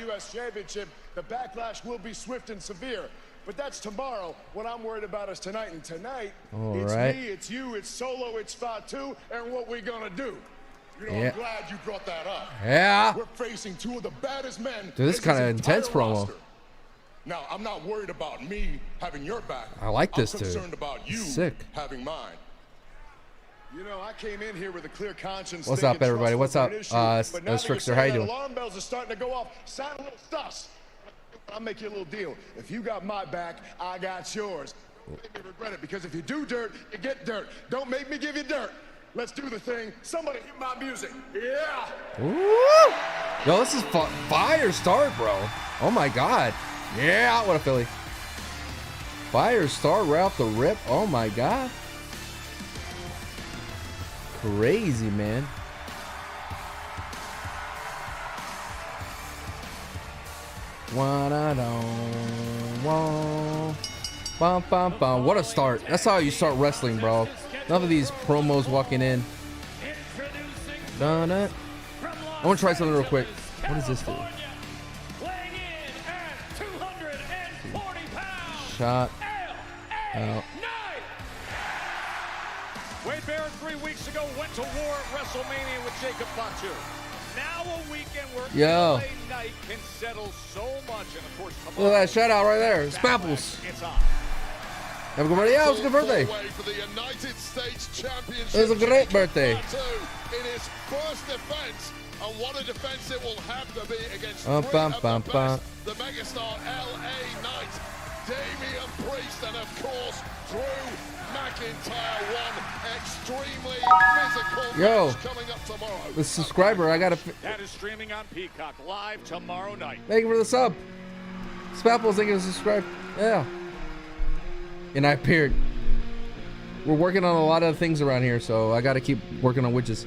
U.S. Championship, the backlash will be swift and severe. But that's tomorrow. What I'm worried about is tonight. And tonight, it's me, it's you, it's Solo, it's Fatu, and what we're gonna do. You know, I'm glad you brought that up. Yeah. We're facing two of the baddest men. Dude, this is kind of intense promo. Roster. Now, I'm not worried about me having your back. I like this, dude. I'm concerned about you sick. having mine. You know, I came in here with a clear conscience. What's up, everybody? What's up? Strixter, how you doing? Alarm bells are starting to go off. Sound a little sus. I'll make you a little deal. If you got my back, I got yours. Don't make me regret it, because if you do dirt, you get dirt. Don't make me give you dirt. Let's do the thing. Somebody hear my music. Yeah. Ooh. Yo, this is fire start, bro. Oh my God. Yeah, what a Philly. Fire start right off the rip. Oh my God. Crazy, man. What a start. That's how you start wrestling, bro. None of these promos walking in. Done it. I want to try something real quick. What does this do? Shot out. Wade Barrett 3 weeks ago went to war at WrestleMania with Jacob Fatu. Now a weekend where LA Knight can settle so much, and of course, look at that shout out right there. Spapples. Have a good birthday. Yeah, it was a good birthday. It was a great birthday. In his first defense, and what a defense it will have to be against the megastar LA Knight, Damian Priest, and of course Drew McIntyre. One extremely physical match coming up tomorrow. The subscriber, I gotta. That is streaming on Peacock live tomorrow night. Thank you for the sub. Spapples, thank you for subscribe. Yeah. And I appeared. We're working on a lot of things around here, so I gotta keep working on witches.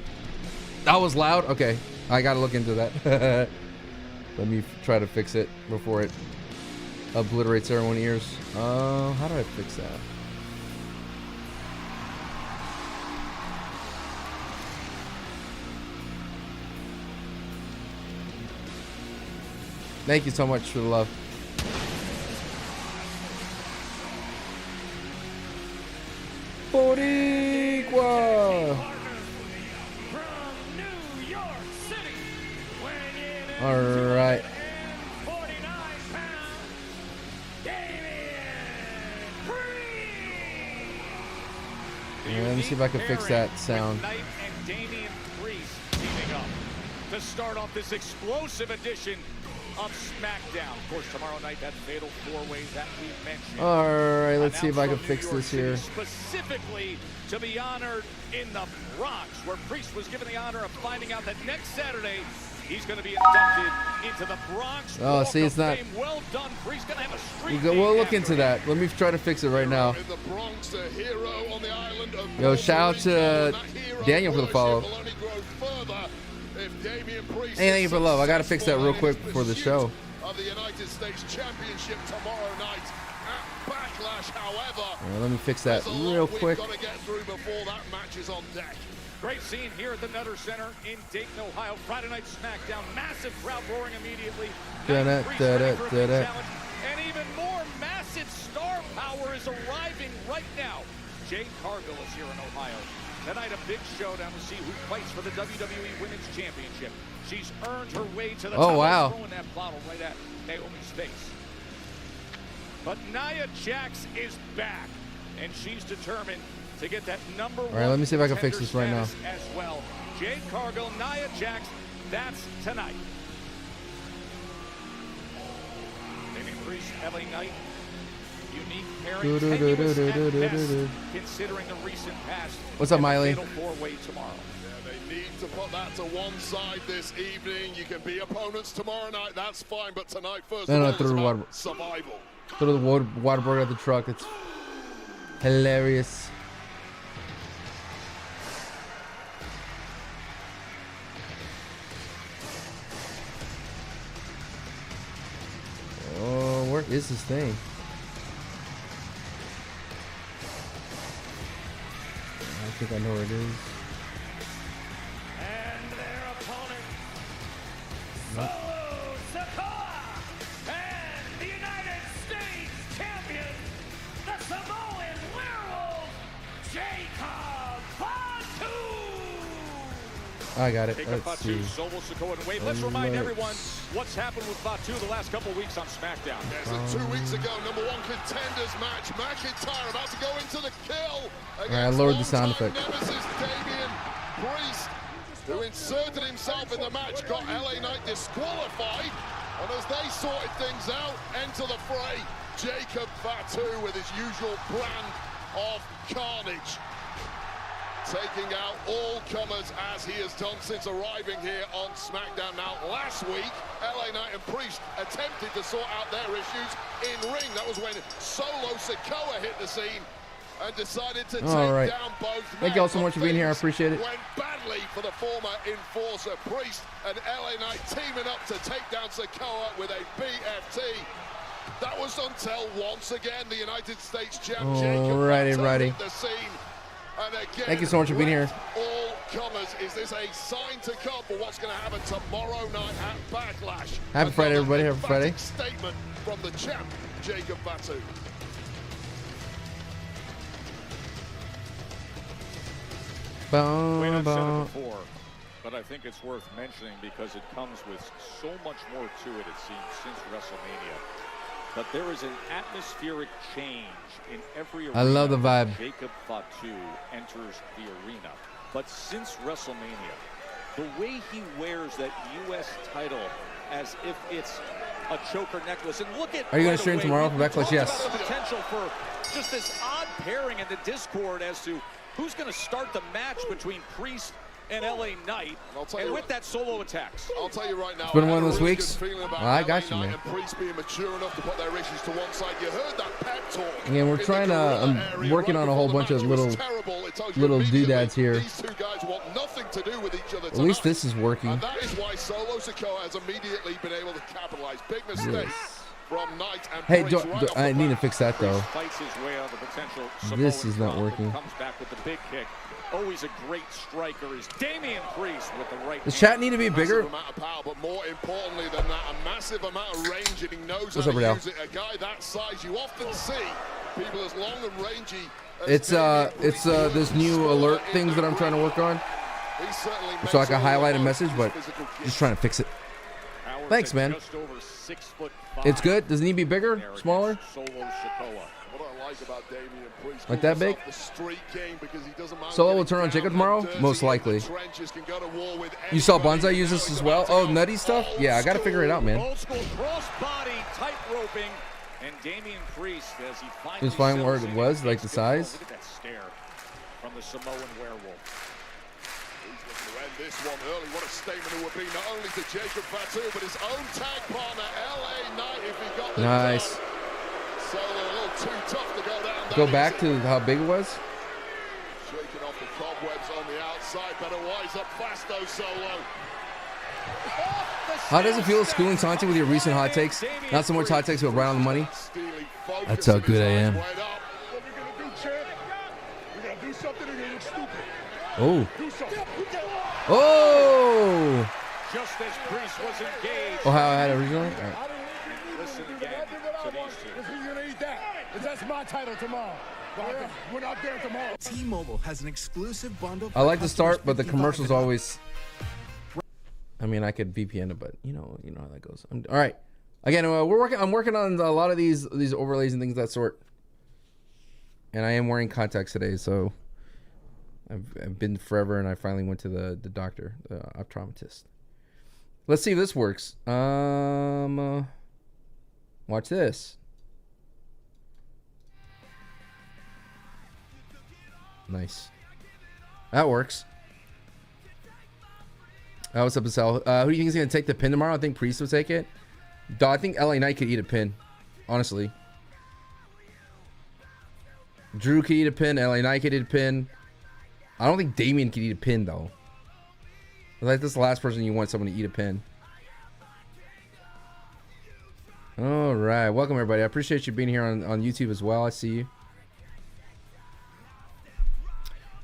That was loud. Okay, I gotta look into that. Let me try to fix it before it obliterates everyone's ears. How do I fix that? Thank you so much for the love. Boricua. All right. Let me see if I can fix that sound. Knight and Damian Priest teaming up to start off this explosive edition of SmackDown. Of course, tomorrow night, that fatal four-way that we mentioned. All right, let's see if I can fix this here. Specifically to be honored in the Bronx, where Priest was given the honor of finding out that next Saturday he's going to be inducted into the Bronx. Oh, see, it's not. Well done, Priest. Going to have a streak. We'll look into that. Let me try to fix it right now. Yo, shout out to Daniel for the follow. Hey, thank you for love. I gotta fix that real quick before the show. Of the United States Championship tomorrow night at Backlash, however, let me fix that real quick. Got to get through before that match is on deck. Great scene here at the Nutter Center in Dayton, Ohio. Friday Night SmackDown. Massive crowd roaring immediately. And even more massive star power is arriving right now. Jade Cargill is here in Ohio. Tonight, a big showdown to see who fights for the WWE Women's Championship. She's earned her way to the top. Wow. Throwing that bottle right at Naomi's face. But Nia Jax is back, and she's determined to get that number one. All right, let me see if I can fix this right now. As well. Jade Cargill, Nia Jax, that's tonight. Damian Priest, LA Knight. Unique pairing, tenuous at best, considering the recent past. What's up, Miley? Four-way tomorrow. Yeah, they need to put that to one side this evening. You can be opponents tomorrow night, that's fine, but tonight first of all, it's about survival. Throw the water burger at the truck. It's hilarious. Oh, where is this thing? I think I know where it is. And their opponent, Solo Sikoa. I got it. Jacob Let's Fatu, see. Solo Sikoa, and Wade. Let's remind everyone what's happened with Fatu the last couple of weeks on SmackDown. Yes, 2 weeks ago, #1 contenders match. McIntyre about to go into the kill. All right, I lowered the sound effect. Nemesis Damian Priest, who inserted himself in the match, got LA Knight disqualified. And as they sorted things out, enter the fray, Jacob Fatu with his usual brand of carnage. Taking out all comers as he has done since arriving here on SmackDown. Now, last week, LA Knight and Priest attempted to sort out their issues in ring. That was when Solo Sikoa hit the scene and decided to take down both men. Thank you all so much for being here. I appreciate it. Went badly for the former enforcer Priest, and LA Knight teaming up to take down Sikoa with a BFT. That was until once again the United States champ Jacob hit the scene. And again, thank you so much for being here. All comers. Is this a sign to come for what's going to happen tomorrow night at Backlash? Happy Friday, everybody. Happy Friday. Statement from the champ, Jacob Fatu. Wayne, I've said it before, but I think it's worth mentioning because it comes with so much more to it, it seems, since WrestleMania. But there is an atmospheric change in every arena. I love the vibe. Jacob Fatu enters the arena. But since WrestleMania, the way he wears that U.S. title as if it's a choker necklace. And look at. Are you going to stream tomorrow for Backlash? Yes. The potential for just this odd pairing in the Discord as to who's going to start the match between Priest and LA Knight, and with that Solo attacks. I'll tell you right now, it's been one of those weeks. I got you, man. And Priest being mature enough to put their issues to one side. You heard that pep talk. Yeah, we're trying to. I'm working on a whole bunch of little doodads here. These two guys want nothing to do with each other. At least this is working. And that is why Solo Sikoa has immediately been able to capitalize. Big mistake. From Knight and hey, Priest I need to fix that though. Fights his way out of the potential this is not working. Comes back with the big kick. Always a great striker is Damian Priest with the right. Does chat need to be bigger? Massive amount of power, but more importantly than that, a massive amount of range, and he knows What's how up, to Riddell? use it. A guy that size, you often see people as long and rangy. It's this new alert things that I'm trying to work on. So I can highlight a message, but just trying to fix it. Thanks, man. It's good. Does it need to be bigger, smaller? Like that big? Solo will turn on Jacob tomorrow? Most likely. You saw Bonsai use this as well? Oh, nutty stuff? Yeah, I got to figure it out, man. Old school cross-body tight roping, and Damian Priest as he finally just find where it was, like the size. Look at that stare from the Samoan werewolf. This one early, what a statement it would be not only to Jacob Fatu but his own tag partner LA Knight if he got the nice. So a little too tough to go down. Go back to how big it was. Shaking off the cobwebs on the outside, better wise up fast though, Solo. How does it feel schooling Santi with your recent hot takes? Not so much hot takes, but right on the money. That's how good I am. What we gonna do, champ? We're gonna do something or you look stupid. Oh. Do something. Oh! Just as Priest was engaged. Oh, how I had it originally? All right. Listen again to these two. You're gonna eat that. That's my title tomorrow. We're not there tomorrow. T-Mobile has an exclusive bundle. I like to start, but the commercials always. I mean, I could VPN it, but you know how that goes. All right. Again, I'm working on a lot of these overlays and things of that sort. And I am wearing contacts today, so I've been forever, and I finally went to the doctor, the optometrist. Let's see if this works. Watch this. Nice. That works. What's up, Sal? Who do you think is going to take the pin tomorrow? I think Priest will take it. I think LA Knight could eat a pin. Honestly. Drew could eat a pin. LA Knight could eat a pin. I don't think Damian could eat a pin, though. Like, this is the last person you want someone to eat a pin. All right. Welcome, everybody. I appreciate you being here on YouTube as well. I see you.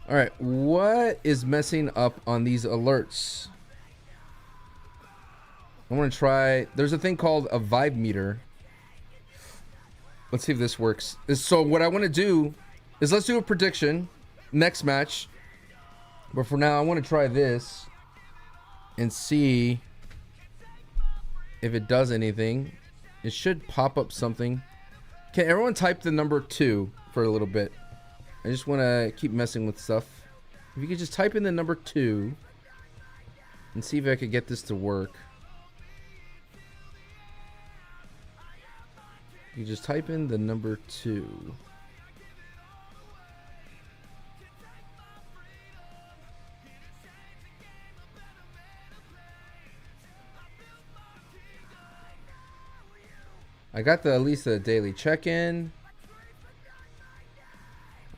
All right. What is messing up on these alerts? I want to try. There's a thing called a vibe meter. Let's see if this works. So what I want to do is let's do a prediction next match. But for now, I want to try this. and see if it does anything. It should pop up something. Can everyone type the number 2 for a little bit? I just want to keep messing with stuff. If you could just type in the number 2 and see if I could get this to work. You just type in the number 2. I got at least the daily check-in.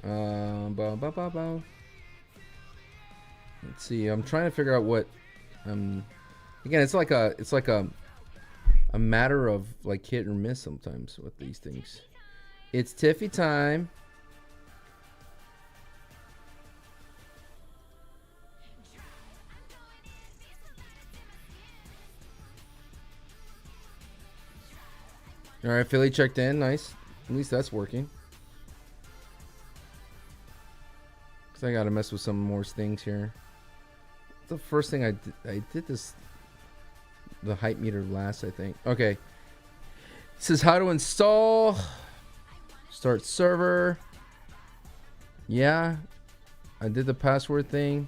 Let's see. I'm trying to figure out what. Again, it's like a matter of like hit or miss sometimes with these things. It's Tiffy time. All right, Philly checked in. Nice. At least that's working. Cause I gotta mess with some more things here. The first thing I did this. The hype meter last, I think. Okay. It says how to install. Start server. Yeah. I did the password thing.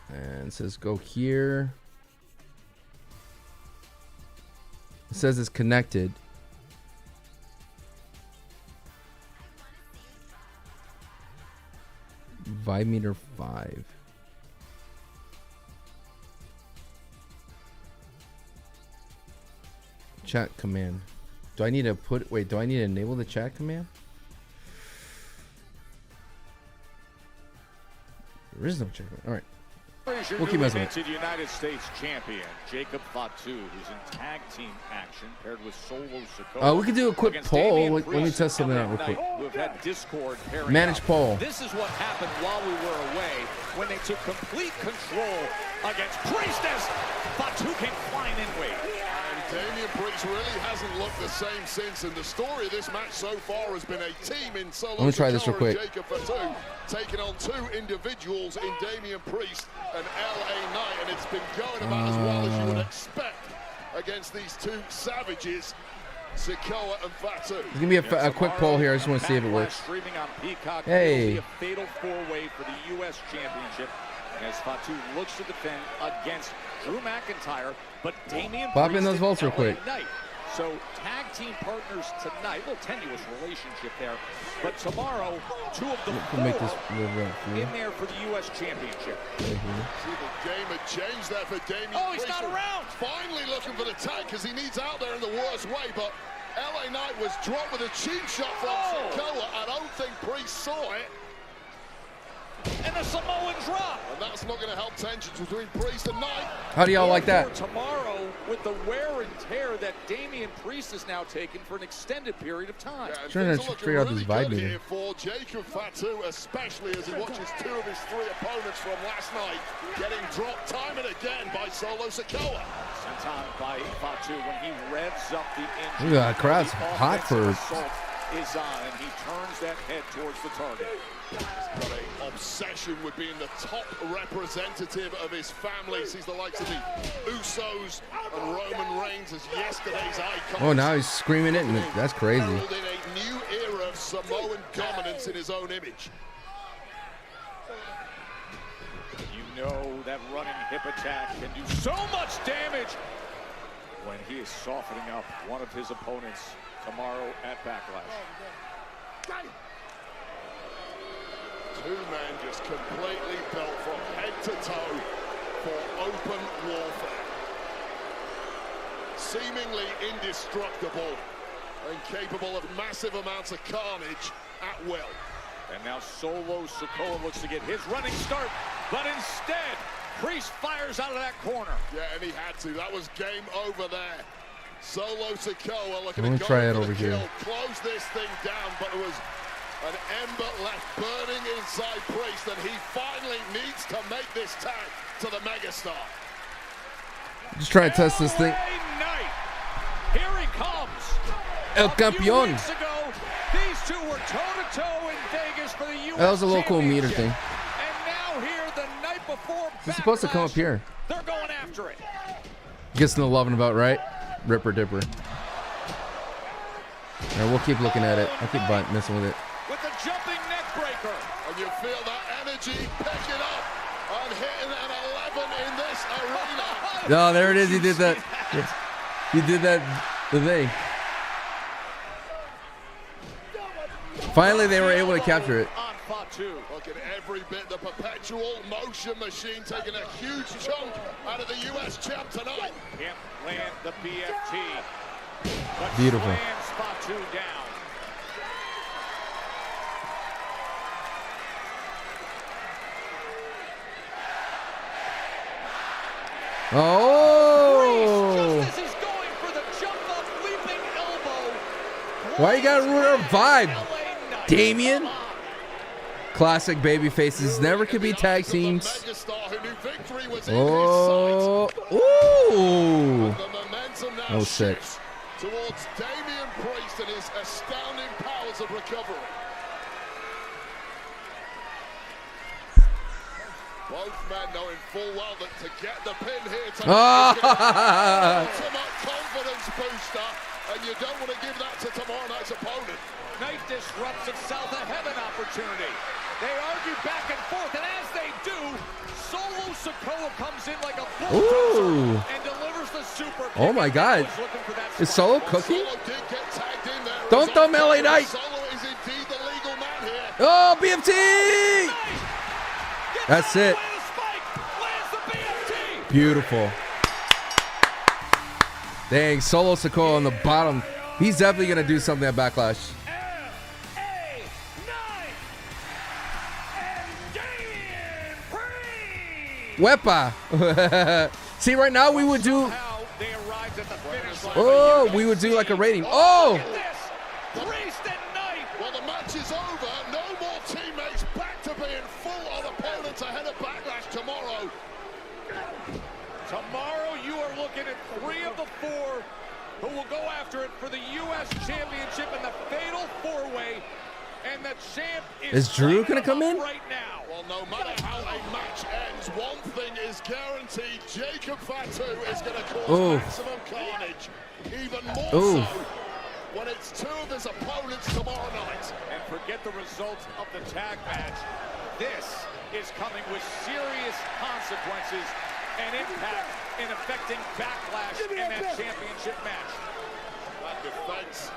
And it says go here. It says it's connected. Vibe meter 5. Chat command. Do I need to put? Wait, do I need to enable the chat command? There is no chat command. All right. We'll keep messing with it. United States champion Jacob Fatu, who's in tag team action, paired with Solo Sikoa. We could do a quick poll. Let me test something out real quick. Manage poll. This is what happened while we were away when they took complete control against Priestess. Fatu came flying in weight. Damian Priest really hasn't looked the same since, and the story of this match so far has been a team in Solo. Let me try this real quick. Jacob Fatu taking on 2 individuals in Damian Priest and LA Knight, and it's been going about as well as you would expect against these 2 savages, Sikoa and Fatu. There's gonna be a quick poll here. I just want to see if it works. Streaming on Peacock. Hey. It'll be a fatal 4-way for the U.S. Championship as Fatu looks to defend against Drew McIntyre, but Damian Pop in those votes real quick. So tag team partners tonight, a little tenuous relationship there, but tomorrow 2 of the 4 make this in there for the U.S. Championship. See, the game had changed there for Damian. Oh, he's not around. Finally looking for the tag because he needs out there in the worst way, but LA Knight was dropped with a cheap shot from Sikoa. I don't think Priest saw it. And the Samoan drop. And that's not going to help tensions between Priest and Knight. How do y'all like that? Tomorrow, with the wear and tear that Damian Priest is now taking for an extended period of time. Yeah, trying to figure out this vibe meter for Jacob Fatu, especially as he watches 2 of his 3 opponents from last night getting dropped time and again by Solo Sikoa. Sent on by Fatu when he revs up the engine. Look at that crowd's hot for. Is on, and he turns that head towards the target. He's got an obsession with being the top representative of his family. Sees the likes of the Usos and Roman Reigns as yesterday's icons. Oh, now he's screaming it, and that's crazy. Heralded a new era of Samoan dominance in his own image. You know that running hip attack can do so much damage when he is softening up one of his opponents tomorrow at Backlash. 2 men just completely built from head to toe for open warfare. Seemingly indestructible and capable of massive amounts of carnage at will. And now Solo Sikoa looks to get his running start, but instead, Priest fires out of that corner. Yeah, and he had to. That was game over there. Solo Sikoa looking to try it over here. Close this thing down, but it was an ember left burning inside Priest, and he finally needs to make this tag to the megastar. Just trying to test this thing. Night. Here he comes. El Campeón. Weeks ago, these 2 were toe-to-toe in Vegas for the U.S. That was a local meter thing. And now here, the night night before He's supposed to come up Backlash, here. they're going after it. Gets the loving about, right? Ripper Dipper. Alright, we'll keep looking at it. I'll keep messing with it. With the jumping neck breaker. And you feel that energy picking up and hitting an 11 in this arena. Oh, there it is. He did that. He did that. The thing. Finally, they were able to capture it. On Fatu. Look at every bit. The perpetual motion machine taking a huge chunk out of the U.S. champ tonight. Can't land the BFT. But Beautiful. slams Fatu down. Oh! Justice is going for the jump up leaping elbow. Why you gotta ruin our vibe, LA Knight. Damien? Classic baby faces never could be tag teams. Megastar who knew victory was in Oh! his sight. Ooh! The momentum now Oh, sick. shifts towards Damian Priest and his astounding powers of recovery. Both men knowing full well that to get the pin here tonight is ultimate confidence booster, and you don't want to give that to tomorrow night's opponent. Knight disrupts himself a heaven opportunity. They argue back and forth, and as they do, Solo Sikoa comes in like a bulldozer Ooh! and delivers the super kick. Oh my God! Was looking for that Is spot. Solo cooking? Solo did get tagged in there. Don't As thumb LA Knight! Solo is indeed the legal man here. Oh, BFT! That's it. Lands the spike, lands the BFT. Beautiful. Dang, Solo Sikoa on the bottom. He's definitely gonna do something at Backlash. LA Knight and Damian Priest. Wepa. See, right now we would do. Somehow they arrived at the finish line. Oh, we would do like a rating. Oh, Look at this. Priest and Knight. Well, the match is over. No more teammates. Back to being full on opponents ahead of Backlash tomorrow. Tomorrow you are looking at 3 of the 4 who will go after it for the U.S. Championship in the Fatal 4-Way. And the champ Is Drew gonna come in? right now. Well, no matter how a match ends, one thing is guaranteed. Jacob Fatu is going to cause Ooh. maximum carnage. Even more Ooh. so when it's 2 of his opponents tomorrow night. And forget the results of the tag match. This is coming with serious consequences and impact in affecting Backlash in that championship match. That defense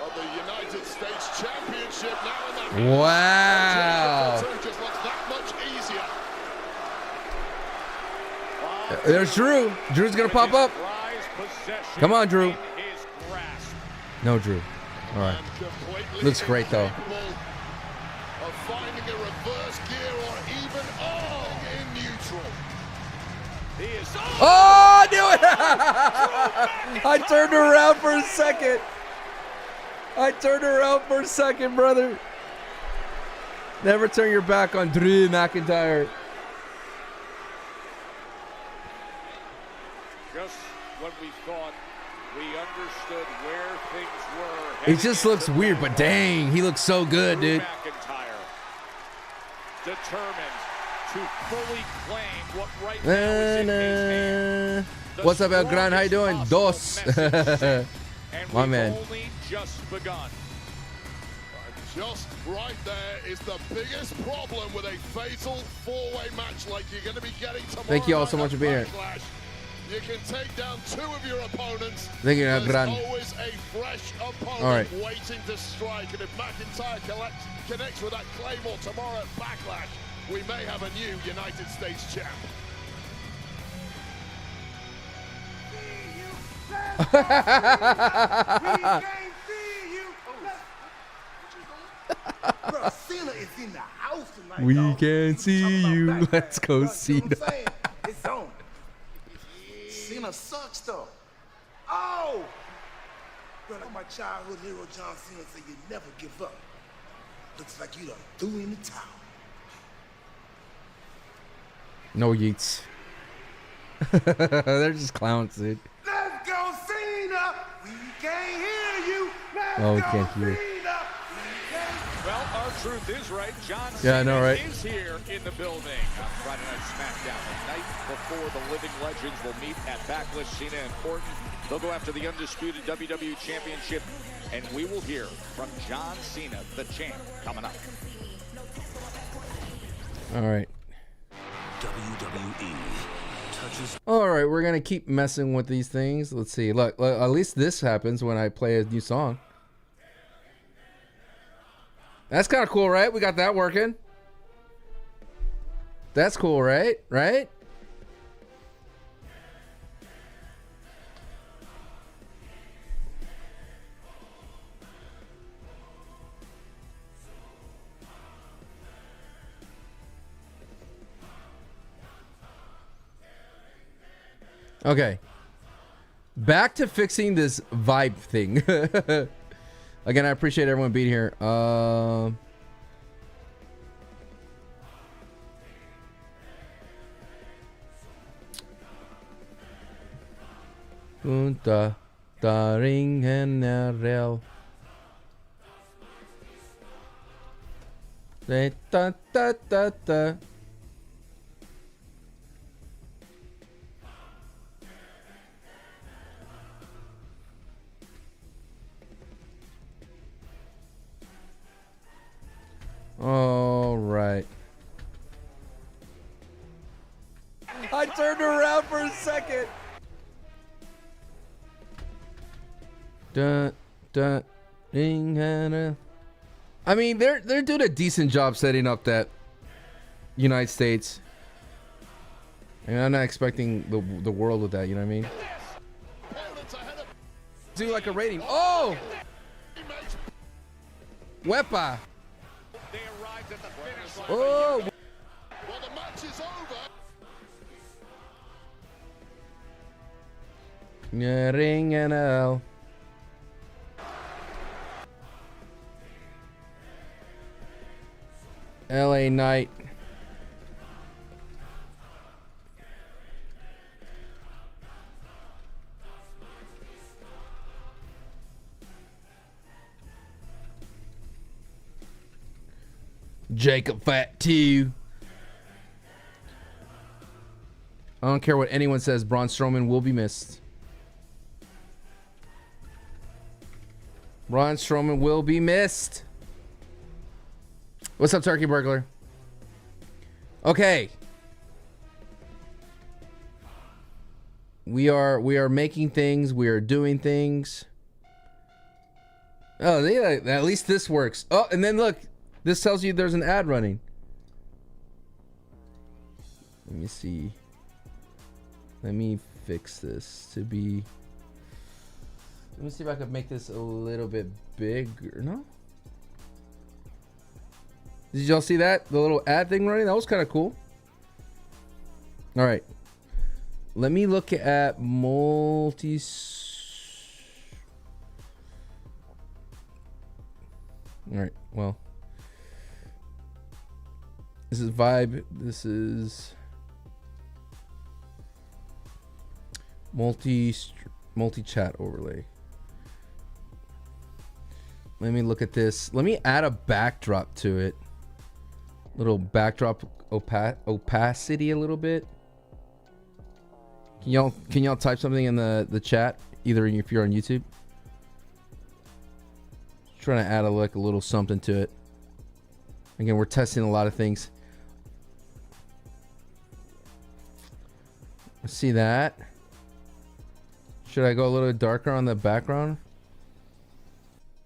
of the United States Championship now in the wow. Jacob Fatu just looks that much easier. There's Drew. Drew's gonna pop up. Come on, Drew. No, Drew. All right. And completely Looks great, though. incapable of finding a reverse gear or even in neutral. He is Oh, I knew it! I turned around for a second. Brother. Never turn your back on Drew McIntyre. just when we thought we understood where things were. He just looks weird, but dang, he looks so good, Drew dude. McIntyre, determined to fully claim what right now is in his hands. The What's up, El Gran? How you doing? strongest Dos. possible message. And My we've man. only just begun. Just right there is the biggest problem with a fatal 4-way match like you're going to be getting tomorrow. Thank you all so night much at for being here. Backlash. You can take down 2 of your opponents. Thank you, El There's Gran. always a fresh opponent All right. waiting to strike. And if McIntyre connects with that Claymore tomorrow at Backlash, we may have a new United States champ. Bro, Cena is in the house tonight. We dog. can see Talking about you. Backlash. Let's go, Bro, see what Cena. I'm saying? It's on. Cena sucks though. Oh! Bro, like my childhood hero John Cena said, you never give up. Looks like you done threw in the towel. No yeets. They're just clowns, dude. Let's go, Cena! We can't hear you! Let's Oh, we go, can't hear. Cena! Well, our truth is, right, John Yeah, I know, Cena right? is here in the building on Friday Night SmackDown. The night before the Living Legends will meet at Backlash. Cena and Orton, they'll go after the undisputed WWE Championship, and we will hear from John Cena, the champ, coming up. All right. WWE touches. All right, we're gonna keep messing with these things. Let's see. Look, at least this happens when I play a new song. That's kind of cool, right? We got that working. That's cool, right? Right? Okay. Back to fixing this vibe thing. Again, I appreciate everyone being here. Punta Daring General. Da da da da. All right. I turned around for a second. Dun, dun, ding, Hannah. I mean, they're doing a decent job setting up that United States. I mean, I'm not expecting the world with that. You know what I mean? Do like a rating. Oh, Wepa. They arrived at the finish line. Oh. Well, the match is over. Yeah, ring and L. LA Knight. Jacob Fat 2. I don't care what anyone says. Braun Strowman will be missed. Braun Strowman will be missed. What's up, Turkey Burglar? Okay. We are making things. We are doing things. Oh, at least this works. Oh, and then look. This tells you there's an ad running. Let me see. Let me fix this to be... Let me see if I could make this a little bit bigger. No? Did y'all see that? The little ad thing running? That was kind of cool. All right. Let me look at multi... All right. Well... This is Vibe. This is multi-chat overlay. Let me look at this. Let me add a backdrop to it. Little backdrop opacity a little bit. Can y'all type something in the chat? Either if you're on YouTube. Just trying to add a little something to it. Again, we're testing a lot of things. See that? Should I go a little darker on the background?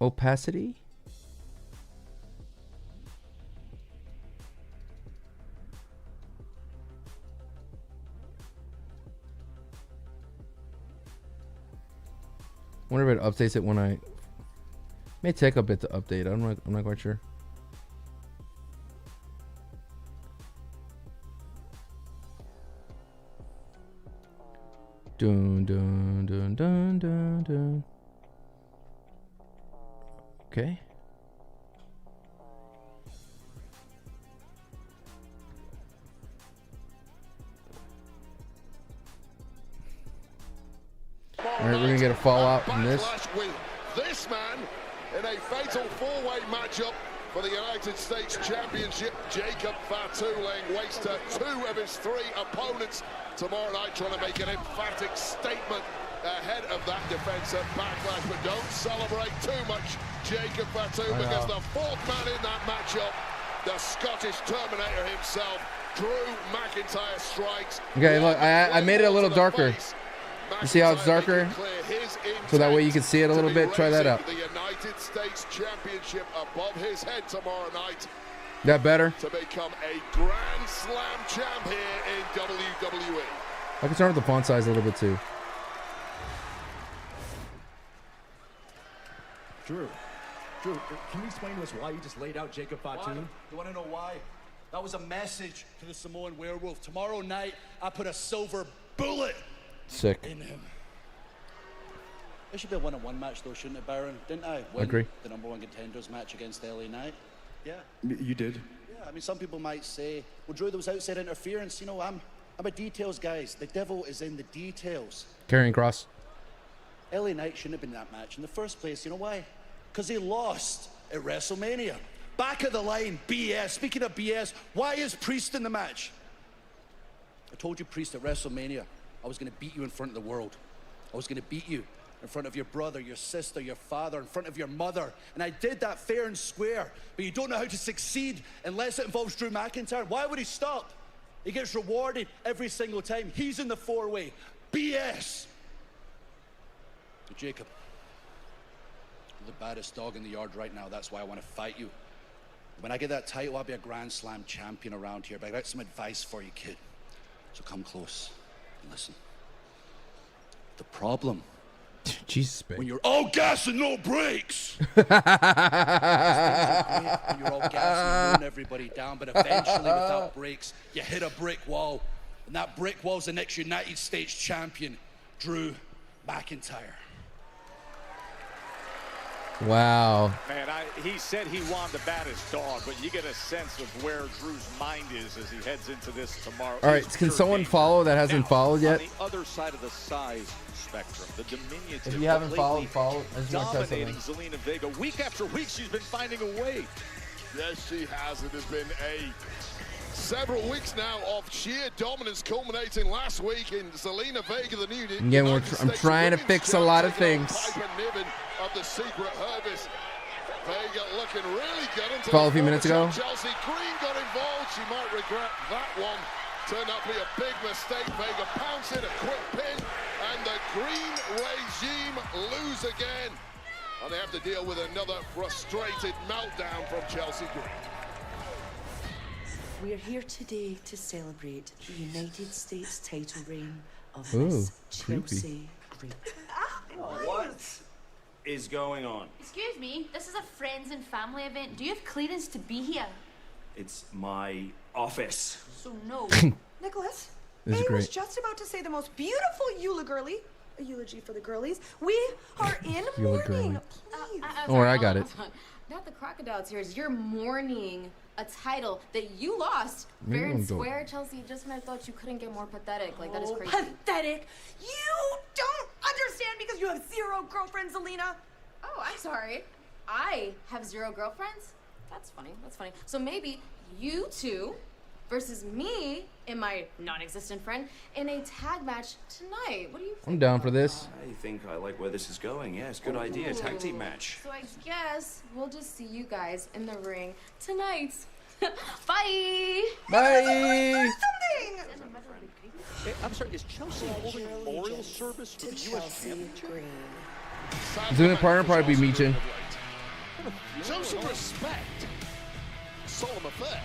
Opacity? Wonder if it updates it when I... May take a bit to update. I'm not quite sure. Dun dun dun dun dun dun. Okay. All right, we're gonna get a fallout from this. With this man in a fatal four-way matchup for the United States Championship. Jacob Fatu laying waste to 2 of his 3 opponents tomorrow night, trying to make an emphatic statement ahead of that defense at Backlash. But don't celebrate too much, Jacob Fatu, because the 4th man in that matchup, the Scottish Terminator himself, Drew McIntyre, strikes. Okay, look, I made it a little darker. You see how it's darker? So that way you can see it a little bit. Try that out. The United States Championship above his head tomorrow night. That better? To become a Grand Slam champ here in WWE. I can turn up the font size a little bit too. Drew, can you explain to us why you just laid out Jacob Fatu? You want to know why? That was a message to the Samoan werewolf. Tomorrow night, I put a silver bullet Sick. in him. It should be a one-on-one match, though, shouldn't it, Baron? Didn't I win Agree. the #1 contenders match against LA Knight? Yeah. You did? Yeah, I mean, some people might say, well, Drew, there was outside interference. You know, I'm a details guy. The devil is in the details. Carrying cross. LA Knight shouldn't have been in that match in the first place. You know why? Because he lost at WrestleMania. Back of the line, BS. Speaking of BS, why is Priest in the match? I told you, Priest, at WrestleMania, I was going to beat you in front of the world. I was going to beat you in front of your brother, your sister, your father, in front of your mother. And I did that fair and square. But you don't know how to succeed unless it involves Drew McIntyre. Why would he stop? He gets rewarded every single time. He's in the 4-way. BS. Jacob, you're the baddest dog in the yard right now. That's why I want to fight you. When I get that title, I'll be a Grand Slam champion around here. But I got some advice for you, kid. So come close and listen. The problem, Jesus, babe. when you're all gas and no brakes. When you're all gas and run everybody down, but eventually without brakes, you hit a brick wall. And that brick wall's the next United States champion, Drew McIntyre. Wow. Man, he said he wanted the baddest dog, but you get a sense of where Drew's mind is as he heads into this tomorrow. All right, can someone follow that hasn't followed yet? On the other side of the size spectrum, the diminutive. If you haven't followed, follow. I just want to say dominating something. Zelina Vega. Week after week, she's been finding a way. Yes, she has. It has been several weeks now of sheer dominance, culminating last week in Zelina Vega, the new. Again, I'm trying to fix a lot of things. Of the secret harvest. Vega looking really good until Follow a few minutes ago. Chelsea Green got involved. She might regret that one. Turned out to be a big mistake. Vega pounced in a quick pin, and the Green regime lose again. And they have to deal with another frustrated meltdown from Chelsea Green. We're here today to celebrate the United States title reign of Miss Chelsea Green. What is going on? Excuse me, this is a friends and family event. Do you have clearance to be here? It's my office. So no. Nicholas, This is I was great. just about to say the most beautiful a eulogy for the girlies. We are in mourning. Please. Don't worry, I got it. Not the crocodile tears. You're mourning a title that you lost Maybe fair I'm and dope. square, Chelsea. Just when I thought you couldn't get more pathetic. Like, that is crazy. Pathetic. You don't understand because you have 0 girlfriends, Zelina. Oh, I'm sorry. I have 0 girlfriends? That's funny. That's funny. So maybe you two versus me and my non-existent friend in a tag match tonight. What do you think? I'm down for this. I think I like where this is going. Yes, good idea. Tag team match. So I guess we'll just see you guys in the ring tonight. Bye! Bye! Hey, I'm sorry, is Chelsea holding memorial service for the U.S. Championship? Doing partner probably be Meechin. Show some respect. Solemn affair.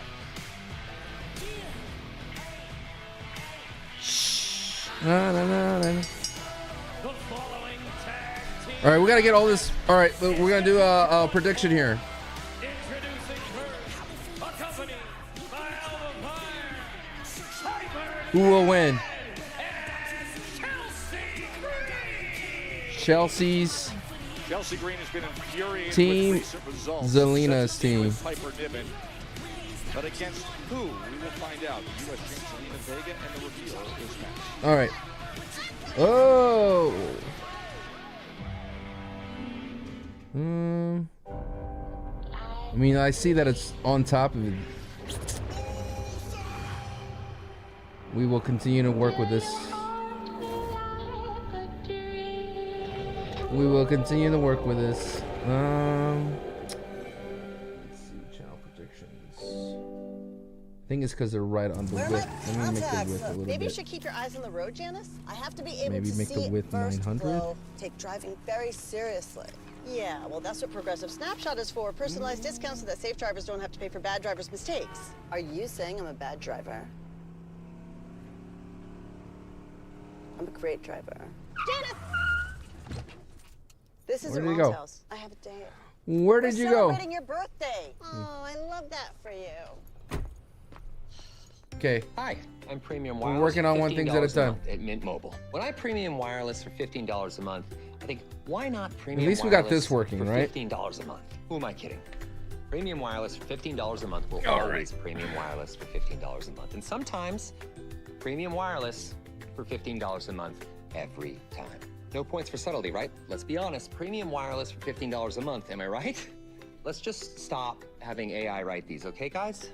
Na, na, na, na. All right, we gotta get all this. All right, we're gonna do a prediction here. Who will win? Chelsea's Chelsea Green has been infuriated team, with recent results. Zelina's Set to deal team. with Piper Niven. But against who? We will find out. The U.S. champion Zelina Vega, and the reveal is next. All right. Oh. I mean, I see that it's on top of it. We will continue to work with this. We will continue to work with this. Let's see, channel predictions. I think it's because they're right on the width. Let me make the width a little Maybe you bit. should keep your eyes on the road, Janice. I have to be able Maybe to make see the it width first 900? flow. Take driving very seriously. Yeah, well, that's what Progressive Snapshot is for. Personalized discounts so that safe drivers don't have to pay for bad drivers' mistakes. Are you saying I'm a bad driver? I'm a great driver. Janice! This is Where a did he mom's go? house. I have a date. Where did you We're go? celebrating your birthday. Oh, I love that for you. Okay. Hi, I'm Premium We're Wireless. working on one thing at a $15 time. month at Mint Mobile. When I Premium Wireless for $15 a month, I think, why not Premium At least we got Wireless this working, for right? $15 a month? Who am I kidding? Premium Wireless for $15 a month will All always Premium Wireless for $15 a month. And sometimes, Premium Wireless for $15 a month every time. No points for subtlety, right? Let's be honest, Premium Wireless for $15 a month, am I right? Let's just stop having AI write these, okay, guys?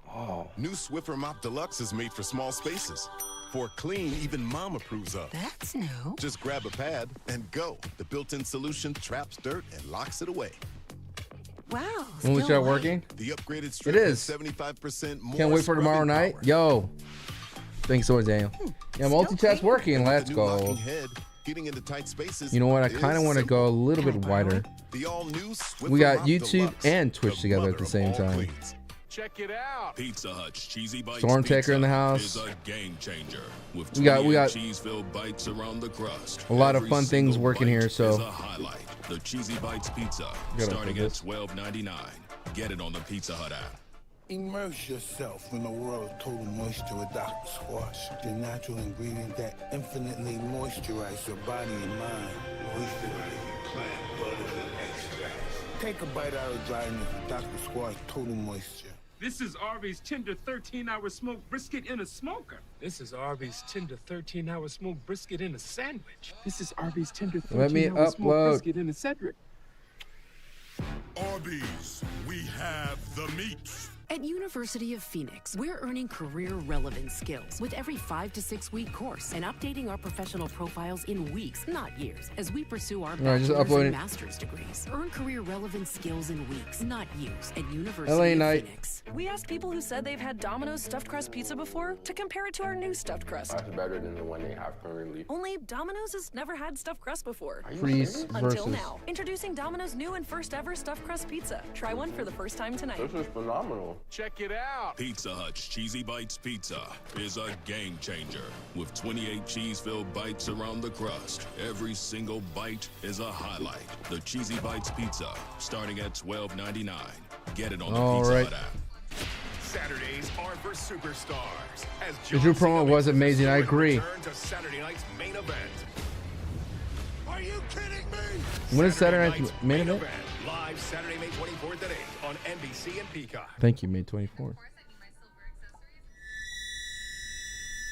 Oh. New Swiffer Mop Deluxe is made for small spaces. For clean, even mom approves of. That's new. Just grab a pad and go. The built-in solution traps dirt and locks it away. Wow. When we still start working? The upgraded strip It is. has 75% more. Can't wait for tomorrow scrubbing night. Yo. Thanks so much, Daniel. Yeah, multi-chat's working. Let's The new go. locking head, getting into tight spaces. You know what? I is kind of want to simple. go a little bit wider. The all-new Swiffer We got Mop YouTube Deluxe, and Twitch the together at mother the of same all time. cleans. Check it out. Pizza Hut's Cheesy Bites Storm Taker in the Pizza house. is a game changer with We got 28 cheese-filled bites around the crust. a lot of Every fun things single working bite here, is so a highlight. The Cheesy Bites Pizza, Gotta starting put at this. $12.99. Get it on the Pizza Hut app. Immerse yourself in the world of total moisture with Dr. Squash, the natural ingredient that infinitely moisturizes your body and mind. Moisturizing plant butters and extracts. Take a bite out of dryness with Dr. Squash Total Moisture. This is Arby's tender 13-hour smoked brisket in a smoker. This is Arby's tender 13-hour smoked brisket in a sandwich. This is Arby's tender Let me 13-hour smoked upload. brisket in a Cedric. Arby's, we have the meats. At University of Phoenix, we're earning career-relevant skills with every 5 to 6 week course and updating our professional profiles in weeks, not years, as we pursue our Alright, just bachelor's upload and it. master's degrees. Earn career-relevant skills in weeks, not years, at LA University of night. Phoenix. We asked people who said they've had Domino's stuffed crust pizza before to compare it to our new stuffed crust. That's better than the one they have currently. Only Domino's has never had stuffed crust before. Freeze Until versus. now. Introducing Domino's new and first ever stuffed crust pizza. Try one for the first time tonight. This is phenomenal. Check it out. Pizza Hut's Cheesy Bites Pizza is a game changer with 28 cheese-filled bites around the crust. Every single bite is a highlight. The Cheesy Bites Pizza, starting at $12.99. Get it on the All Pizza right. Hut app. Saturdays are for superstars. As The Drew promo was amazing. I agree. return to Saturday night's main event. Are you kidding me? When is Saturday night's night's main event? Live Saturday, May 24th at 8 on NBC and Peacock. Thank you, May 24th.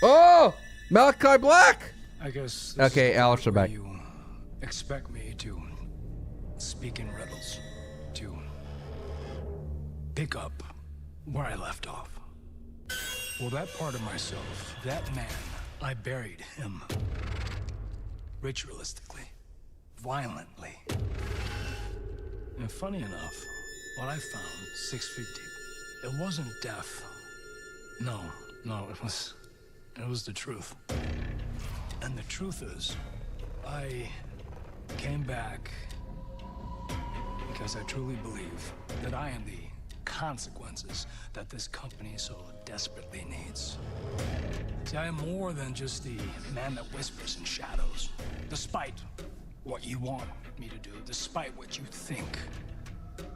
Oh! Malachi Black! I guess. Okay, Alex, are back. You expect me to speak in riddles, to pick up where I left off. Well, that part of myself, that man, I buried him ritualistically, violently. And funny enough, what I found 6 feet deep, it wasn't death. No, it was the truth. And the truth is, I came back because I truly believe that I am the consequences that this company so desperately needs. See, I am more than just the man that whispers in shadows, despite what you want me to do, despite what you think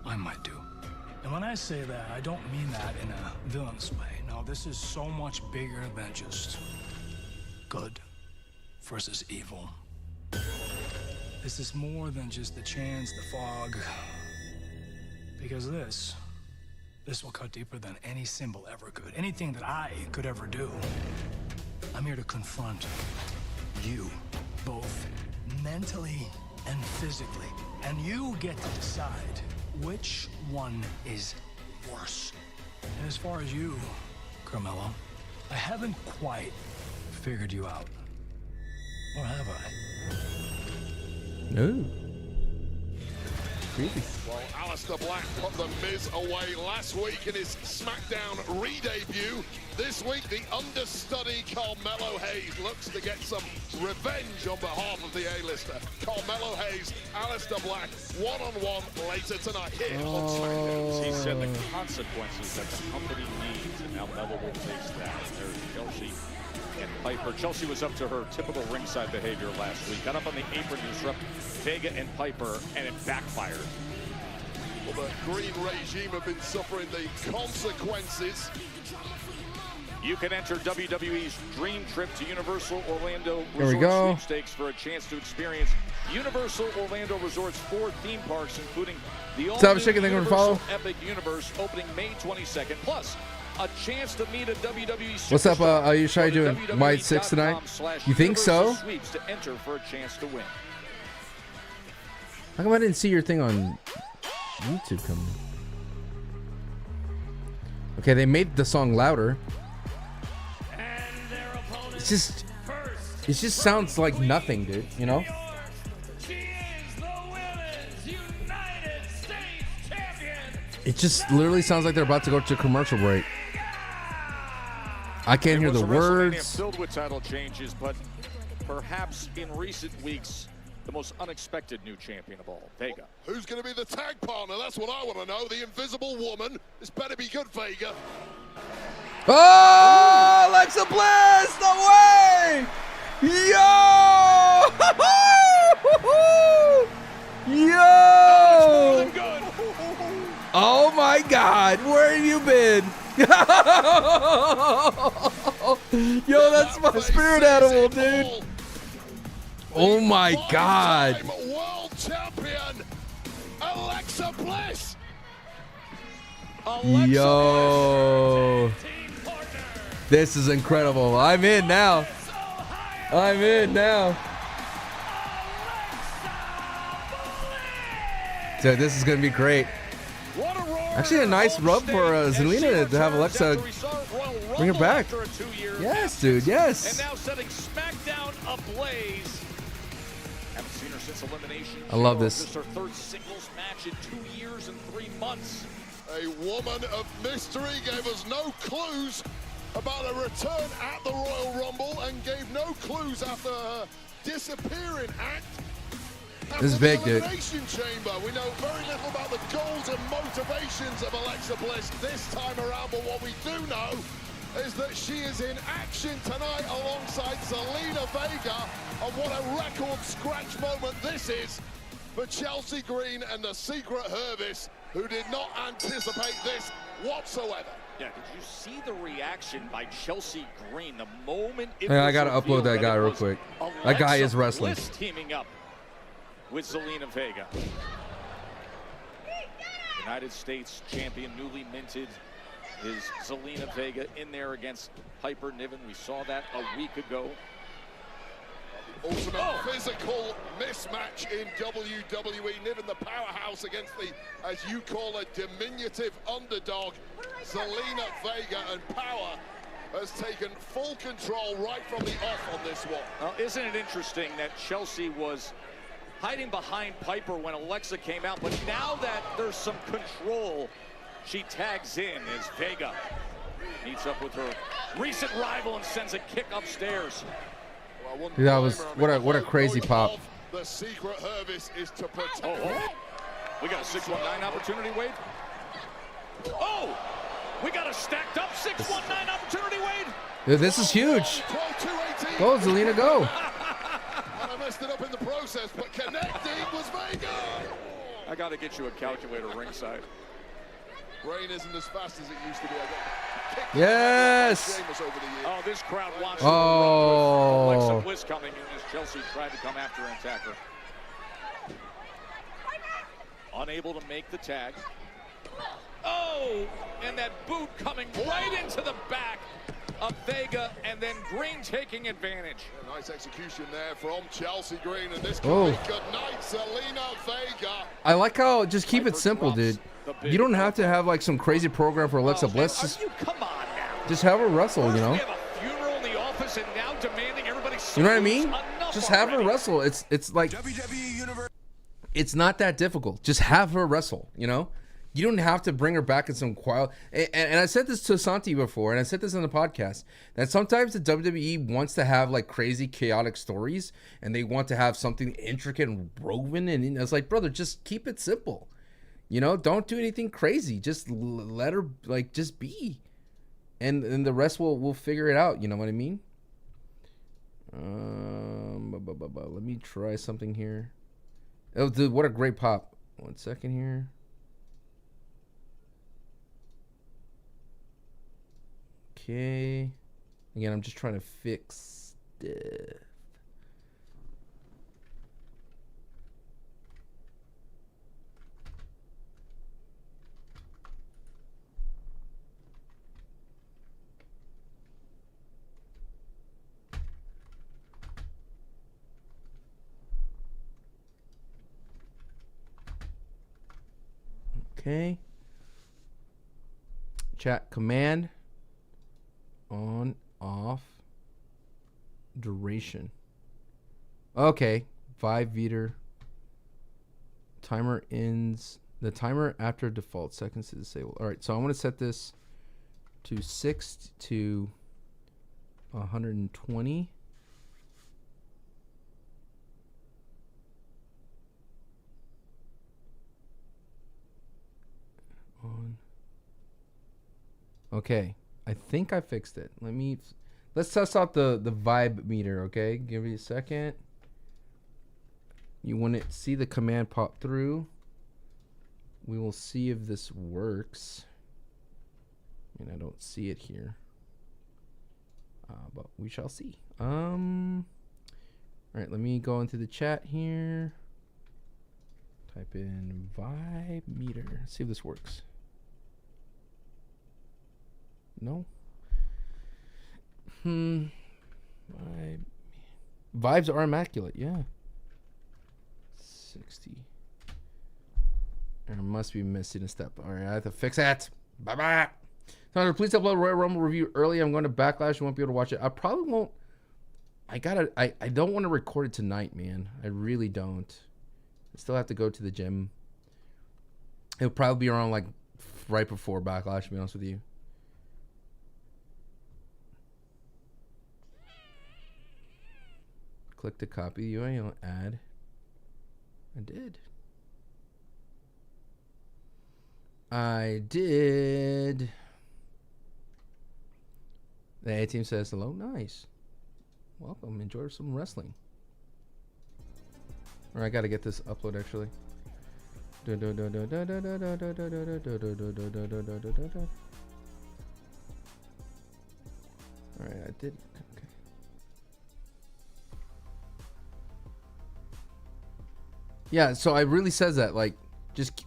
I might do. And when I say that, I don't mean that in a villainous way. No, this is so much bigger than just good versus evil. This is more than just the chance, the fog. Because this will cut deeper than any symbol ever could. Anything that I could ever do. I'm here to confront you, both mentally and physically. And you get to decide which one is worse. And as far as you, Carmelo, I haven't quite figured you out. Or have I? No. Creepy. Well, Aleister Black put The Miz away last week in his SmackDown re-debut. This week, the understudy Carmelo Hayes looks to get some revenge on behalf of the A-lister. Carmelo Hayes, Aleister Black, one-on-one later tonight here on SmackDown. He said the consequences that the company needs, and now Melo will face that. There's Chelsea and Piper. Chelsea was up to her typical ringside behavior last week. Got up on the apron to disrupt Vega and Piper, and it backfired. Well, the Green Regime have been suffering the consequences. You can enter WWE's Dream Trip to Universal Orlando There we Resort go. Sweepstakes for a chance to experience Universal Orlando Resort's 4 theme parks, including the What's up, all-new Chicken? Thank you for Universal follow. Epic Universe opening May 22nd. Plus, a chance to meet a WWE What's up? superstar. Are you sure Go to doing White 6 tonight? You think so? Sweeps to enter for a chance to win. How come I didn't see your thing on YouTube coming? Okay, they made the song louder. It just sounds like nothing, dude. You know? It just literally sounds like they're about to go to commercial break. I can't hear the words. Filled with title changes, but perhaps in recent weeks, the most unexpected new champion of all, Vega. Who's going to be the tag partner? That's what I want to know. The Invisible Woman. This better be good, Vega. Oh, Alexa Bliss! No way! Yo! Yo! Oh my God! Where have you been? Yo, that's my spirit animal, dude. Oh my God! World champion Alexa Bliss. Yo! This is incredible. I'm in now. I'm in now. Dude, this is gonna be great. Actually, a nice rub for Zelina to have Alexa bring her back. Yes, dude. Yes. And now setting SmackDown ablaze. Haven't seen her since elimination. I love this. This is her third singles match in 2 years and 3 months. A woman of mystery gave us no clues about a return at the Royal Rumble and gave no clues after her disappearing act. This is big, dude. Elimination Chamber. We know very little about the goals and motivations of Alexa Bliss this time around, but what we do know is that she is in action tonight alongside Zelina Vega, and what a record scratch moment this is for Chelsea Green and the Secret Hervis, who did not anticipate this whatsoever. Yeah, did you see the reaction by Chelsea Green the moment it Hey, I was gotta upload revealed that guy real quick. That guy is wrestling. Bliss teaming up with Zelina Vega. United States champion, newly minted, is Zelina Vega in there against Piper Niven. We saw that a week ago. Ultimate physical mismatch in WWE. Niven, the powerhouse, against the, as you call her, diminutive underdog. Zelina Vega, and power has taken full control right from the off on this one. Well, isn't it interesting that Chelsea was hiding behind Piper when Alexa came out, but now that there's some control, she tags in as Vega meets up with her recent rival and sends a kick upstairs. Dude, that was what a crazy pop. The Secret Hervis is to protect. Oh. We got a 619 opportunity, Wade. Oh, we got a stacked up 619 opportunity, Wade. Dude, this is huge. Go, Zelina, go. And I messed it up in the process, but connecting was Vega. I got to get you a calculator ringside. Brain isn't as fast as it used to be. Yes. Oh, this crowd wants Oh. Alexa Bliss coming in as Chelsea tried to come after and attack her. Unable to make the tag. Oh, and that boot coming right into the back of Vega, and then Green taking advantage. Yeah, nice execution there from Chelsea Green, and this Oh. could be good night, Zelina Vega. I like how just keep it simple, dude. You don't have to have like some crazy program for Alexa Bliss. Just have her wrestle, you know. We have a funeral in the office, and now demanding everybody. You know what I mean? Just have her wrestle. It's like it's not that difficult. Just have her wrestle, you know? You don't have to bring her back in some quiet. And I said this to Santi before, and I said this in the podcast, that sometimes the WWE wants to have like crazy, chaotic stories, and they want to have something intricate and woven. And it's like, brother, just keep it simple. You know, don't do anything crazy. Just let her like just be, and the rest we'll figure it out. You know what I mean? Let me try something here. Oh, dude, what a great pop! 1 second here. Okay. Again, I'm just trying to fix stuff. Okay. Chat command. On, off, duration. Okay, 5 meter. Timer ends. The timer after default seconds is disabled. All right, so I'm going to set this to 6 to 120. On. Okay. I think I fixed it. Let's test out the vibe meter, okay? Give me a second. You want to see the command pop through. We will see if this works. And I don't see it here. But we shall see. All right, let me go into the chat here. Type in vibe meter. See if this works. No. Vibes are immaculate. Yeah. 60. I must be missing a step. All right, I have to fix it. Bye bye. Sandra, please upload Royal Rumble review early. I'm going to Backlash. You won't be able to watch it. I probably won't. I don't want to record it tonight, man. I really don't. I still have to go to the gym. It'll probably be around like right before Backlash, to be honest with you. Click to copy. You know, add. I did. The A team says hello. Nice. Welcome. Enjoy some wrestling. Or I gotta get this upload actually. Alright, I did. Okay. Yeah, so I really says that like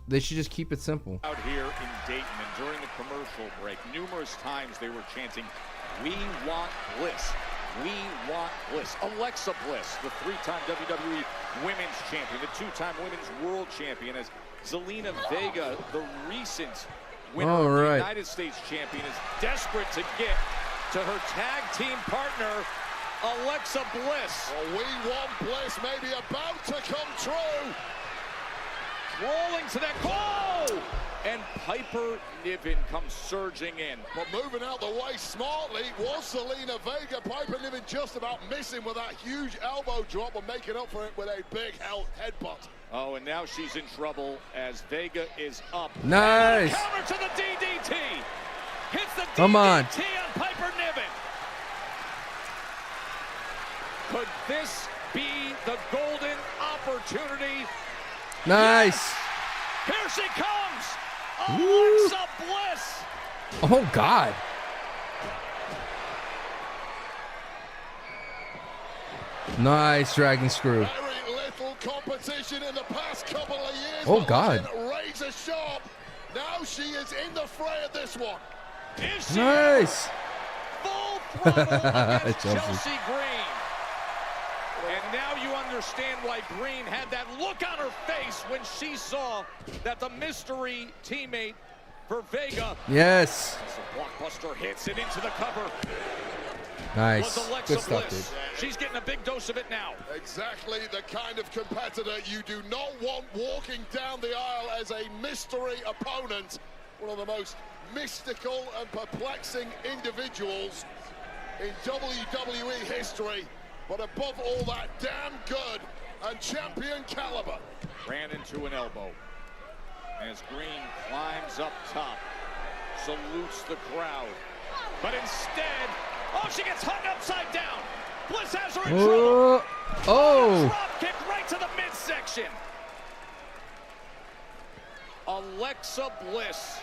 they should just keep it simple. Out here in Dayton, and during the commercial break, numerous times they were chanting, "We want Bliss. We want Bliss." Alexa Bliss, the 3-time WWE Women's Champion, the 2-time Women's World Champion, as Zelina Vega, the recent winner of the United States Champion, is desperate to get to her tag team partner, Alexa Bliss. Well, we want Bliss maybe about to come true. Rolling to that goal! And Piper Niven comes surging in. But moving out the way smartly was Zelina Vega. Piper Niven just about missing with that huge elbow drop and making up for it with a big headbutt. Oh, and now she's in trouble as Vega is up. Nice. Counter to the DDT. Hits the Come on. DDT on Piper Niven. Could this be the golden opportunity? Nice. Yes. Here she comes. Alexa Bliss. Oh God. Nice dragon screw. Very little competition in the past couple of years. Oh God. Razor sharp. Now she is in the fray of this one. Is she? Nice. Full Chelsea Green. And now you understand why Green had that look on her face when she saw that the mystery teammate for Vega. Yes. Blockbuster hits it into the cover. Nice. Was Alexa Good stuff, Bliss. dude. She's getting a big dose of it now. Exactly the kind of competitor you do not want walking down the aisle as a mystery opponent. One of the most mystical and perplexing individuals in WWE history. But above all that, damn good and champion caliber. Ran into an elbow. As Green climbs up top, salutes the crowd. But instead, oh, she gets hung upside down. Bliss has her in trouble. Oh. Drop kick right to the midsection. Alexa Bliss,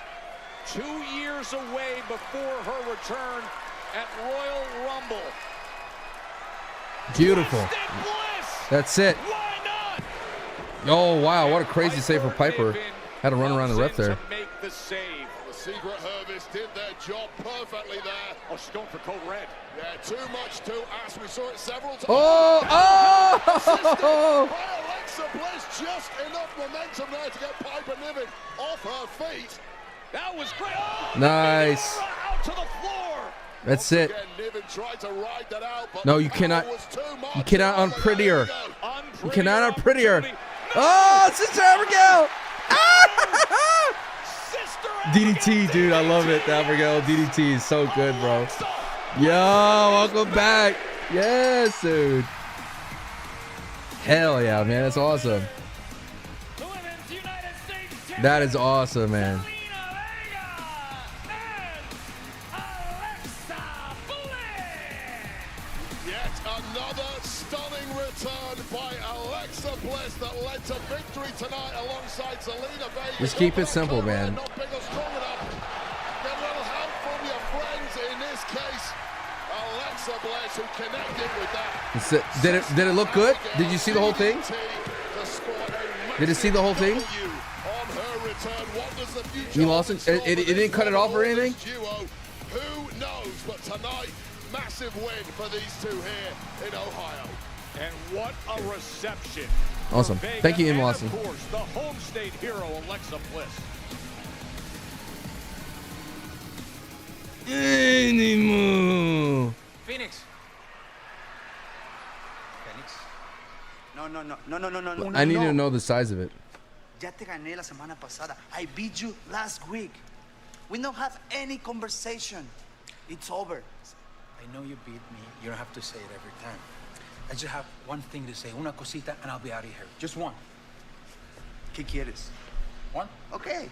2 years away before her return at Royal Rumble. Beautiful. Bliss. That's it. Why not? Oh, wow. What a crazy save for Piper. Had to run around the ref there. Make the save. The Secret Hervis did their job perfectly there. Oh, she's going for code red. Yeah, too much to ask. We saw it several times. Oh! Oh! By Alexa Bliss, just enough momentum there to get Piper Niven off her feet. That was great. Oh, nice. Out to the floor. That's it. Niven tried to ride that out, but no, you cannot. You cannot unpretty her. You cannot unpretty her. Oh, Sister Abigail! DDT, dude, I love it. The Abigail DDT is so good, bro. Yo, welcome back. Yes, dude. Hell yeah, man. That's awesome. That is awesome, man. Yet another stunning return by Alexa Bliss that led to victory tonight alongside Zelina Vega. Just keep it simple, man. Not big or strong enough. Get a little help from your friends. In this case, Alexa Bliss, who connected with that. Did it look good? Did you see the whole thing? Did you see the whole thing? You lost it? It didn't cut it off or anything? Who knows? But tonight, massive win for these two here in Ohio. And what a reception. Awesome. Thank you, Ian Lawson. Of course, the home state hero, Alexa Bliss. Anymore. Phoenix. No. I need to know the size of it. Ya te gané la semana pasada. I beat you last week. We don't have any conversation. It's over. I know you beat me. You don't have to say it every time. I just have one thing to say. Una cosita and I'll be out of here. Just one. ¿Qué quieres? One? Okay.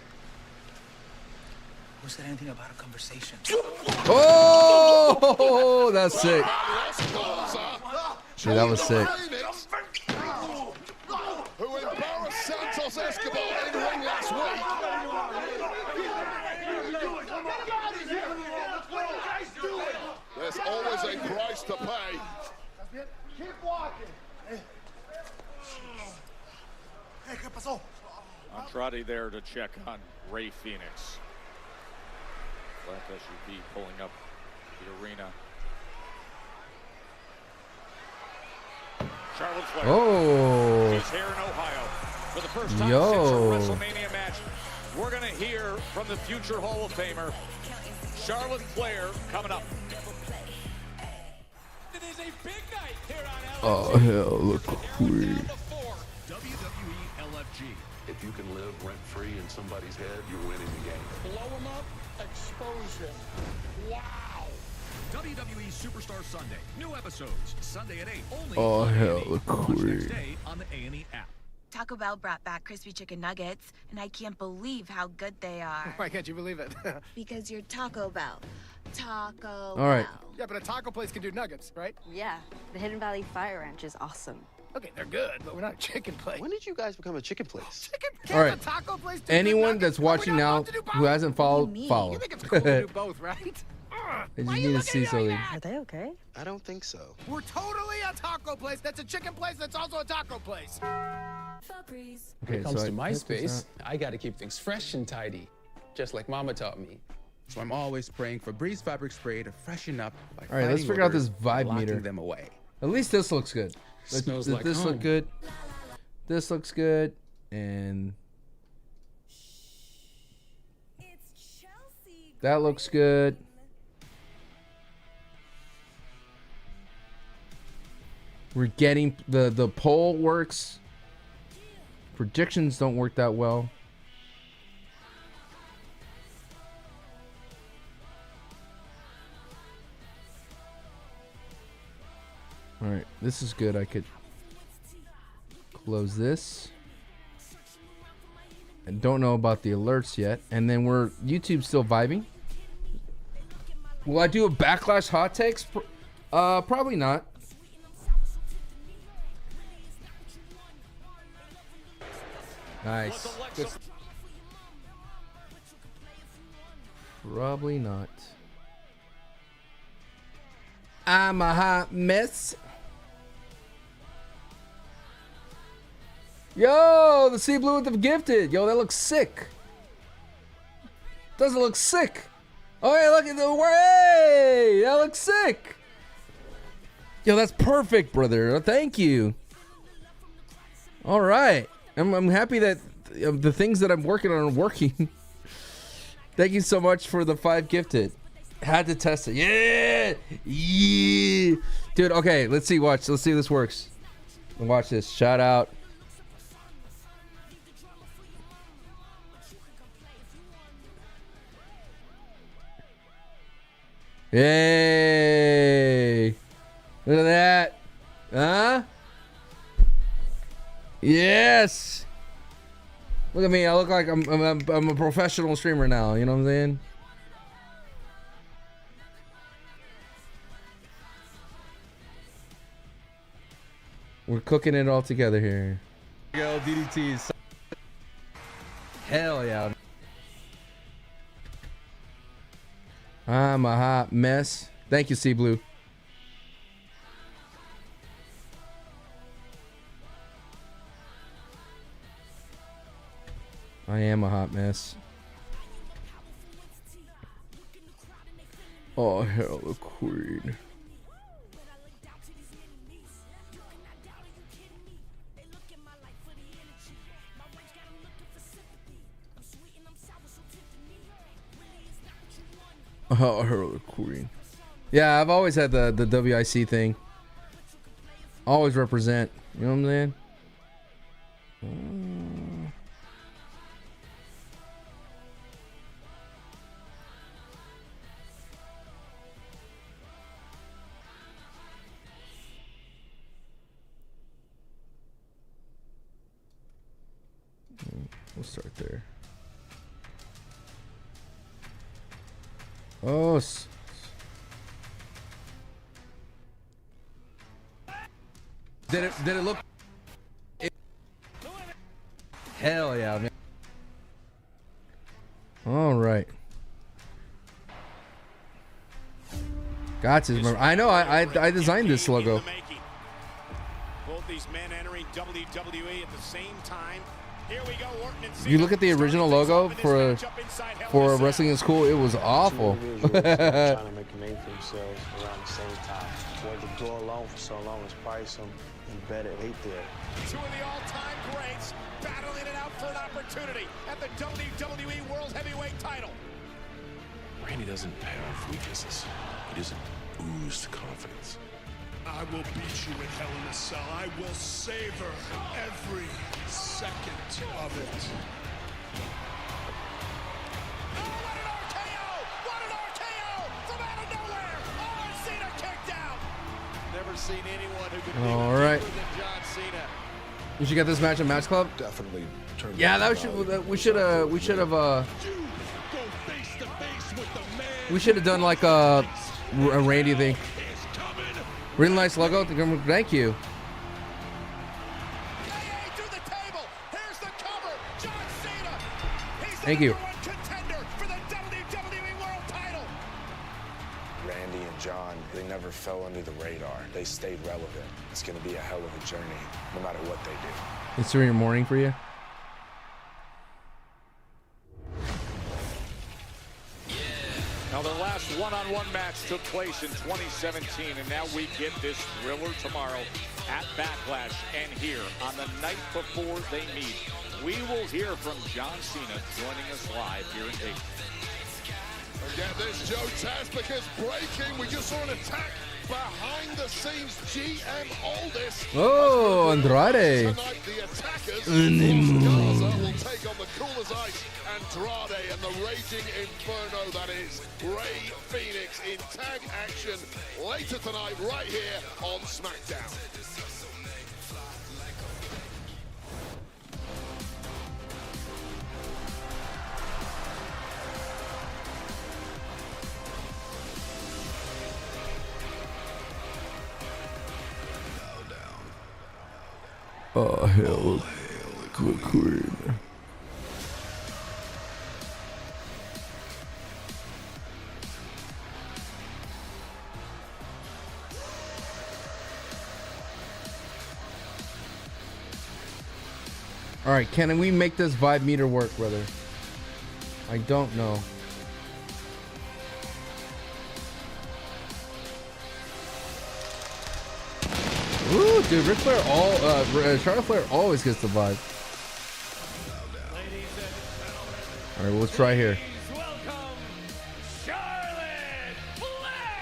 Who said anything about a conversation? Oh, that's sick. Dude, that was sick. Who embarrassed Santos Escobar in the ring last week. There's always a price to pay. Keep walking. Hey, ¿qué pasó? Andrade there to check on Rey Fenix. Black SUV pulling up the arena. Charlotte Flair. Oh. She's here in Ohio for the first time since her WrestleMania match. We're going to hear from the future Hall of Famer, Charlotte Flair, coming up. It is a big night here on LFG. Oh, hell, look quick. WWE LFG. If you can live rent-free in somebody's head, you're winning the game. Blow him up, expose him. Wow. WWE Superstar Sunday. New episodes Sunday at 8. Only Oh, hell, look Watch next quick. day on the A&E app. Taco Bell brought back crispy chicken nuggets, and I can't believe how good they are. Why can't you believe it? Because you're Taco Bell. Taco All right. Bell. Yeah, but a taco place can do nuggets, right? Yeah, the Hidden Valley Fire Ranch is awesome. Okay, they're good, but we're not a chicken place. When did you guys become a chicken place? All right. A taco place do Anyone good that's nuggets? watching now who hasn't followed, follow. You think it's cool to do both, right? They just need to see something. Are they okay? I don't think so. We're totally a taco place. That's a chicken place. That's also a taco place. Okay, When it comes so to my I guess space, I got to keep things fresh and tidy, just like Mama taught me. So I'm always praying for Breeze fabric spray to freshen up. By All right, let's figure out this vibe meter. them away. At least this looks good. Smells Does like this home. look good? This looks good, and that looks good. We're getting the poll works. Predictions don't work that well. All right, this is good. I could close this. I don't know about the alerts yet. And then YouTube's still vibing. Will I do a backlash hot takes? Probably not. Nice. Good. Probably not. I'm a hot mess. Yo, the sea blue with the gifted. Yo, that looks sick. Doesn't look sick. Oh, hey, look at the way. That looks sick. Yo, that's perfect, brother. Thank you. All right. I'm happy that the things that I'm working on are working. Thank you so much for the 5 gifted. Had to test it. Yeah. Yeah. Dude, okay, let's see. Watch. Let's see if this works. Watch this. Shout out. Hey. Look at that. Huh? Yes. Look at me. I look like I'm a professional streamer now. You know what I'm saying? We're cooking it all together here. Go DDTs. Hell yeah. I'm a hot mess. Thank you, Sea Blue. I am a hot mess. Oh, hell, the queen. Oh, her the queen. Yeah, I've always had the WIC thing. Always represent. You know what I'm saying? We'll start there. Oh, did it look? Hell yeah, man! All right. Gotcha. I know. I designed this logo. Both these men entering WWE at the same time. Here we go, Orton and Cena. You look at the original logo for Wrestling is Cool. It was awful. Trying to make a name for themselves around the same time. Where to go alone for so long is probably some embedded hate there. Two of the all-time greats battling it out for an opportunity at the WWE World Heavyweight title. Randy doesn't pay off weaknesses. He doesn't ooze confidence. I will beat you in Hell in a Cell. I will savor every second of it. Oh, what an RKO! What an RKO! From out of nowhere! Oh, and Cena kicked out! Never seen anyone who could All right. than John Cena. You should get this match at Match Club. Definitely. Yeah, that we should have done like a Randy thing. Really nice logo. Thank you. Thank you. Randy and John, they never fell under the radar. They stayed relevant. It's going to be a hell of a journey, no matter what they do. It's 3 in the morning for you. Their last one-on-one match took place in 2017, and now we get this thriller tomorrow at Backlash. And here, on the night before they meet, we will hear from John Cena joining us live here in Dayton. And get this, Joe Taz, because breaking, we just saw an attack behind the scenes. GM Aldis. Oh, Andrade. Tonight, the attackers Garza will take on the cool as ice Andrade and the raging inferno that is Rey Fenix in tag action later tonight right here on SmackDown. Oh, hell, good queen. All right, can we make this vibe meter work, brother? I don't know. Ooh, dude, Ric Flair Charlotte Flair always gets the vibe. All right, we'll try here.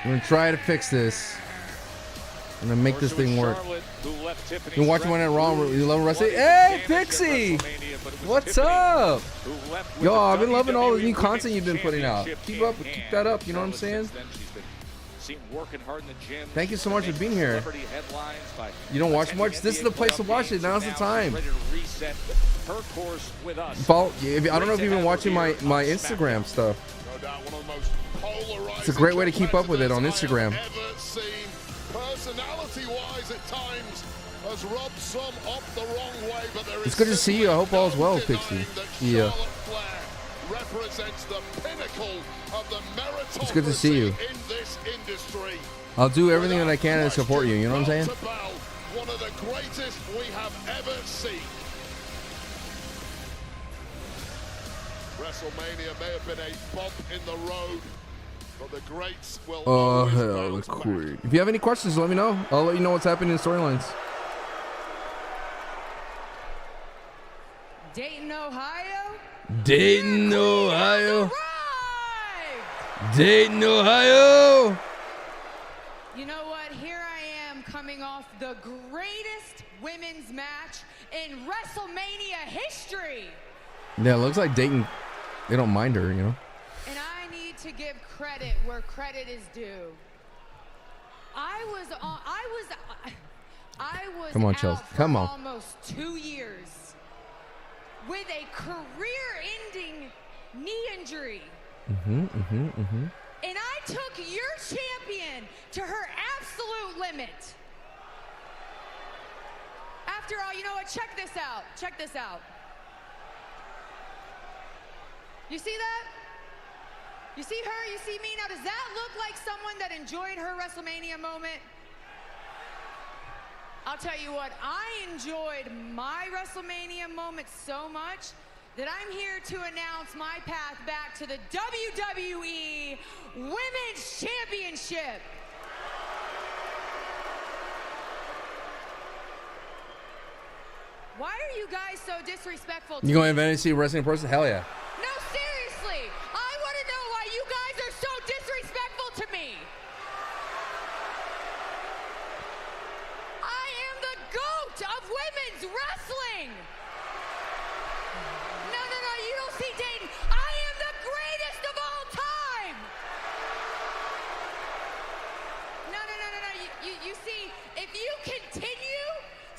I'm gonna try to fix this. I'm gonna make this thing work. Been watching one at Raw. You love wrestling? Hey, Pixie! What's up? Yo, I've been loving all the new content you've been putting out. Keep that up. You know what I'm saying? Thank you so much for being here. You don't watch much? This is the place to watch it. Now's the time. Follow, I don't know if you've been watching my Instagram stuff. It's a great way to keep up with it on Instagram. Personality-wise, at times, has rubbed some up the wrong way, but there is it's good to see you. I hope all is well, Pixie. Yeah. Represents the pinnacle of the meritocracy it's good to see you. In this industry. I'll do everything that I can to support you. You know what I'm saying? One of the greatest we have ever seen. WrestleMania may have been a bump in the road, but the greats will always hell, the queen. If you have any questions, let me know. I'll let you know what's happening in storylines. Dayton, Ohio. Dayton, Ohio. Dayton, Ohio. You know what? Here I am coming off the greatest women's match in WrestleMania history. Yeah, it looks like Dayton, they don't mind her, you know. And I need to give credit where credit is due. I was Come on, out Chelsea. for Come on. almost 2 years with a career-ending knee injury. And I took your champion to her absolute limit. After all, you know what? Check this out. Check this out. You see that? You see her? You see me? Now, does that look like someone that enjoyed her WrestleMania moment? I'll tell you what, I enjoyed my WrestleMania moment so much that I'm here to announce my path back to the WWE Women's Championship. Why are you guys so disrespectful to You going to Fantasy Wrestling person? Hell yeah. No, seriously. I want to know why you guys are so disrespectful to me. I am the GOAT of women's wrestling. No, you don't see Dayton. I am the greatest of all time. No. You see, if you continue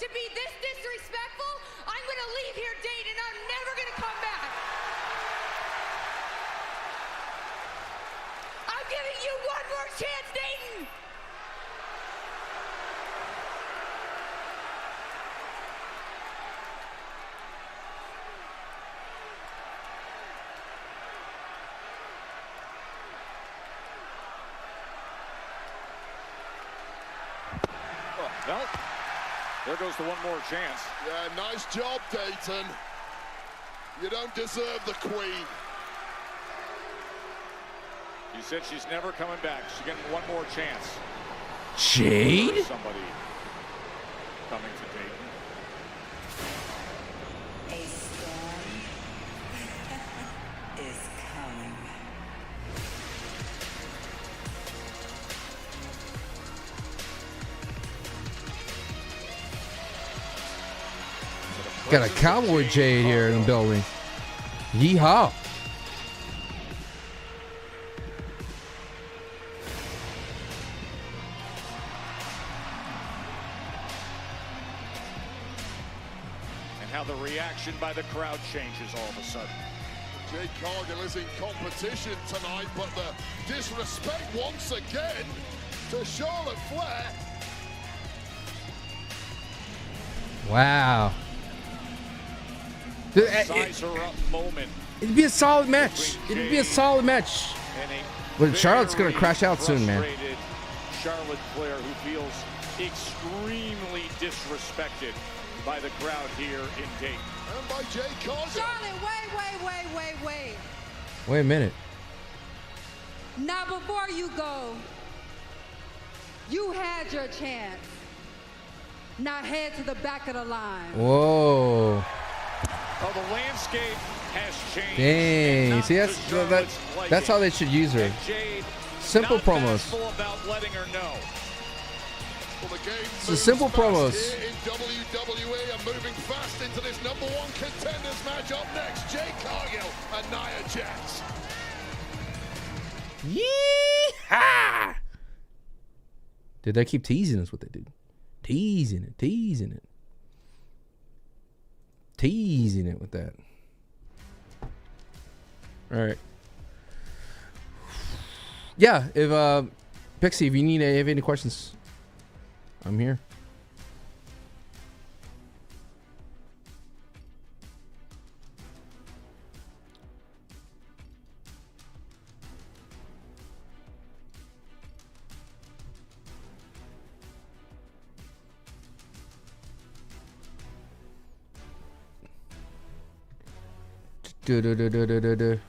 to be this disrespectful, I'm going to leave here, Dayton, and I'm never going to come back. I'm giving you one more chance, Dayton. Well, there goes the one more chance. Yeah, nice job, Dayton. You don't deserve the queen. She said she's never coming back. She's getting one more chance. Jade? Somebody coming to Dayton. A storm is coming. Got a Cowboy Jade here in the building. Yeehaw. And how the reaction by the crowd changes all of a sudden. Jade Cargill is in competition tonight, but the disrespect once again to Charlotte Flair. Wow. Size her up moment. It'd be a solid match. It'd be a solid match. But Charlotte's gonna crash out soon, man. Charlotte Flair, who feels extremely disrespected by the crowd here in Dayton. And by Jade Cargill. Charlotte, wait. Wait a minute. Now, before you go, you had your chance. Now head to the back of the line. Whoa. Oh, the landscape has changed. Dang. See, that's how they should use her. Simple promos. About letting her know. Well, the game It's the simple promos. Here in WWE are moving fast into this #1 contenders match. Up next, Jade Cargill and Nia Jax. Yeehaw! Did they keep teasing us what they did? Teasing it with that. All right. Yeah, if Pixie, if you have any questions, I'm here. Do.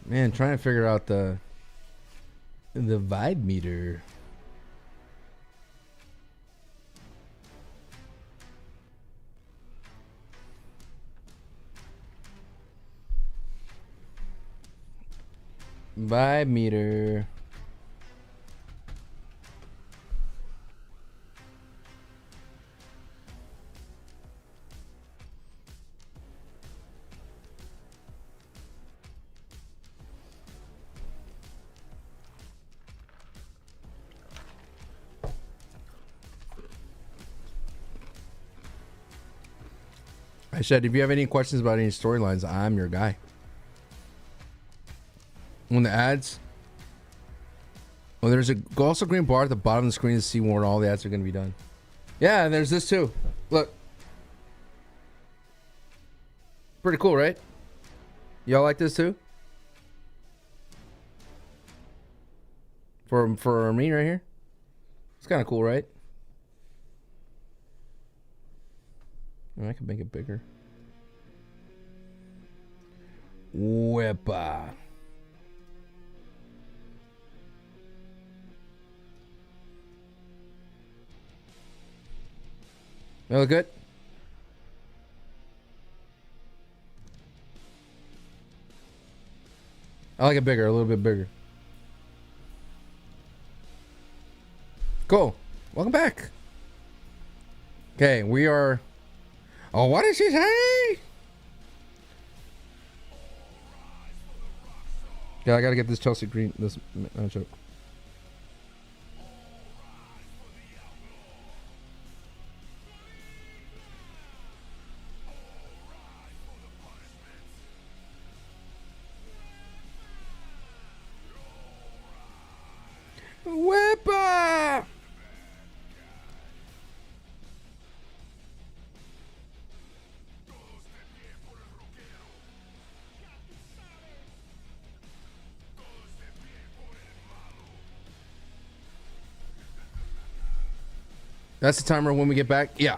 Man, trying to figure out the vibe meter. Vibe meter. I said, if you have any questions about any storylines, I'm your guy. When the ads, well, there's a also green bar at the bottom of the screen to see where all the ads are going to be done. Yeah, and there's this too. Look, pretty cool, right? Y'all like this too? For me right here, it's kind of cool, right? I can make it bigger. Wepa. That look good? I like it bigger, a little bit bigger. Cool. Welcome back. Okay, we are... Oh, what did she say? Yeah, I gotta get this Chelsea Green, this matchup. That's the timer when we get back. Yeah.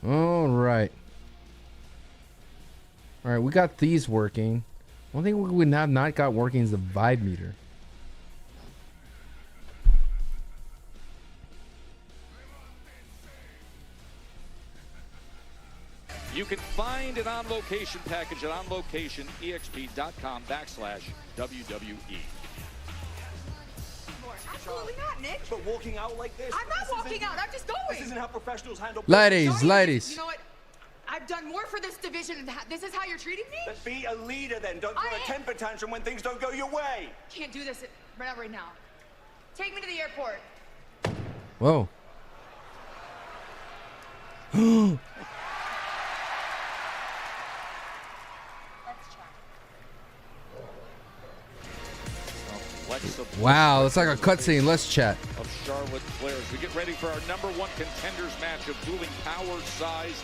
All right. All right, we got these working. One thing we would not got working is the vibe meter. You can find an on-location package at onlocationexp.com/WWE. Absolutely not, Nick. But walking out like this. I'm not walking out. I'm just going. This isn't how professionals handle. Ladies. You know what? I've done more for this division, and this is how you're treating me? But be a leader then. Don't throw a temper tantrum when things don't go your way. Can't do this right now. Take me to the airport. Whoa. Wow, it's like a cutscene. Let's chat. Of Charlotte Flair as we get ready for our #1 contenders match of dueling power, size,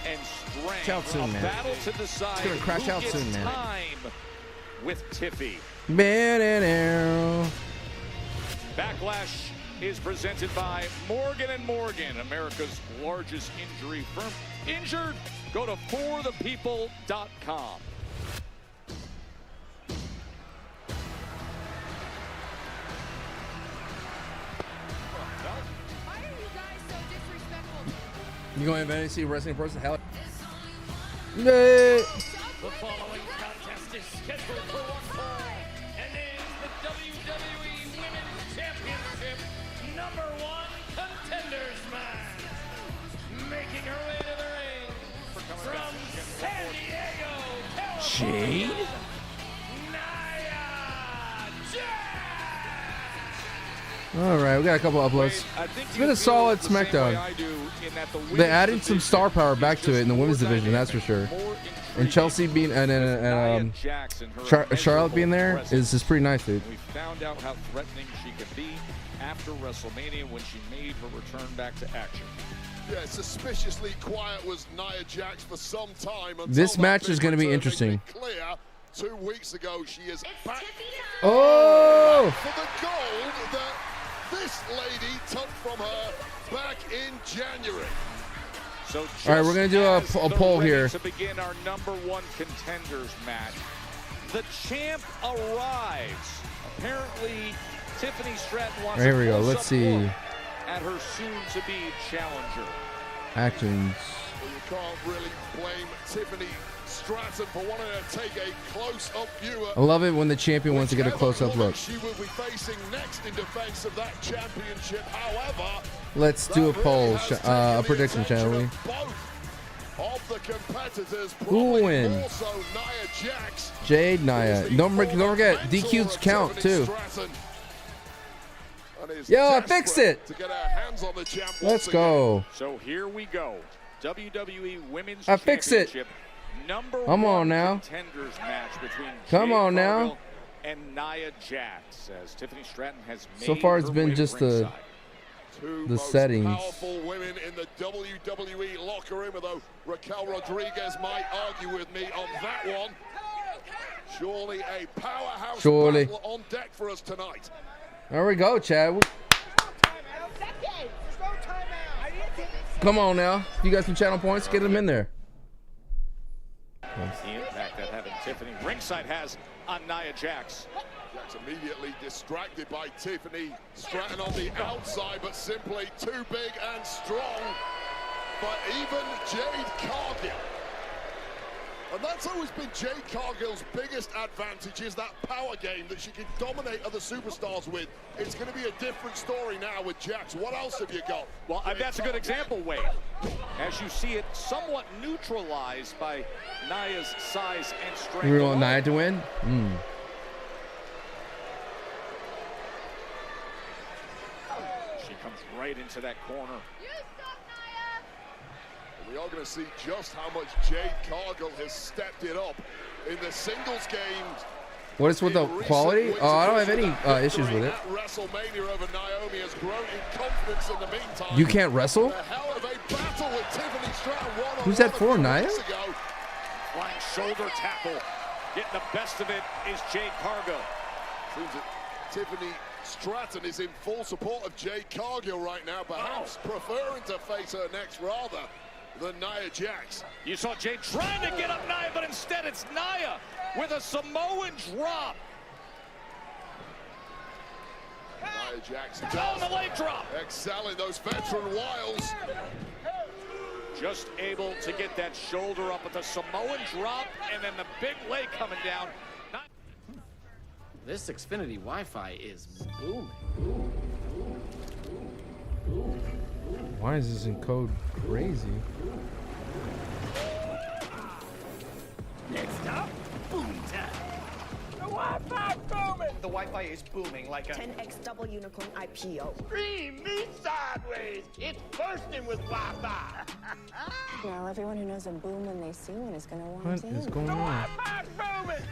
and strength. Out soon, man. Battle to decide It's gonna crash who out gets soon, man. time with Tiffy. Backlash is presented by Morgan & Morgan, America's largest injury firm. Injured? Go to forthepeople.com. You going to see a wrestling person? Hell. The following contest is scheduled for one fall and is the WWE Women's Championship #1 contenders match. Making her way to the ring from San Diego, California. Jade? All right, we got a couple uploads. It's been a solid SmackDown. They added some star power back to it in the women's division, that's for sure. And Chelsea being and Charlotte being there is pretty nice, dude. We found out how threatening she could be after WrestleMania when she made her return back to action. Yeah, suspiciously quiet was Nia Jax for some time. This match is going to be interesting. Clear. 2 weeks ago, she is back. Oh! For the gold that this lady took from her back in January. So all right, we're going to do a poll here. To begin our #1 contenders match, the champ arrives. Apparently, Tiffany Stratton wants Here we go. Let's see. At her soon-to-be challenger. Actions. Well, you can't really blame Tiffany Stratton for wanting to take a close-up view. I love it when the champion wants to get a close-up look. She will be facing next in defense of that championship. However, let's do a poll, a prediction, shall we? Of the competitors, who wins? Jade, Nia. Don't forget, DQs count too. Yo, I fixed it. Let's go. So here we go. WWE Women's I fixed it. Come on now. Contenders match between Come on now. And Nia Jax, as Tiffany Stratton has made so far it's been just the settings. Powerful women in the WWE locker room, although Raquel Rodriguez might argue with me on that one. Surely a powerhouse battle on deck for us tonight. There we go, Chad. Come on now. You got some channel points? Get them in there. The impact that having Tiffany ringside has on Nia Jax. Jax immediately distracted by Tiffany Stratton on the outside, but simply too big and strong for even Jade Cargill. And that's always been Jade Cargill's biggest advantage, is that power game that she can dominate other superstars with. It's going to be a different story now with Jax. What else have you got? Well, that's a good example, Wade. As you see it somewhat neutralized by Nia's size and strength. We want Nia to win? She comes right into that corner. We are going to see just how much Jade Cargill has stepped it up in the singles games What is with the quality? Oh, I don't have any issues with it. WrestleMania over Naomi has grown in confidence in the meantime. You can't wrestle? The hell of a battle with Tiffany Stratton. Who's that for, Nia? Flying shoulder tackle. Getting the best of it is Jade Cargill. Seems that Tiffany Stratton is in full support of Jade Cargill right now, perhaps preferring to face her next rather than Nia Jax. You saw Jade trying to get up Nia, but instead it's Nia with a Samoan drop. Nia Jax On the leg drop. excelling those veteran wiles. Just able to get that shoulder up with the Samoan drop and then the big leg coming down. This Xfinity Wi-Fi is booming. Why is this in code crazy? Next up, boom time. The Wi-Fi booming. The Wi-Fi is booming like a 10x double unicorn IPO. Scream me sideways. It's bursting with Wi-Fi. Well, everyone who knows a boom when they see one is going to want What is going on? Wi-Fi's booming.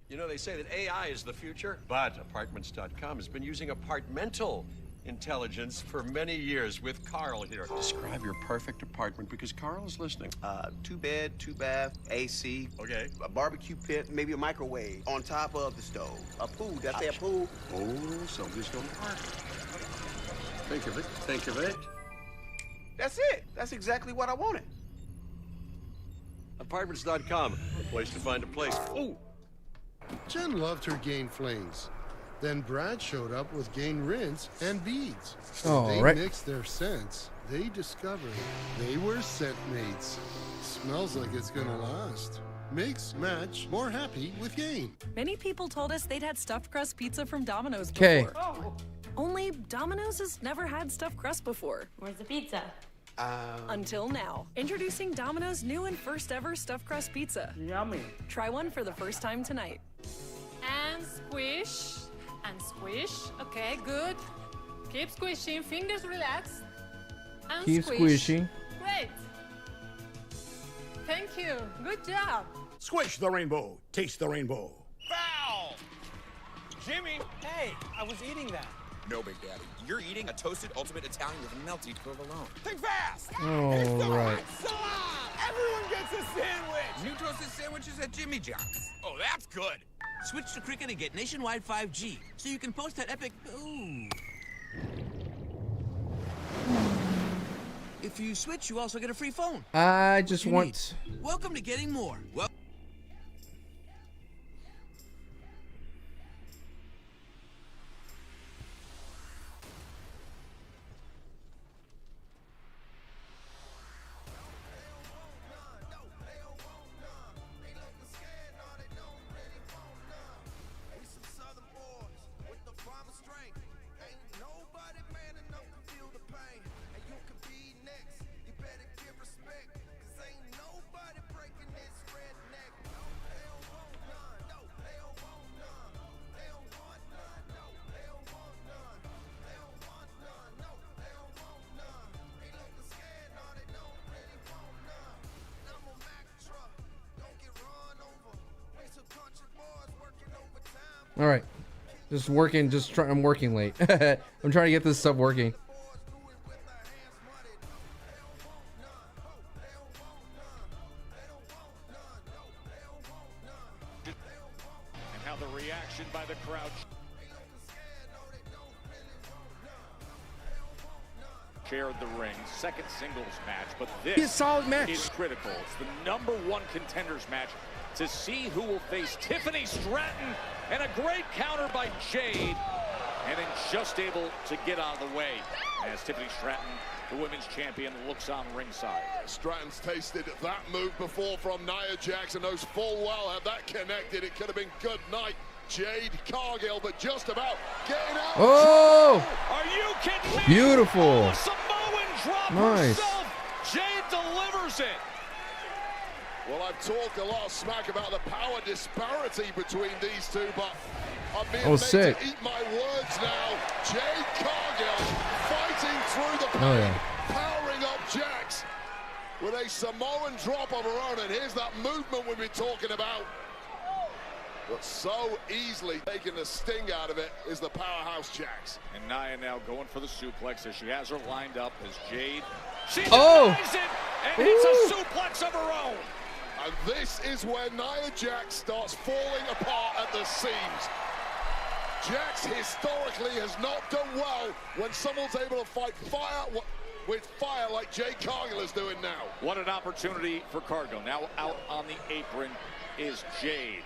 You know, they say that AI is the future, but Apartments.com has been using apartmental intelligence for many years with Carl here. Describe your perfect apartment because Carl is listening. 2-bed, 2-bath, AC. Okay. A barbecue pit, maybe a microwave on top of the stove. A pool. Did I say a pool? Oh, somebody's going to park. Think of it. Think of it. That's it. That's exactly what I wanted. Apartments.com, a place to find a place. Oh. Jen loved her Gain flings. Then Brad showed up with Gain rinse and beads. Oh, They right. mixed their scents. They discovered they were scent mates. Smells like it's gonna last. Mix, match, more happy with Gain. Many people told us they'd had stuffed crust pizza from Domino's 'Kay. before. Only Domino's has never had stuffed crust before. Where's the pizza? Until now. Introducing Domino's new and first ever stuffed crust pizza. Yummy. Try one for the first time tonight. And squish. And squish. Okay, good. Keep squishing. Fingers relaxed. And Keep squish. squishing. Great. Thank you. Good job. Squish the rainbow. Taste the rainbow. Foul. Jimmy. Hey, I was eating that. No, Big Daddy. You're eating a toasted ultimate Italian with melty provolone. Think fast. Oh, right. Everyone gets a sandwich. New toasted sandwiches at Jimmy John's. Oh, that's good. Switch to Cricket and get nationwide 5G, so you can post that epic ooh. If you switch, you also get a free phone. I just want. Welcome to getting more. Well. All right. Just working. I'm working late. I'm trying to get this stuff working. And how the reaction by the crowd shared the ring. Second singles match, but It's a this solid match. is critical. It's the #1 contenders match to see who will face Tiffany Stratton, and a great counter by Jade, and then just able to get out of the way as Tiffany Stratton, the women's champion, looks on ringside. Stratton's tasted that move before from Nia Jax and knows full well had that connected, it could have been good night. Jade Cargill, but just about getting out. Oh! Are you kidding me? Beautiful. Samoan drop Nice. herself. Jade delivers it. Well, I've talked a lot of smack about the power disparity between these two, but I'm being made sick. to eat my words now. Jade Cargill fighting through the pain, Oh, yeah. powering up Jax with a Samoan drop of her own, and here's that movement we've been talking about. But so easily taking the sting out of it is the powerhouse Jax. And Nia now going for the suplex as she has her lined up as Jade. She oh! denies it and hits a suplex of her own. And this is where Nia Jax starts falling apart at the seams. Jax historically has not done well when someone's able to fight fire with fire like Jade Cargill is doing now. What an opportunity for Cargill. Now out on the apron is Jade.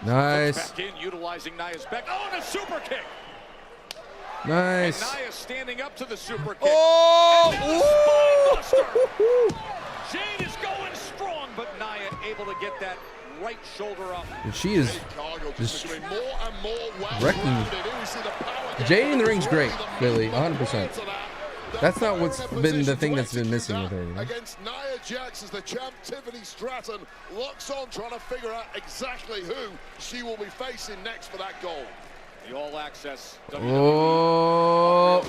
Nice. Back in, utilizing Nia's back. Oh, and a super kick. Nice. And Nia standing up to the super kick. Oh! And the spine buster. Jade is going strong, but Nia able to get that right shoulder up. And she is just wrecking. Jade in the ring's great, Billy, 100%. That's not what's been the thing that's been missing with her. You know? Against Nia Jax as the champ Tiffany Stratton locks on, trying to figure out exactly who she will be facing next for that goal. The All Access. Oh,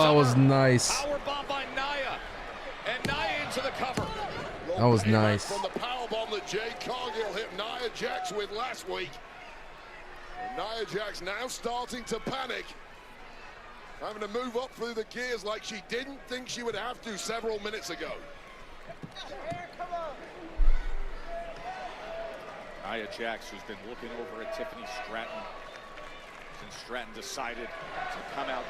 that was nice. Power bomb by Nia, and Nia into the cover. That was nice. From the power bomb that Jade Cargill hit Nia Jax with last week. And Nia Jax now starting to panic. Having to move up through the gears like she didn't think she would have to several minutes ago. Nia Jax, who's been looking over at Tiffany Stratton since Stratton decided to come out.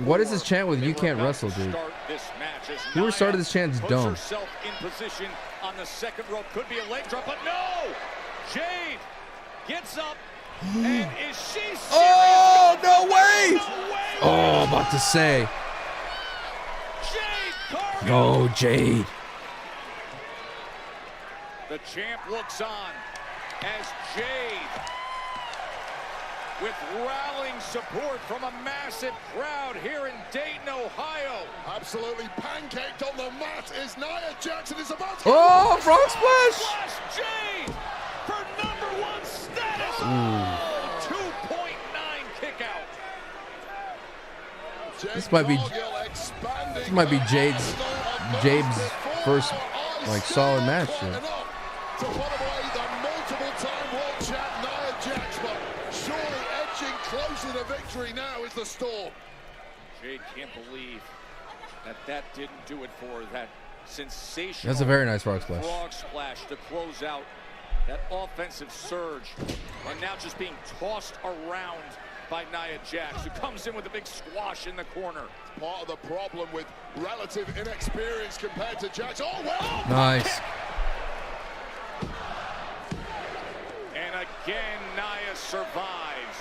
What is this chant with "You can't wrestle," dude? Whoever started this chant is dumb. Herself in position on the second rope, could be a leg drop, but no! Jade gets up. And is she serious? Oh, no way! Oh, about to say. Jade Cargill. No, Jade. The champ looks on as Jade, with rallying support from a massive crowd here in Dayton, Ohio. Absolutely pancaked on the mat is Nia Jax, and is about to... Oh, frog splash! Jade for #1 status. 2.9 kick out. This might be Jade's first like solid match. To put away the multiple-time world champ Nia Jax, but surely edging closer to victory now is the Storm. Jade can't believe that didn't do it for her. That sensational. That's a very nice frog splash. Frog splash to close out that offensive surge, and now just being tossed around by Nia Jax, who comes in with a big squash in the corner. Part of the problem with relative inexperience compared to Jax. Oh, well! Nice. And again, Nia survives.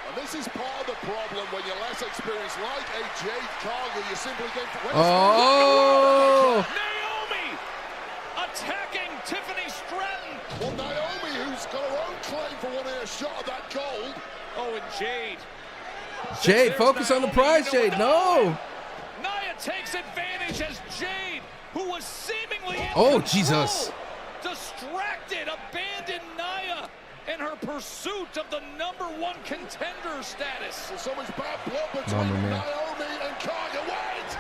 And this is part of the problem when you're less experienced, like a Jade Cargill. You simply don't... Oh! Naomi attacking Tiffany Stratton. Well, Naomi, who's got her own claim for wanting a shot at that gold. Oh, and Jade. Jade, focus on the prize, Jade. No. Nia takes advantage as Jade, who was seemingly in Oh, control, Jesus. distracted, abandoned Nia in her pursuit of the #1 contender status. There's so much bad blood between Naomi and Cargill. Wait!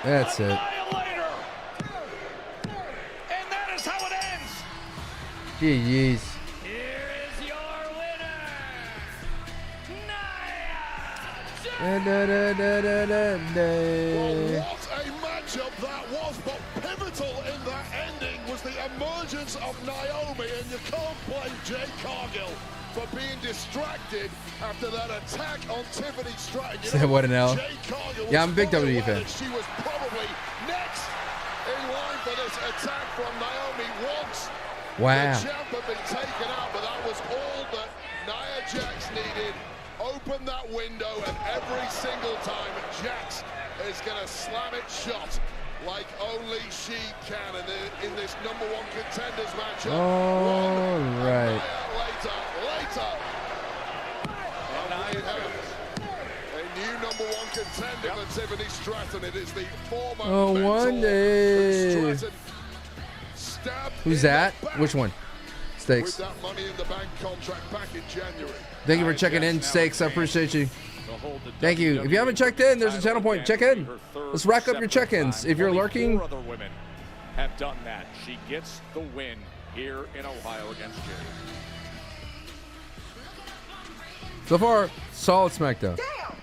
That's it. Annihilator. And that is how it ends. Jeez. Here is your winner, Da, da, da, da, da, da. Well, what a matchup that was, but pivotal in that ending was the emergence of Naomi, and you can't blame Jade Cargill for being distracted after that attack on Tiffany Stratton. You know, What an L. Yeah, I'm a big WWE fan. She was probably next in line for this attack from Naomi once Wow. the champ had been taken out, but that was all that Nia Jax needed. Open that window, and every single time Jax is going to slam it shut like only she can in this #1 contenders matchup. All right. Later. A new #1 contender for Tiffany Stratton. It is the former mentor one day. of Stratton. Stabbed Who's that? Which one? Stakes. with that Money in the Bank contract back in January. Thank you for checking in, Stakes. I appreciate you. Thank you. If you haven't checked in, there's a channel point. Check in. Let's rack up your check-ins. If you're lurking, 4 other women have done that. She gets the win here in Ohio against Jade. So far, solid SmackDown. Damn!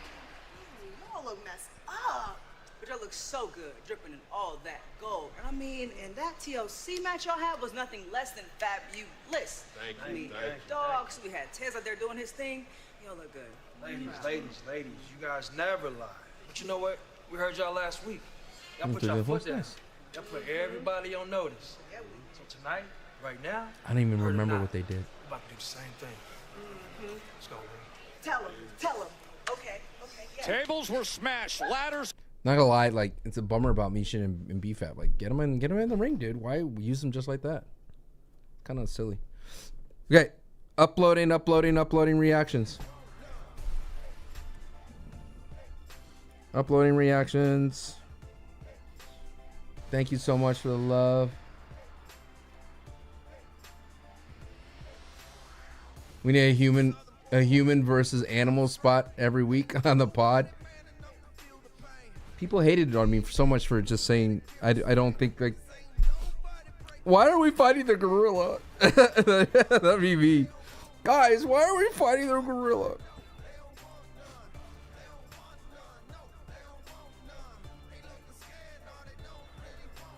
Y'all look messed up. But y'all look so good, dripping in all that gold. And I mean, and that TLC match y'all had was nothing less than fabulous. Thank you. I mean, dogs, we had Tez out there doing his thing. Y'all look good. Ladies, you guys never lie. But you know what? We heard y'all last week. Y'all put y'all foot down. Y'all put everybody on notice. So tonight, right now, I don't even remember what they did. we're about to do the same thing. Let's go, Wwe. Tell him. Okay, yeah. Tables were smashed, ladders. Not gonna lie, like it's a bummer about Mishin and BFAB. Like get him in the ring, dude. Why use them just like that? Kind of silly. Okay, uploading reactions. Uploading reactions. Thank you so much for the love. We need a human versus animal spot every week on the pod. People hated on me so much for just saying I don't think like. Why are we fighting the gorilla? That'd be me. Guys, why are we fighting the gorilla?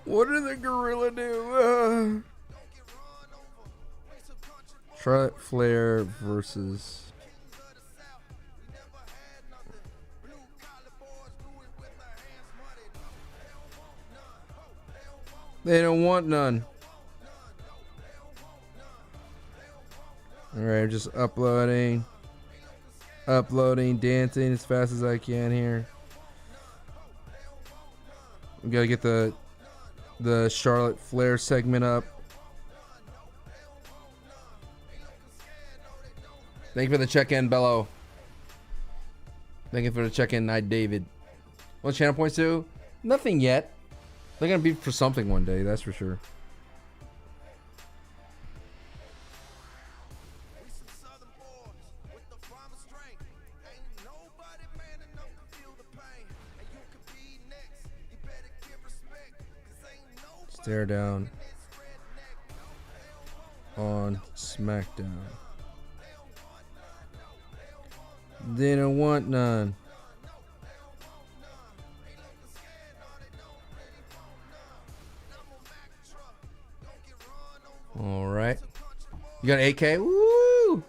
What did the gorilla do? Charlotte Flair versus they don't want none. Alright, just uploading, dancing as fast as I can here. We gotta get the Charlotte Flair segment up. Thank you for the check-in, Bello. Thank you for the check-in, Night David. What channel points to? Nothing yet. They're gonna be for something one day, that's for sure. Stare down on SmackDown. They don't want none. All right. You got AK? Woo!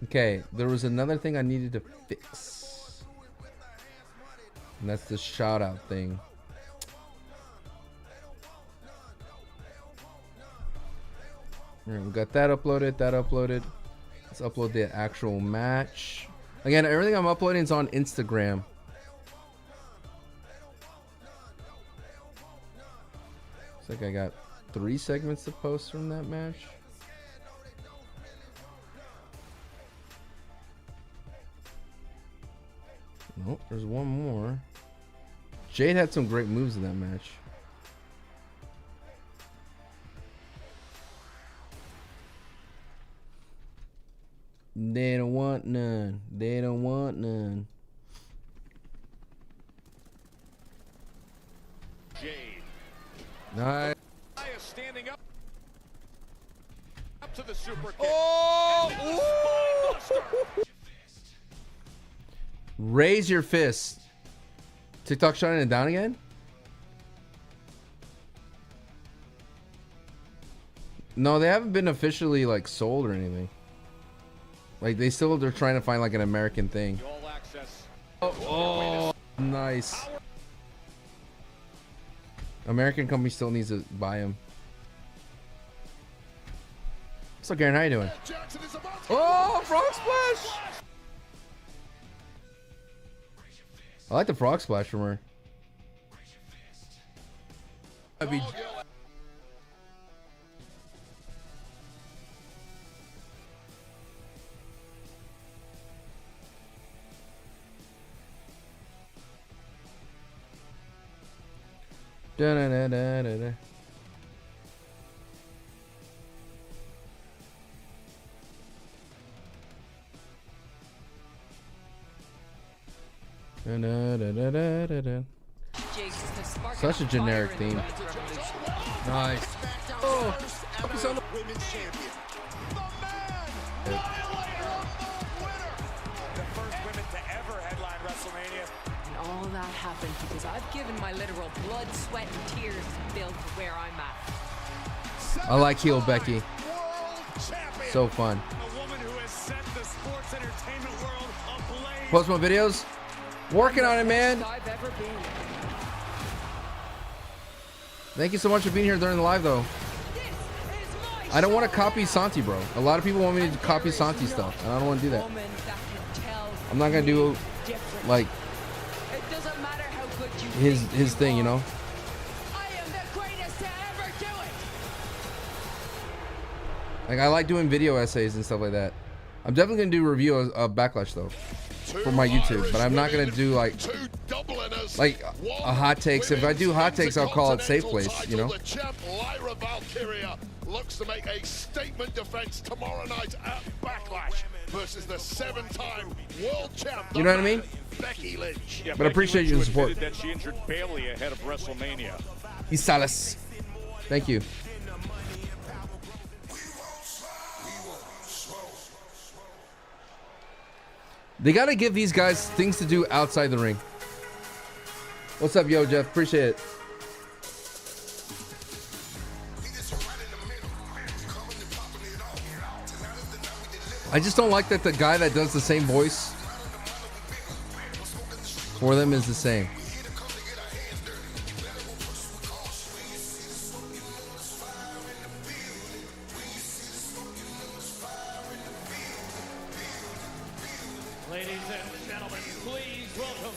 Okay, there was another thing I needed to fix. And that's the shout out thing. All right, we got that uploaded. Let's upload the actual match. Again, everything I'm uploading is on Instagram. Looks like I got 3 segments to post from that match. Nope, there's one more. Jade had some great moves in that match. They don't want none. They don't want none. Jade. Nice. Standing up to the super kick. Oh! Raise your fist. TikTok shutting it down again? No, they haven't been officially like sold or anything. Like they're trying to find like an American thing. Oh, nice. American company still needs to buy them. What's up, Garen? How you doing? Oh, frog splash! I like the frog splash from her. That'd be. Da da da da da da. Da, da, da, da, da, da. Such a generic theme. Nice. Oh, happen because I've given my literal blood, sweat, and tears to build to where I'm at. I like heel Becky. So fun. A woman who has set the sports entertainment world ablaze. Post more videos. Working on it, man. I've ever been. Thank you so much for being here during the live, though. I don't want to copy Santi, bro. A lot of people want me to copy Santi stuff, and I don't want to do that. I'm not gonna do like his thing, you know. Like I like doing video essays and stuff like that. I'm definitely gonna do a review of Backlash though for my YouTube, but I'm not gonna do like a hot takes. If I do hot takes, I'll call it Safe Place, you know. Looks to make a statement defense tomorrow night at Backlash versus the 7-time world champ. You know what I mean? Becky Lynch. But I appreciate your support. That she injured Bayley ahead of WrestleMania. Isales. Thank you. They got to give these guys things to do outside the ring. What's up, yo, Jeff? Appreciate it. I just don't like that the guy that does the same voice for them is the same. Ladies and gentlemen, please welcome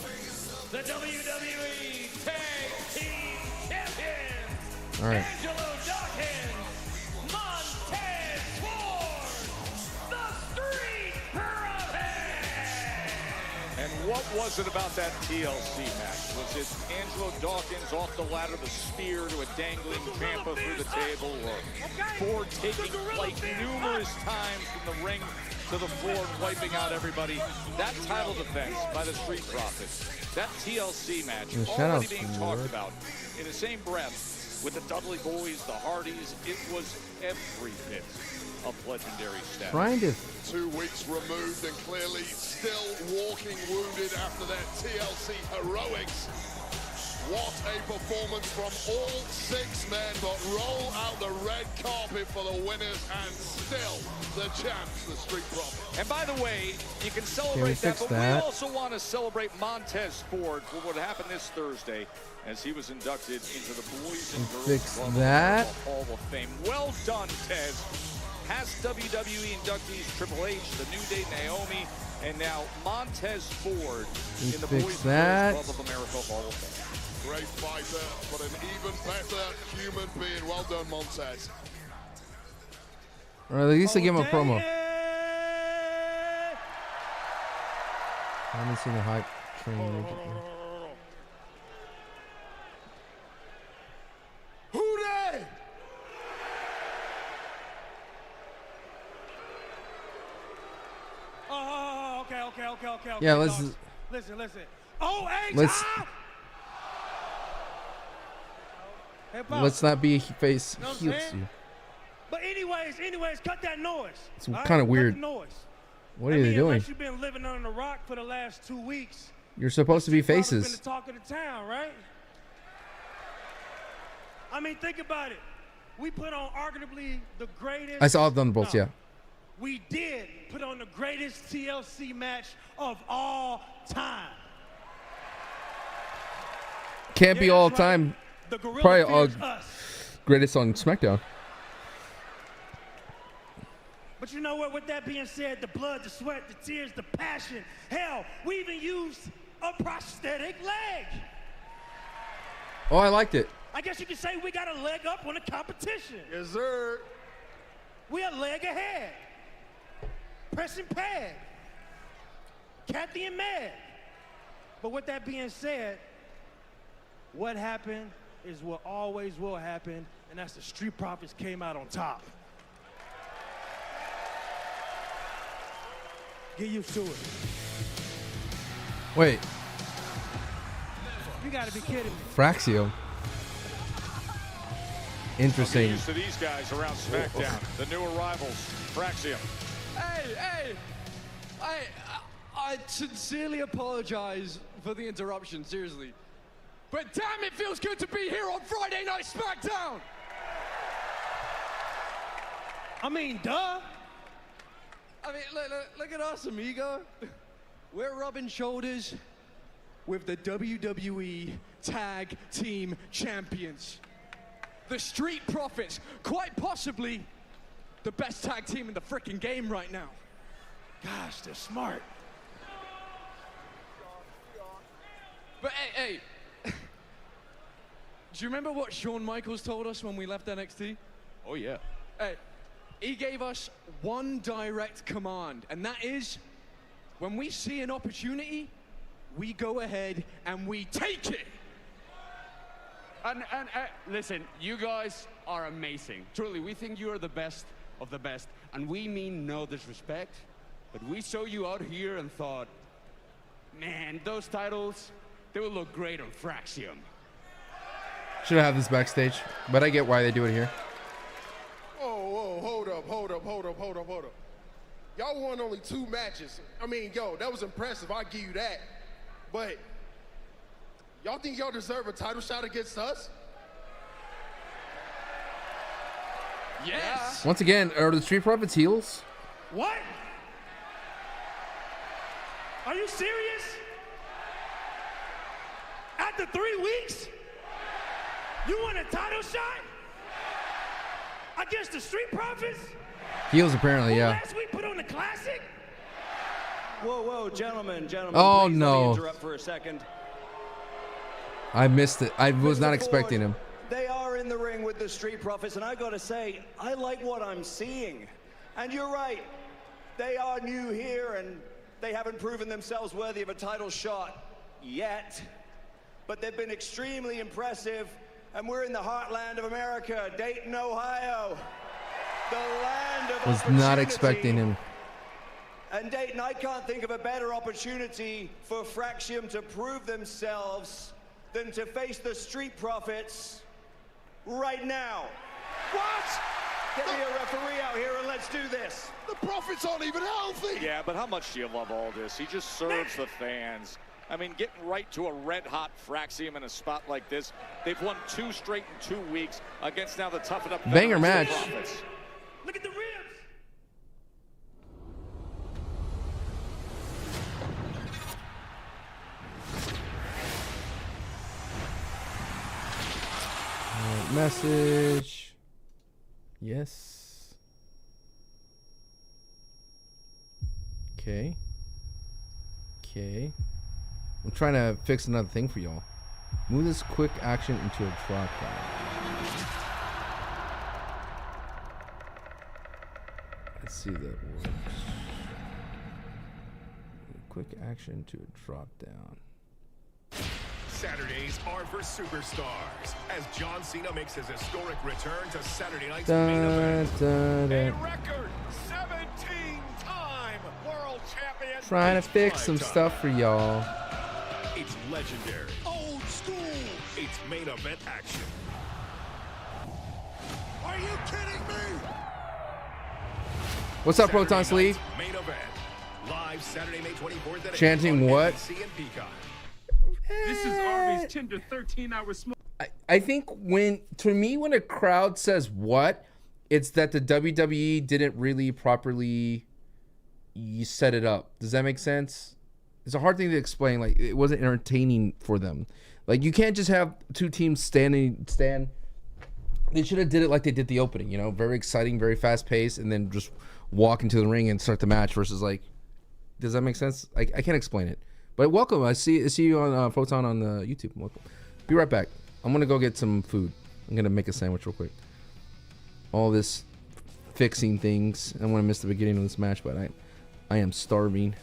the WWE Tag Team Champions. All right. Angelo Dawkins, Montez Ford, the Street Profits. And what was it about that TLC match? Was it Angelo Dawkins off the ladder, the spear to a dangling Ciampa through the table, or Ford taking flight numerous times from the ring to the floor and wiping out everybody? That title defense by the Street Profits, that TLC match already being talked about in the same breath with the Dudley Boys, the Hardys. It was every bit of legendary status. Trying to 2 weeks removed and clearly still walking wounded after their TLC heroics. What a performance from all 6 men, but roll out the red carpet for the winners and still the champs, the Street Profits. And by the way, you can celebrate that, but we also want to celebrate Montez Ford for what happened this Thursday as he was inducted into the Boys and Girls Club Hall of Fame. Well done, Tez. Past WWE inductees Triple H, The New Day, Naomi, and now Montez Ford in the Boys and Girls Club of America Hall of Fame. Great fighter, but an even better human being. Well done, Montez. Or at least I give him a promo. I haven't seen a hype train. Who they? Oh, okay. Yeah, let's. Listen. Oh, hey, Let's not be face heels you. But anyways, cut that noise. It's kind of weird. What are they doing? You've been living under a rock for the last 2 weeks. You're supposed to be Been faces. the talk of the town, right? I mean, think about it. We put on arguably the greatest. I saw Thunderbolts, yeah. We did put on the greatest TLC match of all time. Can't be all time. Probably all greatest on SmackDown. But you know what? With that being said, the blood, the sweat, the tears, the passion. Hell, we even used a prosthetic leg. Oh, I liked it. I guess you could say we got a leg up on the competition. Yes, sir. We a leg ahead. Pressing pad. Kathy and Meg. But with that being said, what happened is what always will happen, and that's the Street Profits came out on top. Get used to it. Wait. You gotta be kidding me. Fraxio. Interesting. Get used to these guys around SmackDown. The new arrivals, Fraxium. Hey, I sincerely apologize for the interruption, seriously. But damn, it feels good to be here on Friday Night SmackDown! I mean, duh. I mean, look at us, amigo. We're rubbing shoulders with the WWE Tag Team Champions. The Street Profits, quite possibly the best tag team in the frickin' game right now. Gosh, they're smart. But hey, do you remember what Shawn Michaels told us when we left NXT? Oh, yeah. Hey, he gave us one direct command, and that is, when we see an opportunity, we go ahead and we take it. And listen, you guys are amazing. Truly, we think you are the best of the best, and we mean no disrespect, but we saw you out here and thought, man, those titles, they will look great on Fraxium. Should have this backstage, but I get why they do it here. Whoa, hold up. Y'all won only 2 matches. I mean, yo, that was impressive. I'll give you that. But y'all think y'all deserve a title shot against us? Yes. Once again, are the Street Profits heels? What? Are you serious? After 3 weeks? You want a title shot? Against the Street Profits? Heels, apparently, yeah. Last week put on the Classic? Whoa, gentlemen. Oh, please no. Let me interrupt for a second. I missed it. I was not expecting him. They are in the ring with the Street Profits, and I gotta say, I like what I'm seeing. And you're right, they are new here, and they haven't proven themselves worthy of a title shot yet. But they've been extremely impressive, and we're in the heartland of America, Dayton, Ohio. The land of Was not expecting him. And Dayton, I can't think of a better opportunity for Fraxium to prove themselves than to face the Street Profits right now. What? Get me a referee out here and let's do this. The Profits aren't even healthy. Yeah, but how much do you love all this? He just serves the fans. I mean, getting right to a red-hot Fraxium in a spot like this. They've won 2 straight in 2 weeks against now the toughened up Banger match. Profits. Look at the ribs. Message. Yes. Okay. I'm trying to fix another thing for y'all. Move this quick action into a drop down. Let's see if that works. Quick action to a drop down. Saturdays are for superstars as John Cena makes his historic return to Saturday night's main event. A record 17-time world champion. Trying to fix some stuff for y'all. It's legendary. Old school. It's main event action. Are you kidding me? What's up, Saturday Proton Sleeve? Main event. Live Saturday, May 24th at Chanting what? NBC and Peacock. This is Arby's tender 13-hour smoke. I think when a crowd says what, it's that the WWE didn't really properly set it up. Does that make sense? It's a hard thing to explain. Like, it wasn't entertaining for them. Like, you can't just have 2 teams stand. They should have did it like they did the opening, you know, very exciting, very fast paced, and then just walk into the ring and start the match versus like, does that make sense? I can't explain it. But welcome. I see you on Photon on the YouTube. Welcome. Be right back. I'm gonna go get some food. I'm gonna make a sandwich real quick. All this fixing things. I don't want to miss the beginning of this match, but I am starving.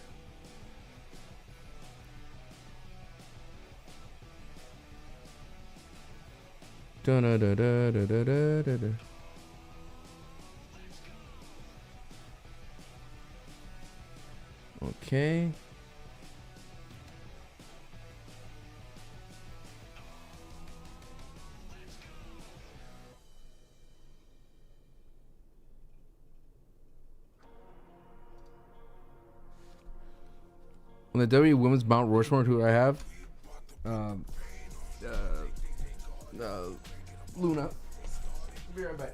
Okay. the WWE Women's Mount Rushmore, who I have, Luna. I'll be right back.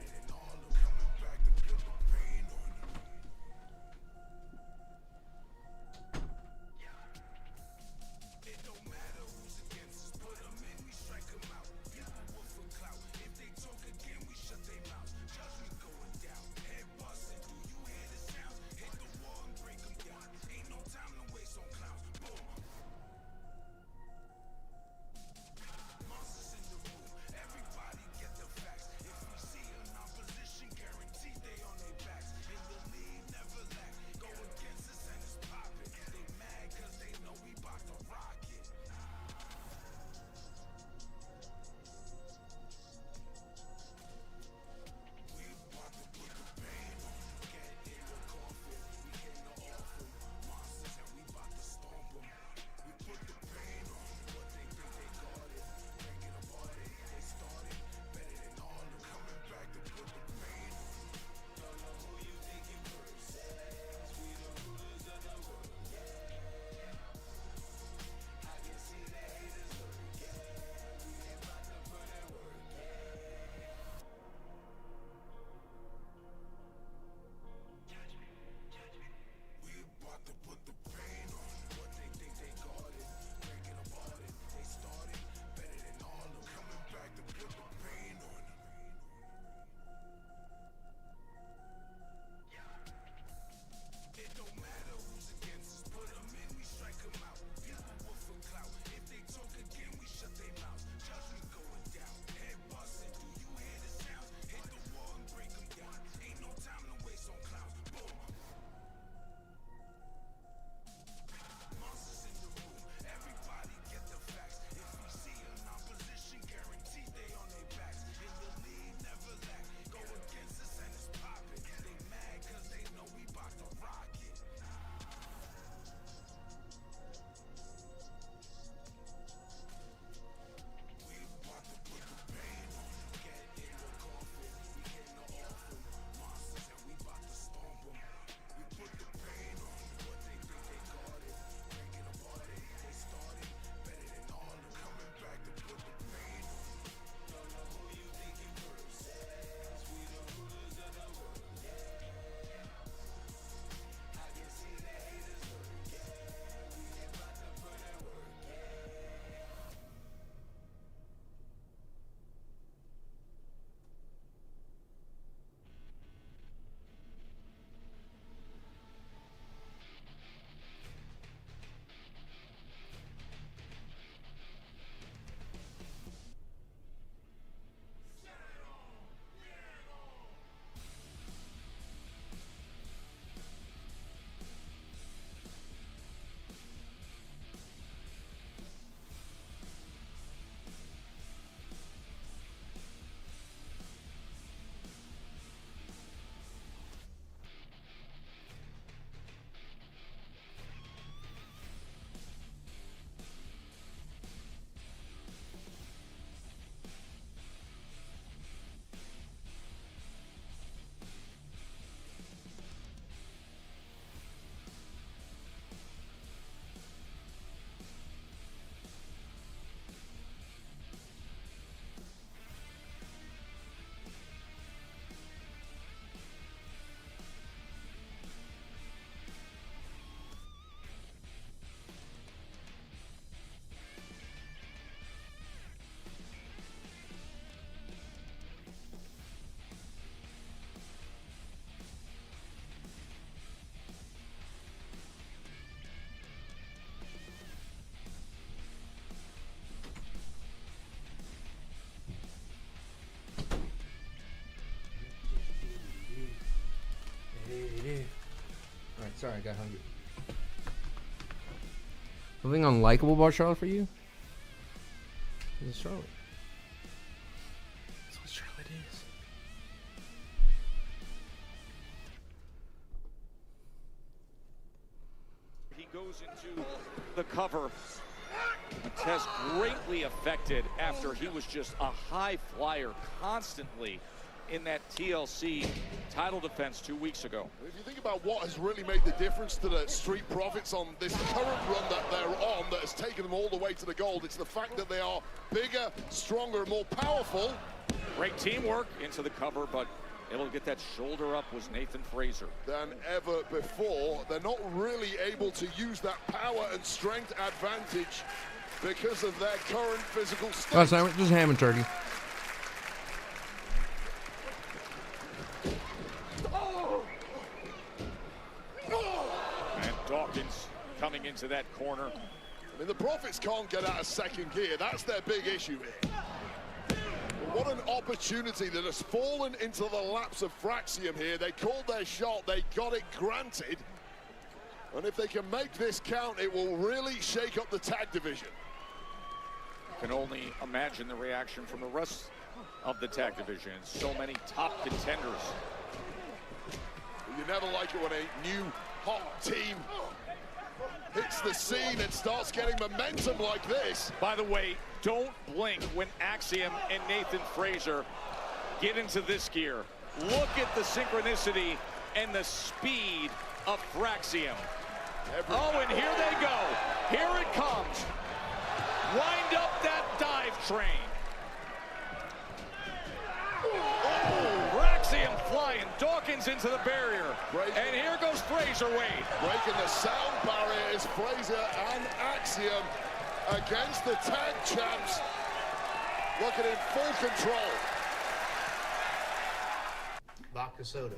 Alright, sorry, I got hungry. Something unlikable about Charlotte for you? It's Charlotte. That's what Charlotte is. He goes into the cover. Test greatly affected after he was just a high flyer constantly in that TLC title defense 2 weeks ago. If you think about what has really made the difference to the Street Profits on this current run that they're on, that has taken them all the way to the gold, it's the fact that they are bigger, stronger, and more powerful. Great teamwork into the cover, but able to get that shoulder up was Nathan Frazer. Than ever before. They're not really able to use that power and strength advantage because of their current physical state. Last time, just ham and turkey. And Dawkins coming into that corner. I mean, the Profits can't get out of second gear. That's their big issue here. What an opportunity that has fallen into the laps of Fraxium here. They called their shot, they got it granted. And if they can make this count, it will really shake up the tag division. Can only imagine the reaction from the rest of the tag division. So many top contenders. You never like it when a new hot team hits the scene and starts getting momentum like this. By the way, don't blink when Axiom and Nathan Frazer get into this gear. Look at the synchronicity and the speed of Fraxium. Oh, and here they go. Here it comes. Wind up that dive train. Oh, Fraxium flying. Dawkins into the barrier. And here goes Frazer Wade. Breaking the sound barrier is Frazer and Axiom against the tag champs. Looking in full control. Vodka soda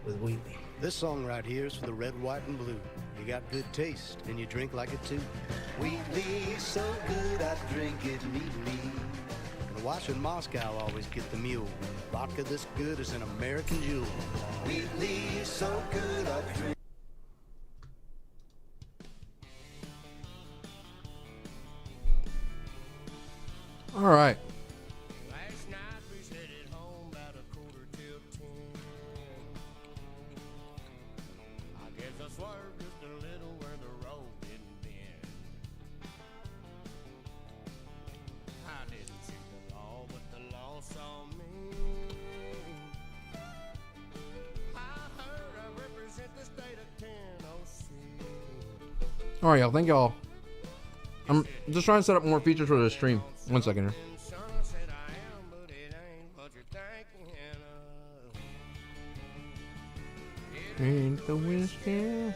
with Wwe. This song right here is for the red, white, and blue. You got good taste, and you drink like it too. Wwe, so good I drink it neatly. And the wash in Moscow always get the mule. Vodka this good is an American jewel. Wwe, so good I drink. All right. Last night we headed home about 10:15. I guess I swerved just a little where the road didn't bend. I didn't see the law, but the law saw me. I heard I represent the state of Tennessee. All right, y'all. Thank y'all. I'm just trying to set up more features for the stream. 1 second here. Ain't the whiskey.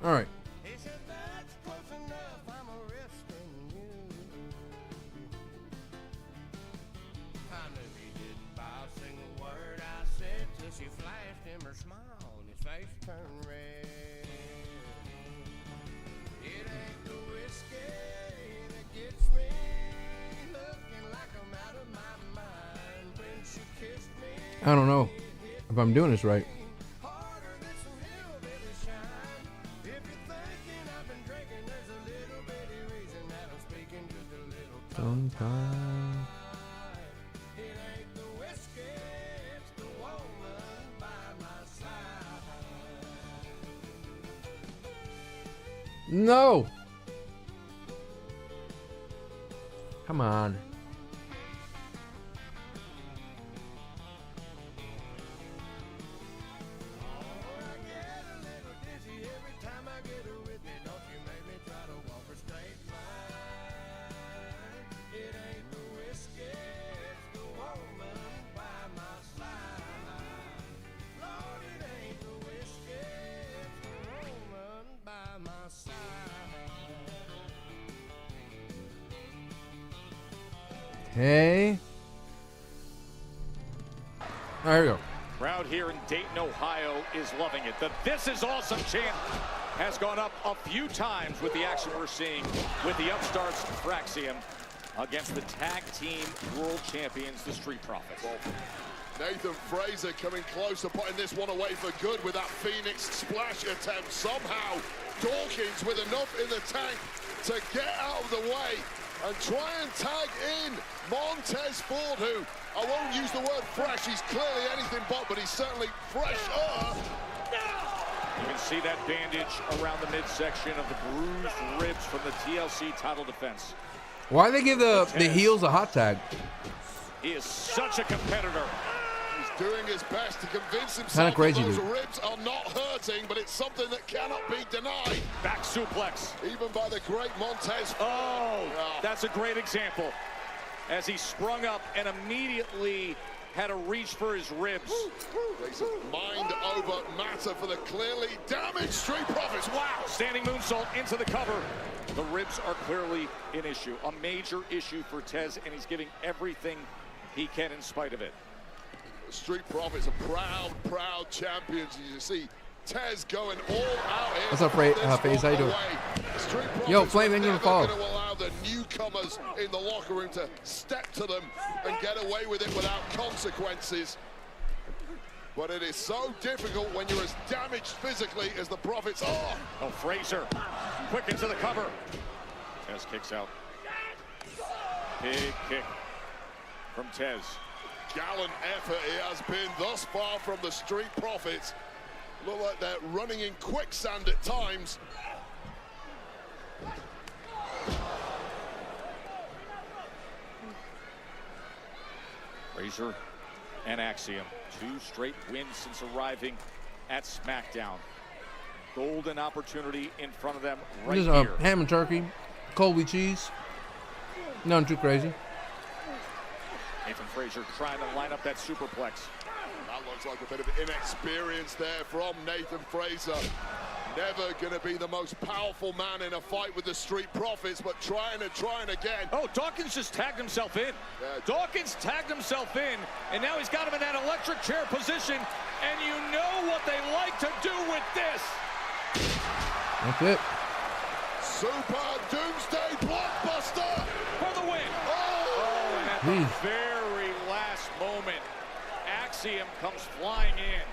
All right. She flashed him her smile and his face turned red. It ain't the whiskey that gets me looking like I'm out of my mind when she kissed me. I don't know if I'm doing this right. Sometimes. No. Come on. Okay. There we go. Crowd here in Dayton, Ohio is loving it. The This Is Awesome chant has gone up a few times with the action we're seeing with the upstarts Fraxium against the tag team world champions, the Street Profits. Nathan Fraser coming closer, putting this one away for good with that Phoenix splash attempt. Somehow, Dawkins with enough in the tank to get out of the way and try and tag in Montez Ford, who, I won't use the word fresh, he's clearly anything but he's certainly fresher. You can see that bandage around the midsection of the bruised ribs from the TLC title defense. Why they give the heels a hot tag? He is such a competitor. He's doing his best to convince himself Kinda crazy, that those dude. ribs are not hurting, but it's something that cannot be denied. Back suplex. Even by the great Montez. Oh, that's a great example. As he sprung up and immediately had to reach for his ribs. It's mind over matter for the clearly damaged Street Profits. Wow, standing moonsault into the cover. The ribs are clearly an issue, a major issue for Tez, and he's giving everything he can in spite of it. The Street Profits are proud champions. You see Tez going all out here. What's up, FaZe? How you doing? Yo, Flame England fall. Going to allow the newcomers in the locker room to step to them and get away with it without consequences. But it is so difficult when you're as damaged physically as the Profits are. Oh, Fraser, quick into the cover. Tez kicks out. Big kick from Tez. Gallant effort it has been thus far from the Street Profits. Look like they're running in quicksand at times. Fraser and Axiom, 2 straight wins since arriving at SmackDown. Golden opportunity in front of them right This is here. ham and turkey, cold with cheese. Nothing too crazy. Nathan Fraser trying to line up that superplex. That looks like a bit of inexperience there from Nathan Fraser. Never going to be the most powerful man in a fight with the Street Profits, but trying again. Oh, Dawkins just tagged himself in. Dawkins tagged himself in, and now he's got him in that electric chair position, and you know what they like to do with this. That's it. Super Doomsday Blockbuster for the win. Oh, and at the very last moment, Axiom comes flying in.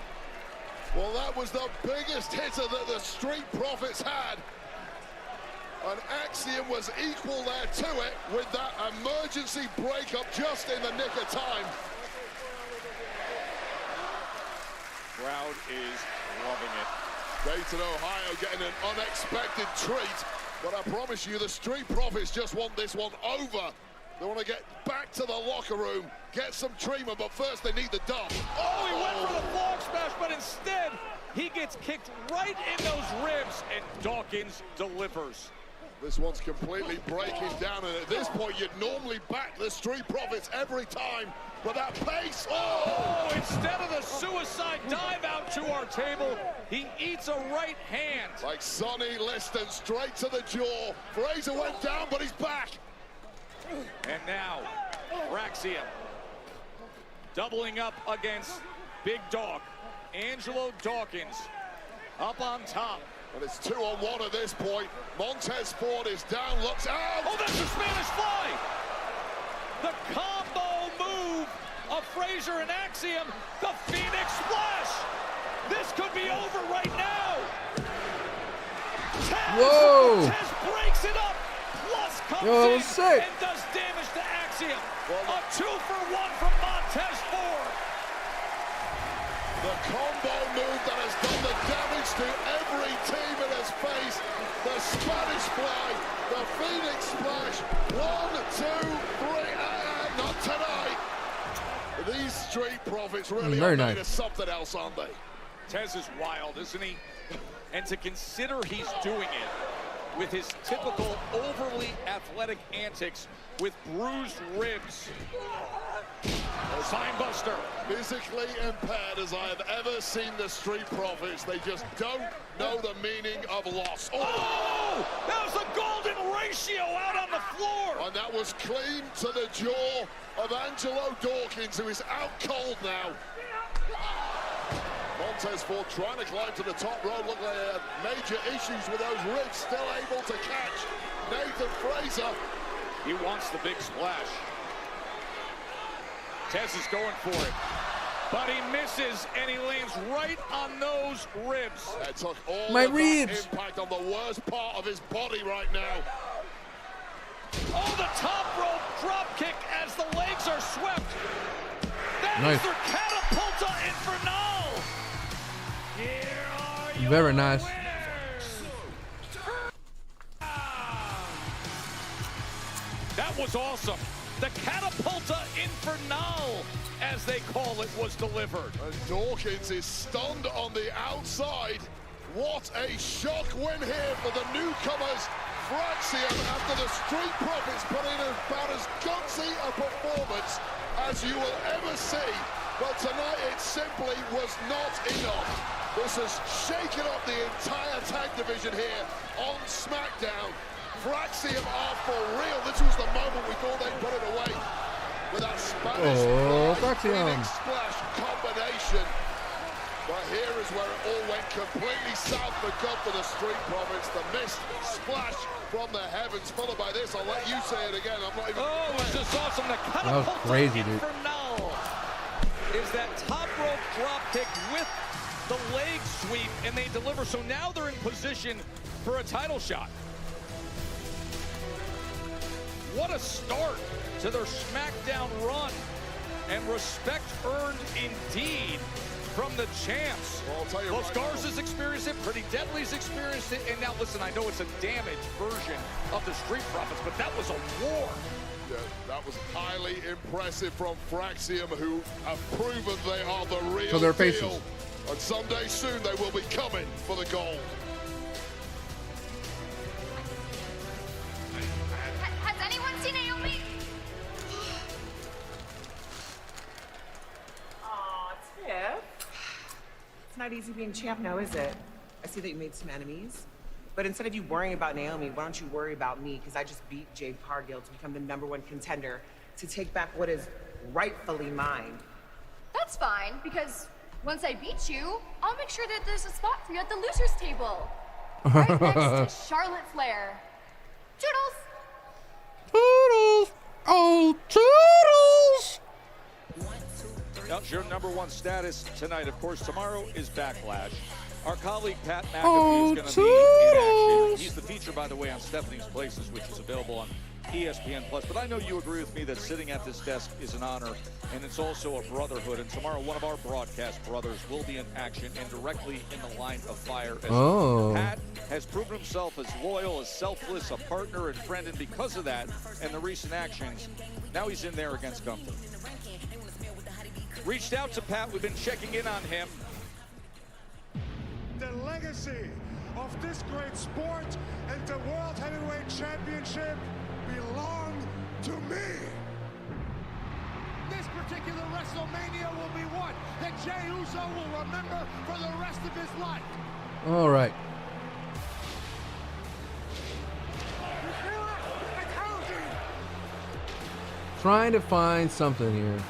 Well, that was the biggest hitter that the Street Profits had. And Axiom was equal there to it with that emergency breakup just in the nick of time. Crowd is loving it. Dayton, Ohio getting an unexpected treat. But I promise you, the Street Profits just want this one over. They want to get back to the locker room, get some treatment, but first they need the dub. Oh, he went for the frog smash, but instead he gets kicked right in those ribs, and Dawkins delivers. This one's completely breaking down, and at this point you'd normally back the Street Profits every time, but that pace, oh, instead of the suicide dive out to our table, he eats a right hand. Like Sonny Liston, straight to the jaw. Fraser went down, but he's back. And now, Fraxium doubling up against Big Dog. Angelo Dawkins up on top. And it's 2-on-1 at this point. Montez Ford is down, looks out. Oh, that's the Spanish Fly. The combo move of Fraser and Axiom. The Phoenix Splash. This could be over right now. Whoa. Tez breaks it up. Plus comes Yo, in sick. and does damage to Axiom. A 2-for-1 from Montez Ford. The combo move that has done the damage to every team it has faced. The Spanish Fly, the Phoenix Splash. 1, 2, 3, not tonight. These Street Profits really are made of something else, aren't they? Tez is wild, isn't he? And to consider he's doing it with his typical overly athletic antics with bruised ribs. Signbuster. Physically impaired as I have ever seen the Street Profits. They just don't know the meaning of loss. Oh! That was a golden ratio out on the floor. And that was clean to the jaw of Angelo Dawkins, who is out cold now. Montez Ford trying to climb to the top rope. Look like they had major issues with those ribs. Still able to catch Nathan Fraser. He wants the big splash. Tez is going for it. But he misses, and he lands right on those ribs. That took all My of ribs. that impact on the worst part of his body right now. Oh, the top rope drop kick as the legs are swept. That Nice. is their Catapulta Infernal. Here are your Very nice. That was awesome. The Catapulta Infernal, as they call it, was delivered. And Dawkins is stunned on the outside. What a shock win here for the newcomers. Fraxium, after the Street Profits put in about as gutsy a performance as you will ever see. But tonight it simply was not enough. This has shaken up the entire tag division here on SmackDown. Fraxium are for real. This was the moment we thought they'd put it away with that Spanish Fraxium splash combination. But here is where it all went completely south for good for the Street Profits. The missed splash from the heavens, followed by this. I'll let you say it again. I'm not even. Oh, it's just awesome. The That was Catapulta crazy, dude. Infernal is that top rope drop kick with the leg sweep, and they deliver. So now they're in position for a title shot. What a start to their SmackDown run, and respect earned indeed from the champs. Well, I'll tell you Los right Garza's experienced it, Pretty Deadly's experienced it, and now listen, I know it's a damaged version of the Street Profits, but that was a war. Yeah, that was highly impressive from Fraxium, who have proven they are the real So they're deal. faces. And someday soon they will be coming for the gold. Has anyone seen Naomi? Aw, Tiff. It's not easy being champ now, is it? I see that you made some enemies. But instead of you worrying about Naomi, why don't you worry about me? Because I just beat Jade Cargill to become the #1 contender to take back what is rightfully mine. That's fine, because once I beat you, I'll make sure that there's a spot for you at the losers table. Right next to Charlotte Flair. Toodles! Toodles! Oh, toodles! That's your #1 status tonight. Of course, tomorrow is Backlash. Our colleague Pat McAfee Oh, is going to be in action. He's the feature, by the way, on Stephanie's Places, which is available on ESPN+. But I know you agree with me that sitting at this desk is an honor, and it's also a brotherhood. And tomorrow, one of our broadcast brothers will be in action and directly in the line of fire. As Pat has proven himself as loyal, as selfless, a partner and friend, and because of that and the recent actions, now he's in there against Gunther. Reached out to Pat. We've been checking in on him. The legacy of this great sport and the World Heavyweight Championship belong to me. This particular WrestleMania will be one that Jey Uso will remember for the rest of his life. All right. Trying to find something here.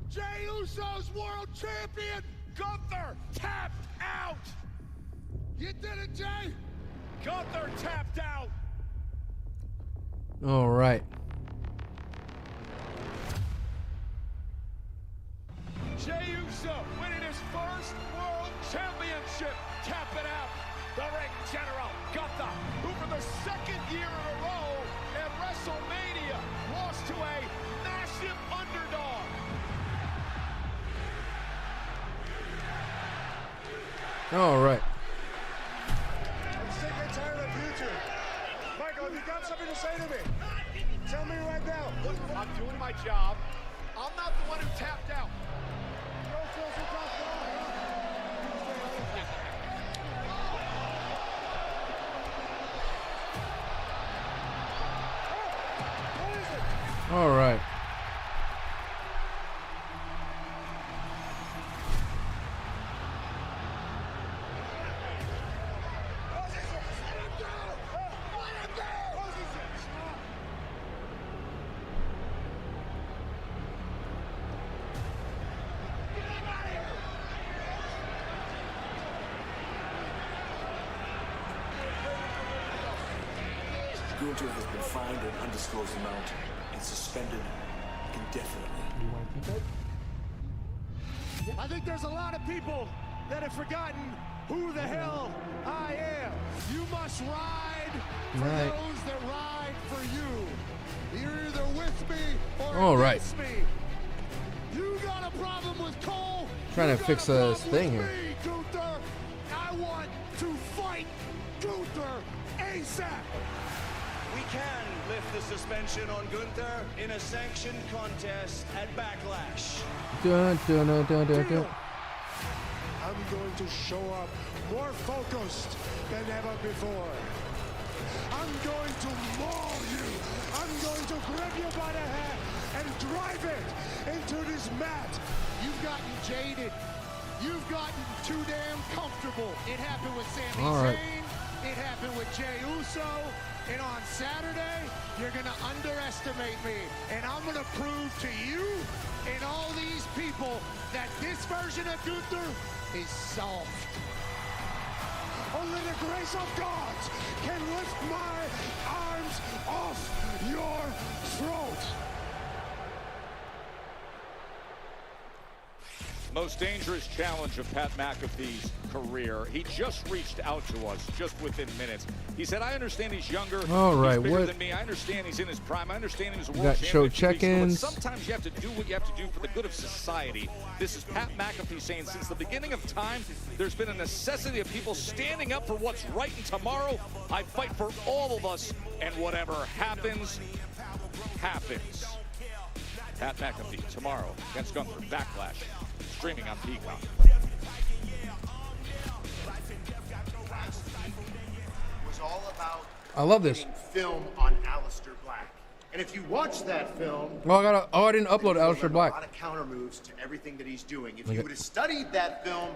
Jey Uso's world champion, Gunther, tapped out. You did it, Jey. Gunther tapped out. All right. Jey Uso winning his first world championship, tapping out the ring general, Gunther, who for the second year in a row at WrestleMania lost to a massive underdog. All right. I'm sick and tired of YouTube. Michael, if you got something to say to me, tell me right now. I'm doing my job. I'm not the one who tapped out. All right. Gunther has been fined an undisclosed amount and suspended indefinitely. I think there's a lot of people that have forgotten who the hell I am. You must ride for those that ride for you. You're either with me or against me. You got a problem with Cole. Trying to fix this thing here. Gunther, I want to fight Gunther ASAP. We can lift the suspension on Gunther in a sanctioned contest at Backlash. Dun, dun, dun, dun, dun, dun. I'm going to show up more focused than ever before. I'm going to maul you. I'm going to grab you by the hair and drive it into this mat. You've gotten jaded. You've gotten too damn comfortable. It happened with Sami Zayn. It happened with Jey Uso. And on Saturday, you're going to underestimate me. And I'm going to prove to you and all these people that this version of Gunther is soft. Only the grace of God can lift my arms off your throat. Most dangerous challenge of Pat McAfee's career. He just reached out to us just within minutes. He said, I understand he's younger. All right, he's bigger what? than me. I understand he's in his prime. I understand he was a We world got show champion. check-ins. But sometimes you have to do what you have to do for the good of society. This is Pat McAfee saying, since the beginning of time, there's been a necessity of people standing up for what's right, and tomorrow I fight for all of us, and whatever happens, happens. Pat McAfee tomorrow against Gunther, Backlash, streaming on Peacock. Was all about I love this. film on Aleister Black. And if you watch that film, Oh, I didn't upload Aleister a Black. lot of counter moves to everything that he's doing. If Okay. you would have studied that film,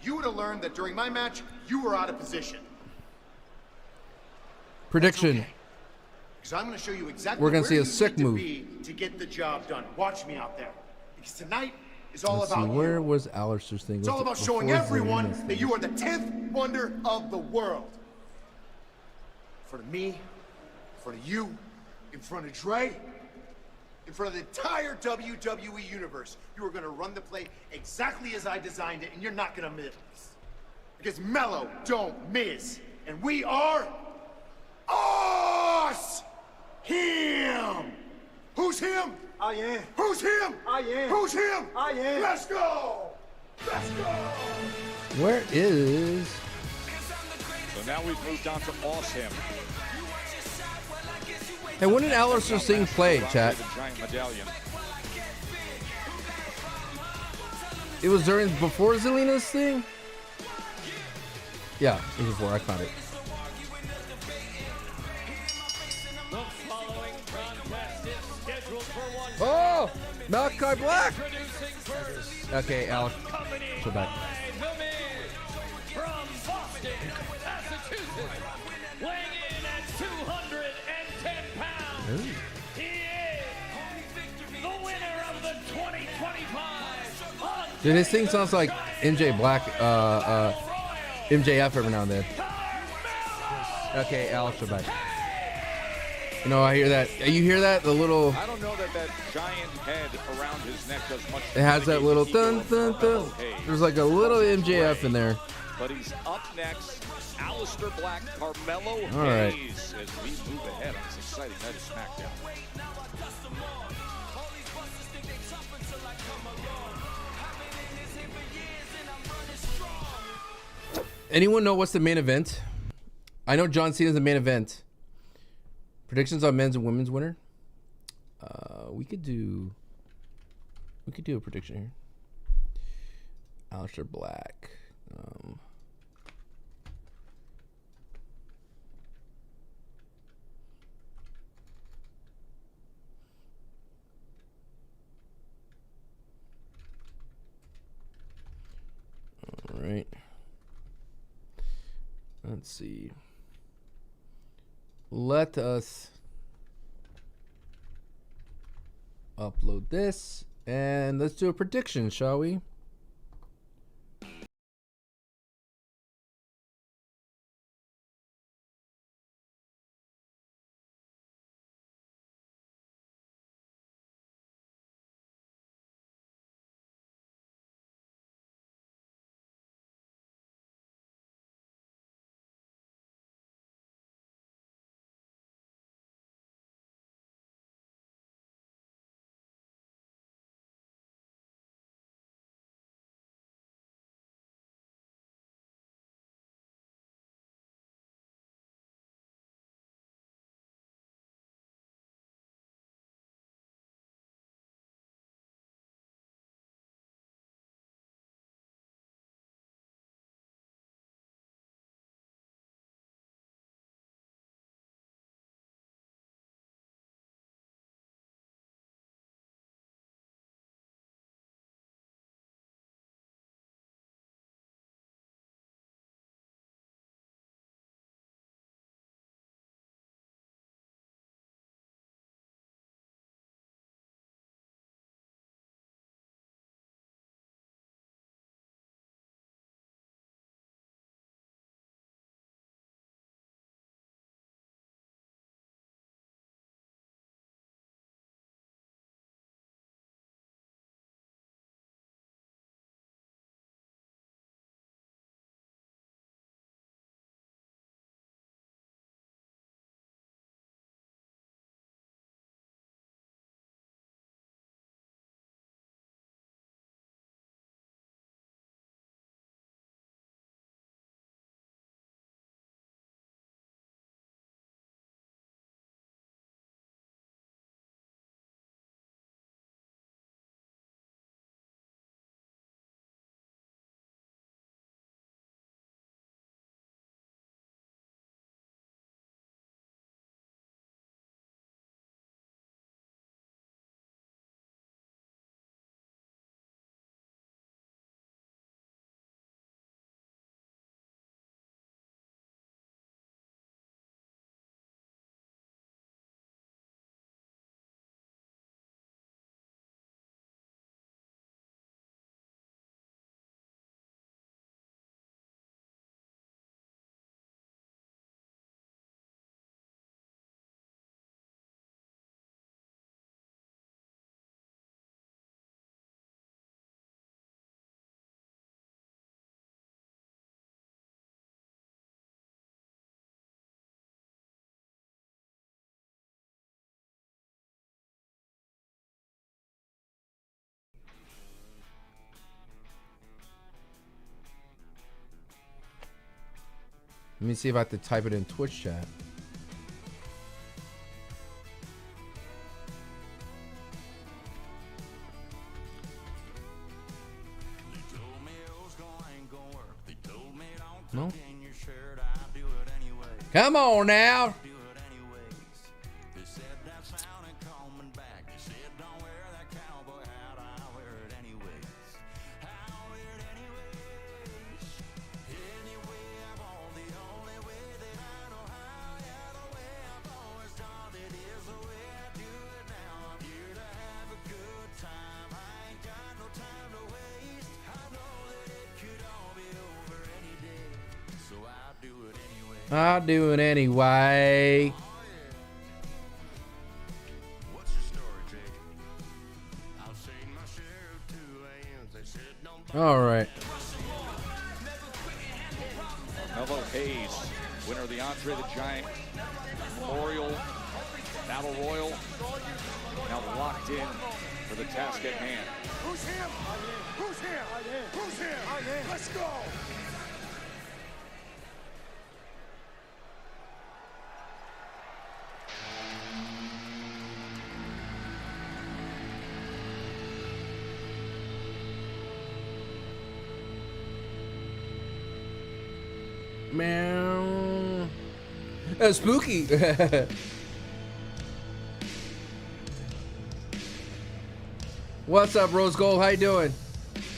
you would have learned that during my match, you were out of position. Prediction. Because I'm going to show you exactly We're gonna where see a you sick need to move. be to get the job done. Watch me out there. Because tonight is all Let's see, about where you. was Aleister's thing? It's Was all it about showing before everyone Zelina's that thing? you are the 10th wonder of the world. In front of me, in front of you, in front of Dre, in front of the entire WWE universe. You are going to run the play exactly as I designed it, and you're not going to miss. Because Mello don't miss. And we are us! Him! Who's him? I am. Who's him? I am. Who's him? I am. Let's go! Let's go! Where is? So now we've moved on to Awesome. Hey, when did Aleister's thing play, chat? The giant medallion. It was before Zelina's thing? Yeah, it was before. I found it. The following contest is scheduled for one. Oh! Malachi Black! Okay, Alex. So back. From Boston, Massachusetts, weighing in at 210 pounds. Ooh. He is the winner of the 2025. Dude, his thing sounds like MJ Black, MJF every now and then. Okay, Alex, we're back. You know, I hear that. You hear that? The little. I don't know that giant head around his neck does much. It has that little dun dun dun. There's like a little MJF in there. But he's up next. Aleister Black, Carmelo All right. Hayes, as we move ahead on this exciting night of SmackDown. Anyone know what's the main event? I know John Cena's the main event. Predictions on men's and women's winner. We could do a prediction here. Aleister Black. right. Let's see. Let us upload this and let's do a prediction, shall we? Let me see if I have to type it in Twitch chat. No? Come on now. I'll do it anyway. All right. Melvo Hayes, winner of the Andre the Giant Memorial Battle Royal, now locked in for the task at hand. Who's him? Who's him? Who's him? Let's go. Meow. Spooky. What's up, Rose Gold? How you doing?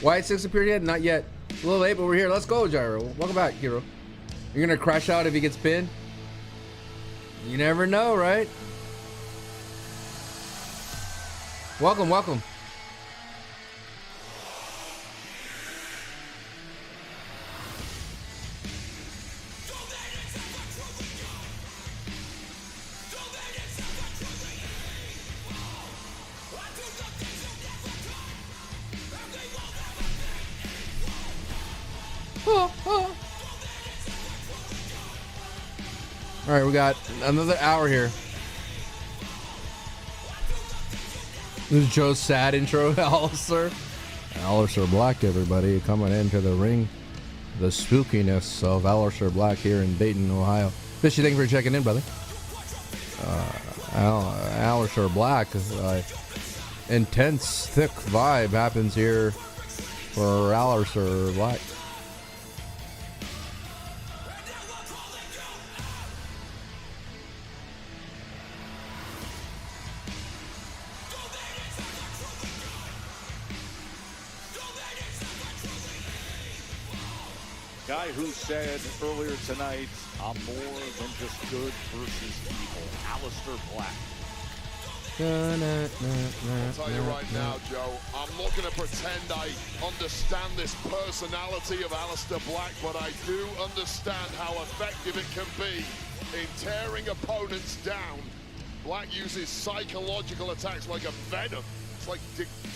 White 6 appeared yet? Not yet. It's a little late, but we're here. Let's go, Gyro. Welcome back, Hero. You're gonna crash out if he gets pinned? You never know, right? Welcome, welcome. All right, we got another hour here. This is Joe's sad intro, Alistair. Alistair Black, everybody, coming into the ring. The spookiness of Alistair Black here in Dayton, Ohio. Fishy, thank you for checking in, brother. Alistair Black, intense, thick vibe happens here for Alistair Black. Guy who said earlier tonight, I'm more than just good versus evil. Alistair Black. I'll tell you right now, Joe, I'm not going to pretend I understand this personality of Alistair Black, but I do understand how effective it can be in tearing opponents down. Black uses psychological attacks like a venom. It's like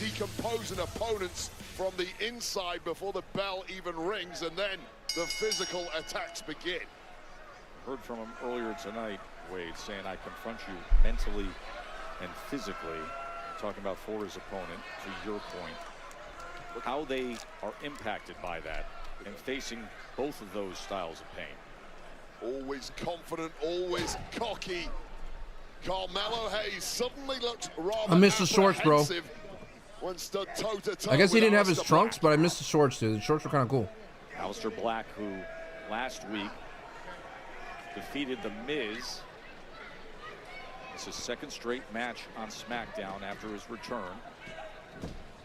decomposing opponents from the inside before the bell even rings, and then the physical attacks begin. Heard from him earlier tonight, Wade, saying I confront you mentally and physically, talking about for his opponent, to your point, how they are impacted by that and facing both of those styles of pain. Always confident, always cocky. Carmelo Hayes suddenly looks rather I missed the shorts, bro. When stood toe-to-toe I guess he didn't have his Alistair trunks, but I missed the shorts, dude. The shorts were kind of cool. Alistair Black, who last week defeated The Miz. It's his second straight match on SmackDown after his return.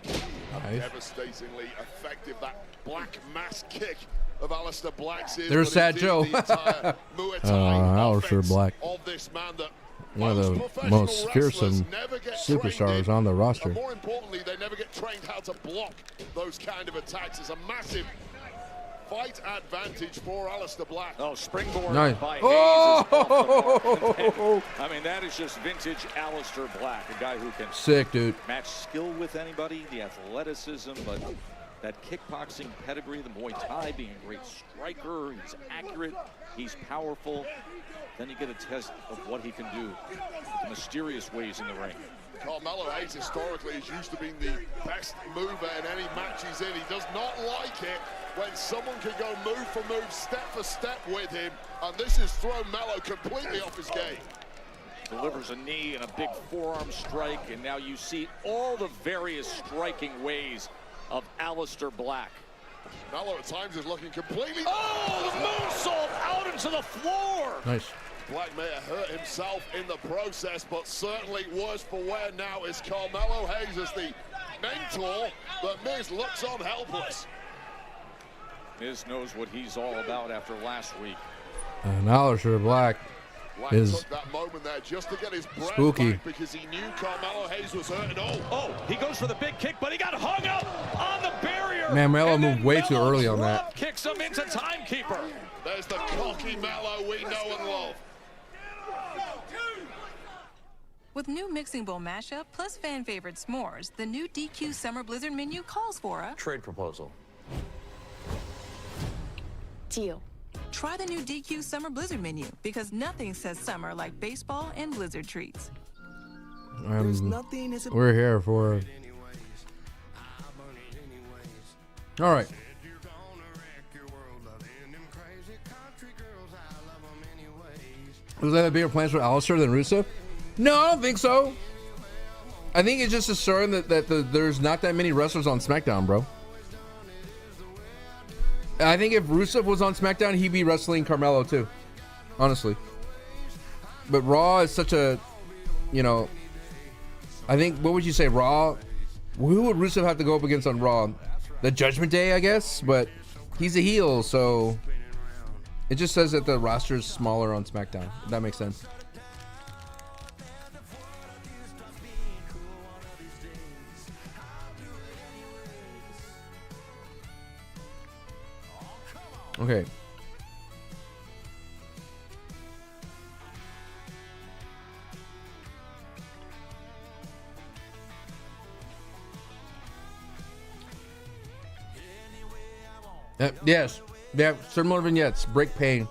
Nice. Devastatingly effective, that black mass kick of Alistair Black's is. There's Sad Joe. Alistair Black. Of this man that one of the most fearsome superstars on the roster. And more importantly, they never get trained how to block those kind of attacks. It's a massive fight advantage for Alistair Black. Oh, springboard nice. By Hayes. Oh! I mean, that is just vintage Alistair Black, a guy who can sick, dude. Match skill with anybody, the athleticism, but that kickboxing pedigree, the Muay Thai, being a great striker, he's accurate, he's powerful. Then you get a test of what he can do in mysterious ways in the ring. Carmelo Hayes historically is used to being the best mover in any match he's in. He does not like it when someone can go move for move, step for step with him, and this has thrown Melo completely off his game. Delivers a knee and a big forearm strike, and now you see all the various striking ways of Alistair Black. Melo at times is looking completely... Oh, the moonsault out into the floor! Nice. Black may have hurt himself in the process, but certainly worse for wear now is Carmelo Hayes as the mentor. The Miz looks on helpless. Miz knows what he's all about after last week. And Alistair Black is took that moment there just to get his breath spooky back because he knew Carmelo Hayes was hurt. And oh, he goes for the big kick, but he got hung up on the barrier. Man, Melo moved way too early on that. Kicks him into timekeeper. There's the cocky Melo we know and love. With new Mixing Bowl mashup plus fan favorite s'mores, the new DQ Summer Blizzard menu calls for a trade proposal. Deal. Try the new DQ Summer Blizzard menu because nothing says summer like baseball and Blizzard treats. We're here for. All right. Was that a bigger plans for Alistair than Rusev? No, I don't think so. I think it's just assuring that there's not that many wrestlers on SmackDown, bro. I think if Rusev was on SmackDown, he'd be wrestling Carmelo too, honestly. But Raw is such a, I think, what would you say, Raw? Who would Rusev have to go up against on Raw? the Judgment Day, I guess, but he's a heel, so it just says that the roster is smaller on SmackDown. If that makes sense. Okay. Yes. Yeah, certain more vignettes. Break pain.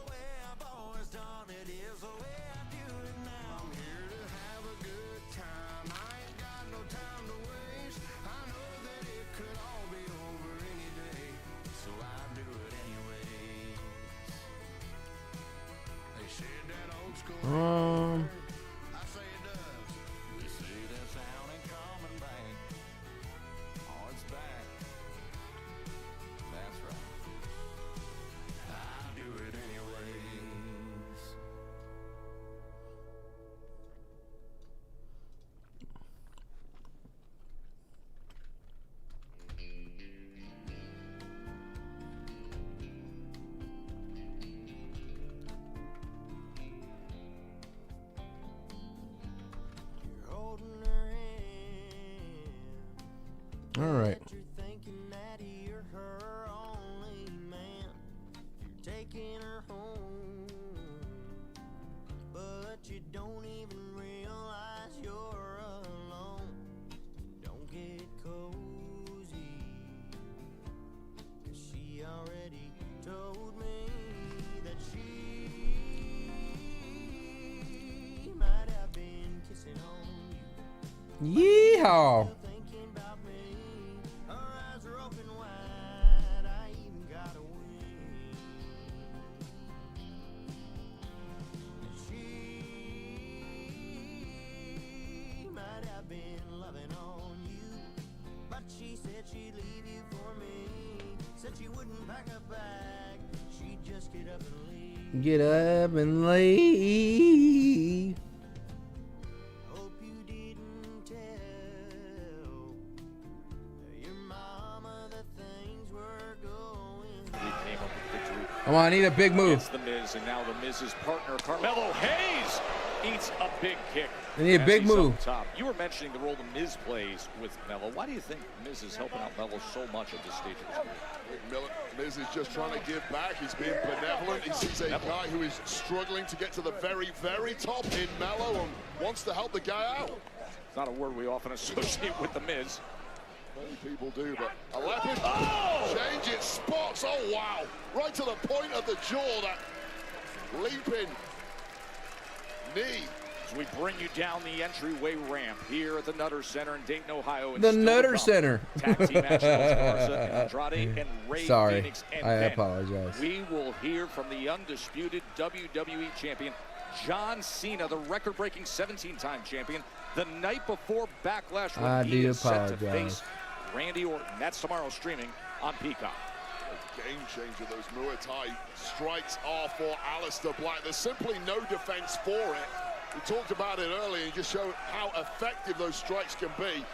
All right. Yeehaw! Get up and leave. Come on, I need a big move. It's the Miz, and now the Miz's partner, Carmelo Hayes, eats a big kick. I need a big move. Top. You were mentioning the role the Miz plays with Melo. Why do you think Miz is helping out Melo so much at this stage of his career? Miz is just trying to give back. He's being benevolent. He sees a guy who is struggling to get to the very, very top in Melo and wants to help the guy out. It's not a word we often associate with the Miz. Many people do, but a leopard changes spots. Oh, wow. Right to the point of the jaw, that leaping knee. As we bring you down the entryway ramp here at the Nutter Center in Dayton, Ohio. The Nutter Center. Tag team match, Garza and Andrade and Ray Sorry, Phoenix and I Ben. apologize. We will hear from the undisputed WWE champion, John Cena, the record-breaking 17-time champion. The night before Backlash, I when he do is set to apologize. face Randy Orton. That's tomorrow streaming on Peacock. A game changer, those Muay Thai strikes are for Aleister Black. There's simply no defense for it. We talked about it earlier and just showed how effective those strikes can be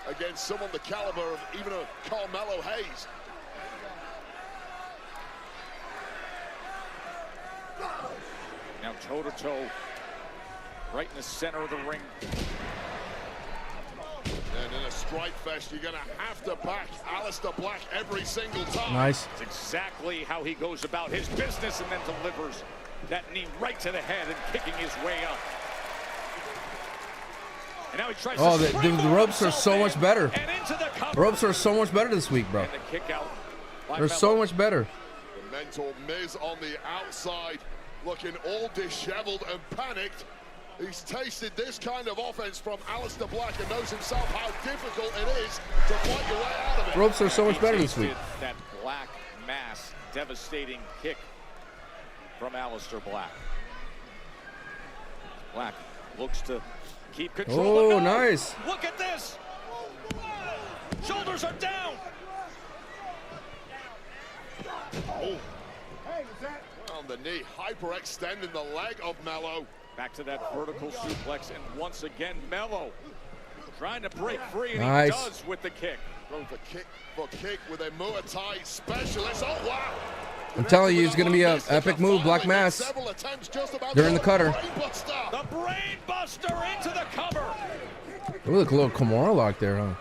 against someone the caliber of even a Carmelo Hayes. Now toe-to-toe, right in the center of the ring. And in a strike fest, you're going to have to back Aleister Black every single time. Nice. It's exactly how he goes about his business and then delivers that knee right to the head and kicking his way up. And now he tries the ropes are so much better. And into the cover. Ropes are so much better this week, bro. And the kick out by They're so much better. The mental Miz on the outside, looking all disheveled and panicked. He's tasted this kind of offense from Aleister Black and knows himself how difficult it is to fight your way out of it. Ropes are so much better this week. That Black Mass devastating kick from Aleister Black. Black looks to keep control. Oh, nice. Look at this. Shoulders are down. Oh. On the knee, hyperextending the leg of Melo. Back to that vertical suplex, and once again, Melo trying to break free, and Nice. he does with the kick. Going for kick with a Muay Thai specialist. Oh, wow. I'm telling you, it's going to be an epic move, Black Mass. During the cutter. The brain buster into the cover. Look, a little Kimura lock there, huh?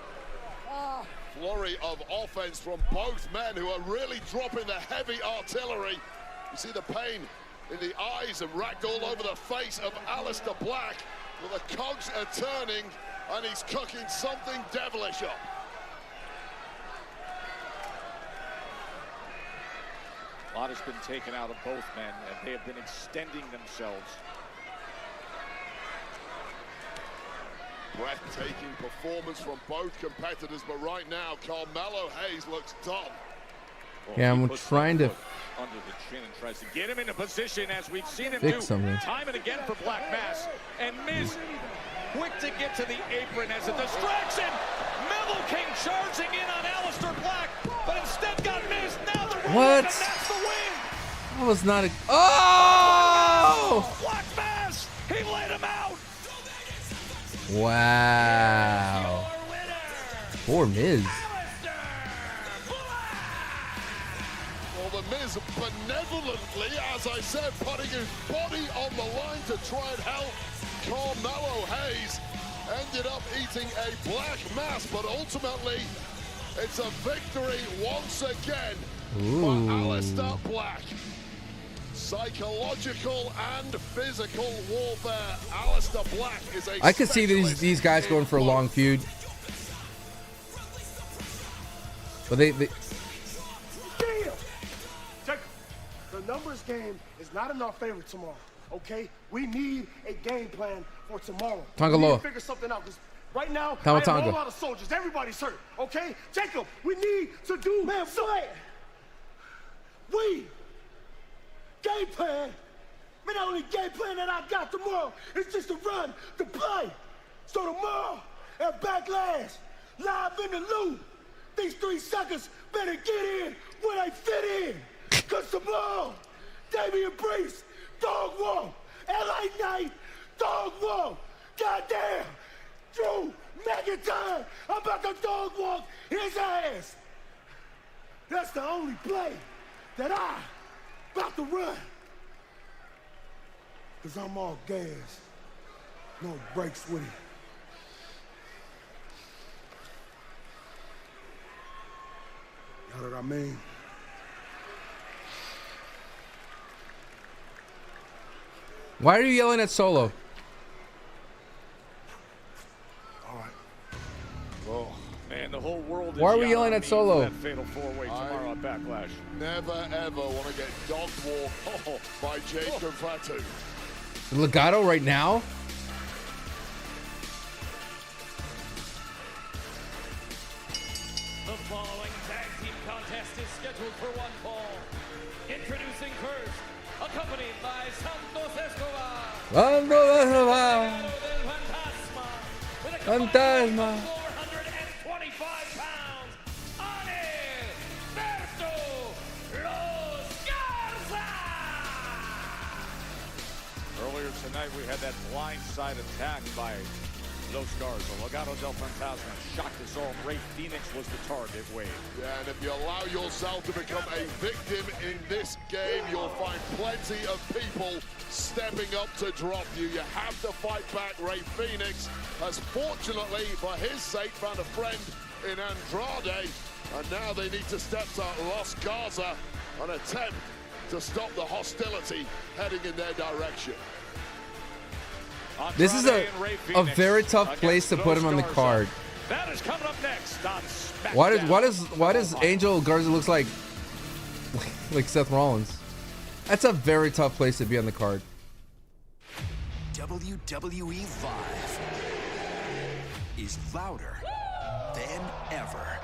Flurry of offense from both men who are really dropping the heavy artillery. You see the pain in the eyes and racked all over the face of Aleister Black. Well, the cogs are turning and he's cooking something devilish up. A lot has been taken out of both men, and they have been extending themselves. Breathtaking performance from both competitors, but right now, Carmelo Hayes looks done. Well, yeah, I'm trying to under the chin and tries to get him into position, as we've seen him fix do something. time and again for Black Mass. And Miz quick to get to the apron as a distraction. Mellow King charging in on Aleister Black, but instead got Miz. Now the what? And that's the win. That was not a. Oh! Black Mass, he laid him out. Wow. Poor Miz. Well, the Miz benevolently, as I said, putting his body on the line to try and help Carmelo Hayes. Ended up eating a Black Mass, but ultimately, it's a victory once again for Aleister Black. Psychological and physical warfare. Aleister Black is a I could see these guys going for a long feud. But they Damn! Check. The numbers game is not in our favor tomorrow, okay? We need a game plan for tomorrow. Tonga we need Loa. to figure something out, because right now, Tama I have a Tonga. whole lot of soldiers. Everybody's hurt, okay? Jacob, we need to do something. We game plan. Man, the only game plan that I got tomorrow is just to run the play. So tomorrow at Backlash, live in the loop, these 3 suckers better get in where they fit in. Cause tomorrow, Damian Priest, Dog Walk, LA Knight, Dog Walk, goddamn, Drew McIntyre, I'm about to dog walk his ass. That's the only play that I about to run. Cause I'm all gas, no brakes with it. You know what I mean? Why are you yelling at Solo? All right. Oh, man, the whole world is Why are we yelling at Solo? That fatal four-way tomorrow at Backlash. Never ever want to get dog walked by Jacob Fatu. Legato right now? The following tag team contest is scheduled for one fall. Introducing first, accompanied by Santos Escobar. Fantasma. 425 pounds. Alberto Los Garza. Earlier tonight, we had that blindside attack by Los Garza. Legado del Fantasma shocked us all. Ray Phoenix was the target, Wade. Yeah, and if you allow yourself to become a victim in this game, you'll find plenty of people stepping up to drop you. You have to fight back. Ray Phoenix has fortunately, for his sake, found a friend in Andrade, and now they need to step to Los Garza and attempt to stop the hostility heading in their direction. This is a very tough place to put him on the card. That is coming up next on SmackDown. Why does Angel Garza looks like Seth Rollins? That's a very tough place to be on the card. WWE Live is louder than ever.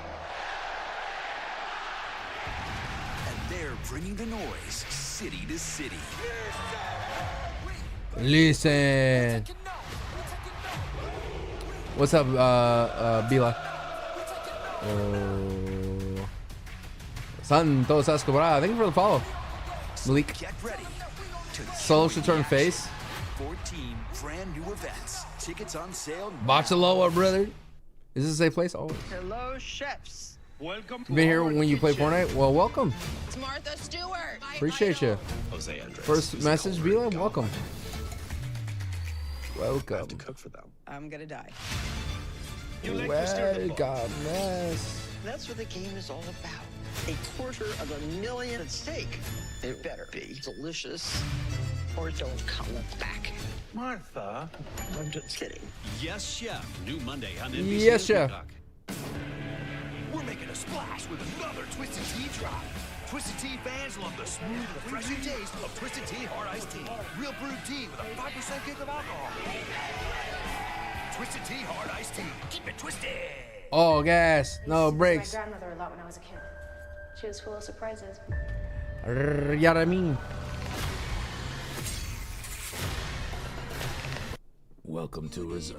And they're bringing the noise city to city. Listen. What's up, Bila? Santos Escobar. Thank you for the follow. Malik. Get ready to Solo should turn face. 14 brand new events. Tickets on sale. Bachaloa, brother. Is this a safe place? Always. Hello, chefs. Welcome to Been here our when you play kitchen. Fortnite? Well, welcome. It's Martha Stewart. Appreciate you. Jose Andres. First message, Vila, welcome. Welcome. I have to cook for them. I'm gonna die. Welcome, yes. That's what the game is all about. $250,000 at stake. It better be delicious or don't come back. Martha, I'm just kidding. Yes, Chef. New Monday on NBC. Yes, Chef. We're making a splash with another Twisted Tea drop. Twisted Tea fans love the smooth, refreshing taste of Twisted Tea Hard Iced Tea. Real brewed tea with a 5% kick of alcohol. Twisted Tea Hard Iced Tea. Keep it twisted. Oh, gas. No brakes. My grandmother a lot when I was a kid. She was full of surprises. Yeah, I mean. Welcome to Reserve.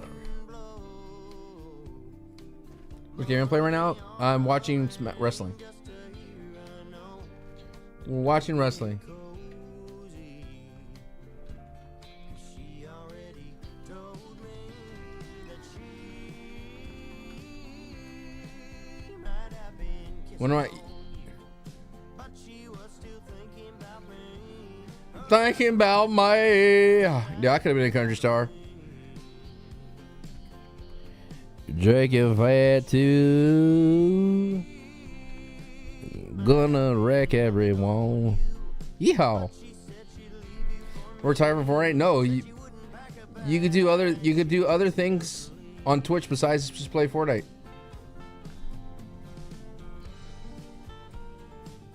What game I'm playing right now? I'm watching wrestling. We're watching wrestling. When am I thinking about me? Yeah, I could have been a country star. Drake if I had to. Gonna wreck everyone. Yeehaw. Retire from Fortnite? No, you could do other things on Twitch besides just play Fortnite.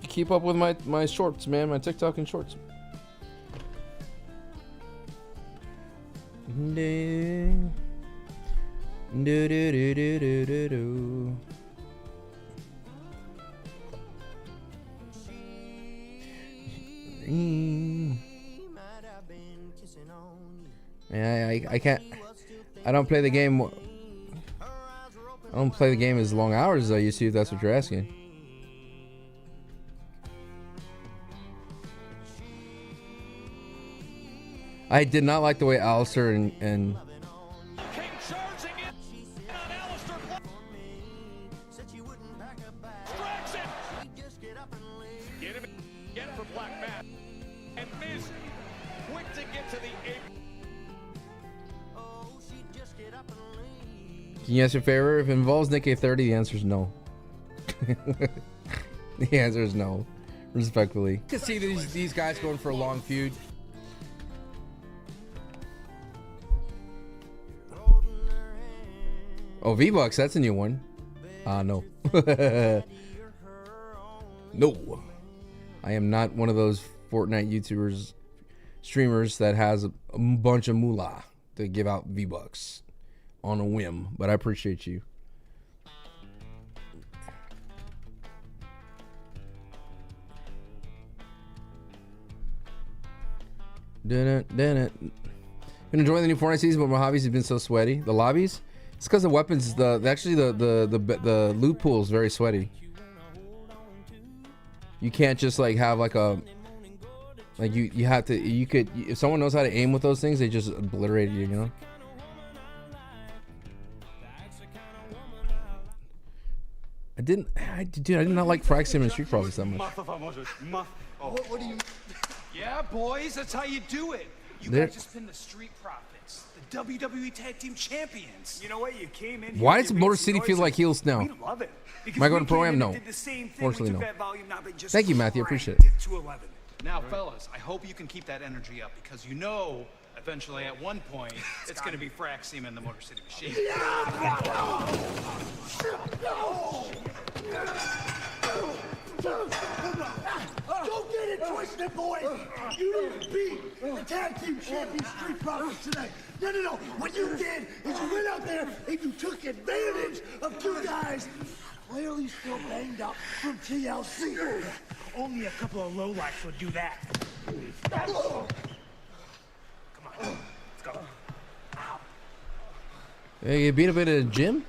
Keep up with my shorts, man, my TikTok and shorts. Do do do do do do do. Yeah, I can't. I don't play the game. I don't play the game as long hours as I used to, if that's what you're asking. I did not like the way Alistair and Get for Black Matt. And Miz quick to get to the apron. Can you answer a favor? If it involves Nick A30, the answer is no. The answer is no. Respectfully. You can see these guys going for a long feud. Oh, V-Bucks, that's a new one. No. No. I am not one of those Fortnite YouTubers, streamers that has a bunch of moolah to give out V-Bucks on a whim, but I appreciate you. Been enjoying the new Fortnite season, but my hobbies have been so sweaty. The lobbies? It's because the weapons, the loot pool is very sweaty. You can't just like have like a, like you have to, you could, if someone knows how to aim with those things, they just obliterate you, you know? I did not like Frag Sim and Street Profits that much. What do you? Yeah, boys, that's how you do it. You There- guys just been the Street Profits, the WWE Tag Team Champions. You know what? You came in. Why does Motor City feel like heels now? We love it. Am I going to Pro-Am? No. Fortunately, no. Thank you, Matthew. I appreciate it. To 11. Now, fellas, I hope you can keep that energy up because you know, eventually, at one point, it's going to be Frack Seam in the Motor City Machine. Don't get it twisted, boys! You didn't beat the tag team champion Street Profits today. No. What you did is you went out there and you took advantage of two guys clearly still banged up from TLC. Only a couple of lowlifes would do that. Come on, let's go. Hey, you beat up at a gym?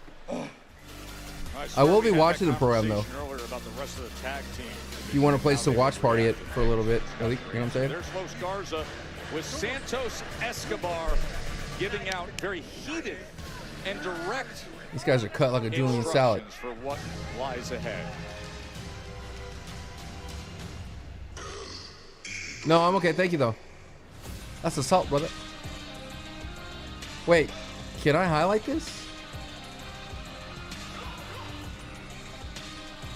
I will be watching the program though. Earlier about the rest of the tag team. If you want a place to watch party it for a little bit, you know what I'm saying? There's Los Garza with Santos Escobar giving out very heated and direct These guys are cut like a Julian salad. For what lies ahead. No, I'm okay. Thank you, though. That's assault, brother. Wait, can I highlight this?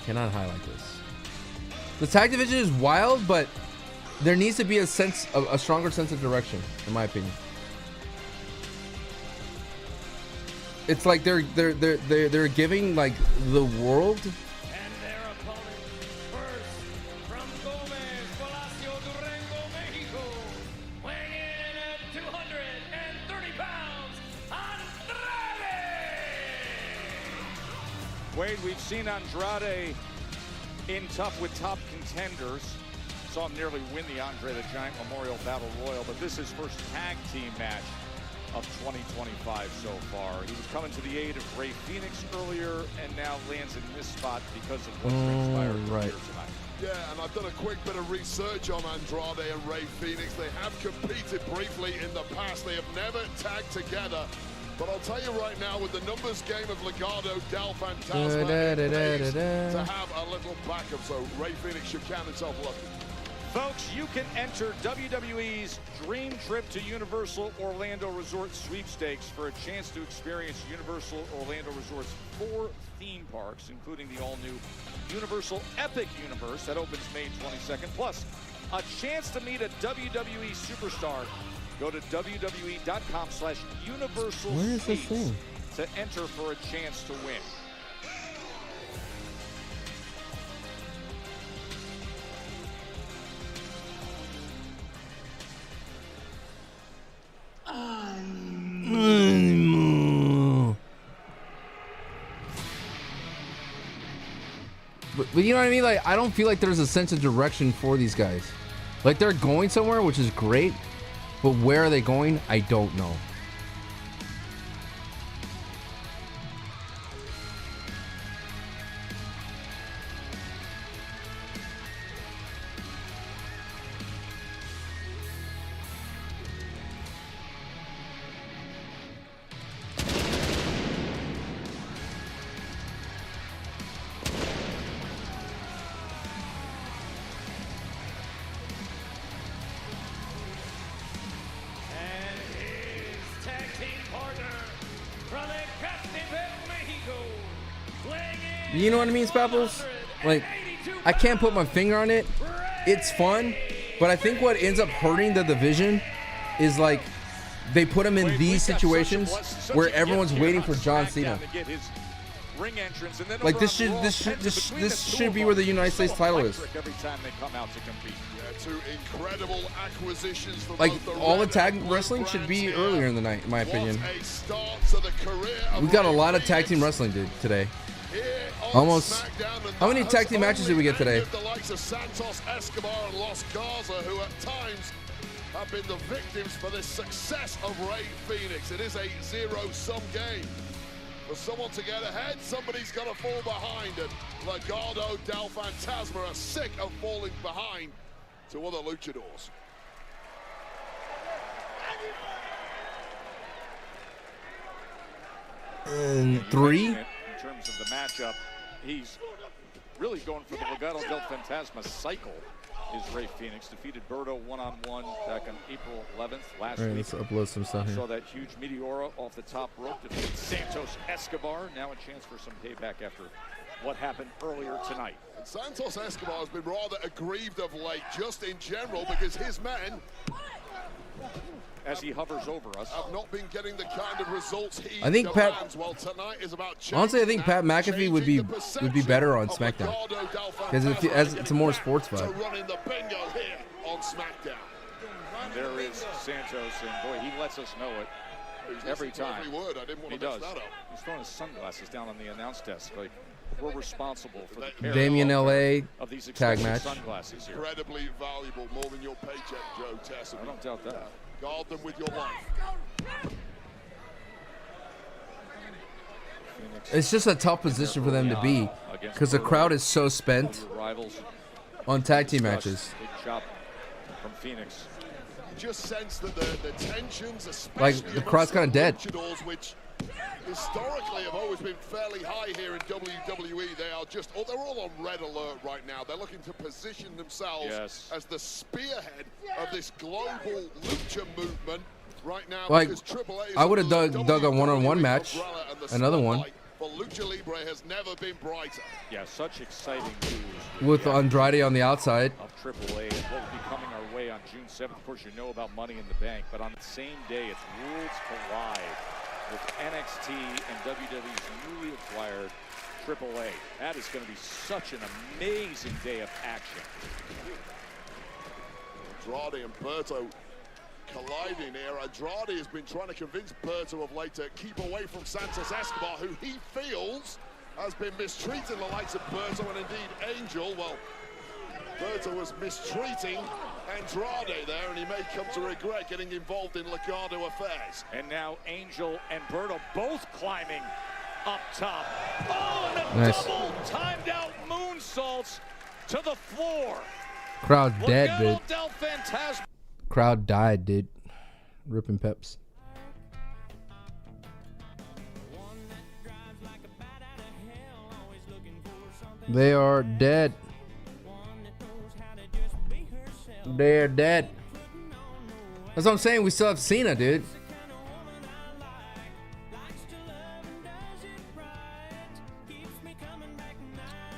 Cannot highlight this. The tag division is wild, but there needs to be a stronger sense of direction, in my opinion. It's like they're giving like the world. Wade, we've seen Andrade in tough with top contenders. Saw him nearly win the Andre the Giant Memorial Battle Royal, but this is his first tag team match of 2025 so far. He was coming to the aid of Rey Fenix earlier and now lands in this spot because of what transpired earlier tonight. Yeah, and I've done a quick bit of research on Andrade and Rey Fenix. They have competed briefly in the past. They have never tagged together. But I'll tell you right now, with the numbers game of Legado del Fantasma, it pays to have a little backup. So Rey Fenix should count himself lucky. Folks, you can enter WWE's Dream Trip to Universal Orlando Resort sweepstakes for a chance to experience Universal Orlando Resort's 4 theme parks, including the all-new Universal Epic Universe that opens May 22nd, plus a chance to meet a WWE superstar. Go to WWE.com/Universal Where is this thing? to enter for a chance to win. But you know what I mean? Like, I don't feel like there's a sense of direction for these guys. Like, they're going somewhere, which is great, but where are they going? I don't know. You know what I mean, Spapples? Like, I can't put my finger on it. It's fun, but I think what ends up hurting the division is like they put him in these situations where everyone's waiting for John Cena. Like this should be where the United States title is. Every time they come out to compete. Yeah, 2 incredible acquisitions for Like both the all the Red tag and Blue wrestling should be brands earlier here. in the night, in my opinion. What a start to the career of We got a Rey lot of tag Fenix. team wrestling today. Here on Almost. SmackDown, and How many that tag has team matches did only we get today? angered the likes of Santos Escobar and Los Garza, who at times have been the victims for this success of Rey Fenix. It is a zero-sum game. For someone to get ahead, somebody's got to fall behind, and Legado del Fantasma are sick of falling behind to other luchadors. And 3. In terms of the matchup, he's really going for the Legado del Fantasma cycle. Is Rey Fenix defeated Berto one-on-one back on April 11th last All right, week. let's upload some stuff here. Saw that huge Meteora off the top rope defeated Santos Escobar. Now a chance for some payback after what happened earlier tonight. And Santos Escobar has been rather aggrieved of late, just in general, because his men, as he hovers over us, have not been getting the kind of results he I think Pat- demands. Well, tonight is about Honestly, I changing think Pat that, McAfee would be changing better on the SmackDown perception of Legado del because Fantasma it's a more sports to vibe. run in the bingo here on SmackDown. and there is Santos, and boy, he lets us know it every time. Every word. I didn't want He to mess does. that up. He's throwing his sunglasses down on the announce desk. Like, we're responsible for the care Damien LA of these tag expensive match. Sunglasses here. Incredibly valuable, more than your paycheck, Joe Tess. I don't doubt that. Guard them with your life. It's just a tough position for them to be because the crowd is so spent on tag team matches. Big chop from Phoenix. You just sense that the tensions, Like, especially the crowd's kinda dead. luchadors, which historically have always been fairly high here in WWE. They are just, they're all on red alert right now. They're looking to position themselves as the spearhead of this global lucha movement right now. Like, because Triple A is I would have under the dug a one-on-one WWE match, umbrella, and the another one. spotlight for Lucha Libre has never been brighter. Yeah, such exciting news. With Andrade on the outside. Of Triple A and what will be coming our way on June 7th. Of course, you know about Money in the Bank, but on the same day, it's Worlds Collide with NXT and WWE's newly acquired Triple A. That is going to be such an amazing day of action. Andrade and Berto colliding here. Andrade has been trying to convince Berto of late to keep away from Santos Escobar, who he feels has been mistreating the likes of Berto and indeed Angel. Well, Berto was mistreating Andrade there, and he may come to regret getting involved in Legado affairs. And now Angel and Berto both climbing up top. Oh, and a Nice. double timed out moonsaults to the floor. Crowd dead, dude. Legado del Fantasma. Crowd died, dude. Ripping Peps. They are dead. They're dead. That's what I'm saying. We still have Cena, dude.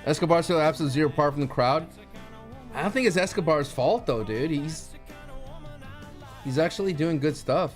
Escobar still absolute zero apart from the crowd. I don't think it's Escobar's fault though, dude. He's actually doing good stuff.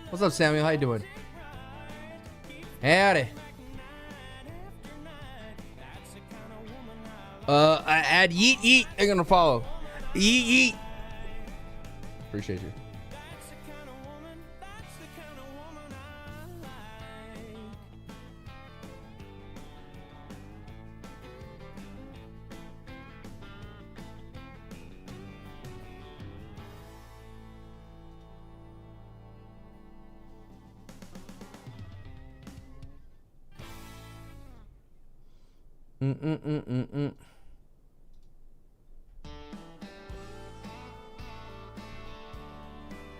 What's up, Samuel? How you doing? Howdy. I add yeet yeet. I'm gonna follow. Yeet yeet. Appreciate you.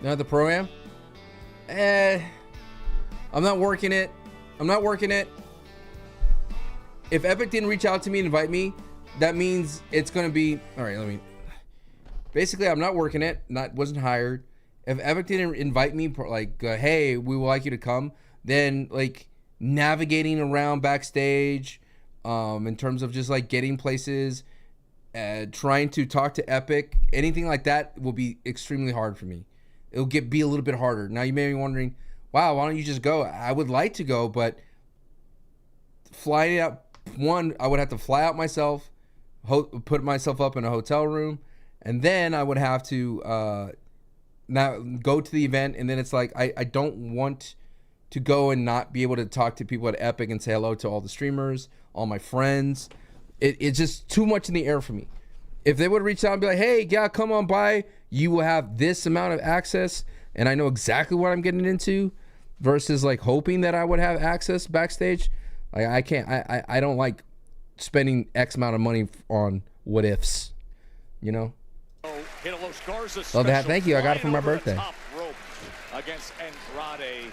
Now the program? I'm not working it. If Epic didn't reach out to me and invite me, that means it's gonna be all right. Basically, I'm not working it. Wasn't hired. If Epic didn't invite me, like, hey, we would like you to come, then like navigating around backstage, in terms of just like getting places, trying to talk to Epic, anything like that will be extremely hard for me. It'll be a little bit harder. Now you may be wondering, wow, why don't you just go? I would like to go, but flying out, one, I would have to fly out myself, put myself up in a hotel room, and then I would have to now go to the event, and then it's like I don't want to go and not be able to talk to people at Epic and say hello to all the streamers, all my friends. It's just too much in the air for me. If they would reach out and be like, hey, yeah, come on by, you will have this amount of access, and I know exactly what I'm getting into, versus like hoping that I would have access backstage. Like I can't, I don't like spending X amount of money on what ifs, you know? Love that. Thank you. I got it for my birthday. Top rope against Andrade.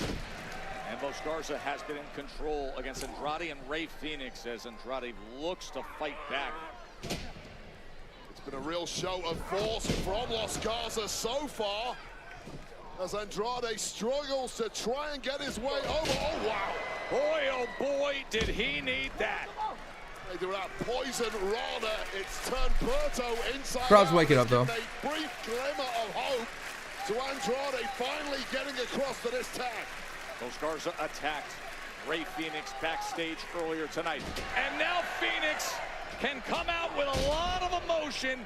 And Los Garza has been in control against Andrade and Rey Fenix as Andrade looks to fight back. It's been a real show of force from Los Garza so far, as Andrade struggles to try and get his way over. Oh, wow. Boy, oh boy, did he need that. They do that poison Rana. It's turned Berto inside. Crowd's out. waking up though. A brief glimmer of hope to Andrade finally getting across to this tag. Los Garza attacked Rey Fenix backstage earlier tonight. And now Fenix can come out with a lot of emotion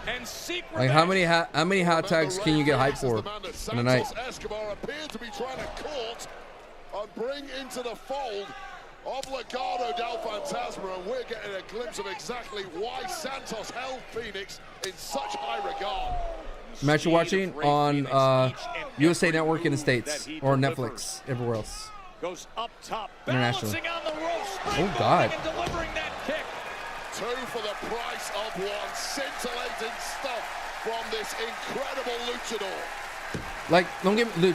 and seek Like how many hot tags can you get hyped for in a night? Escobar appeared to be trying to court and bring into the fold of Legado del Fantasma, and we're getting a glimpse of exactly why Santos held Phoenix in such high regard. Match you're watching on USA Network in the States or Netflix everywhere else. Goes up top, Internationally. balancing on the ropes, Oh God. and delivering that kick. 2 for the price of 1. Scintillating stuff from this incredible luchador. Like, don't get me,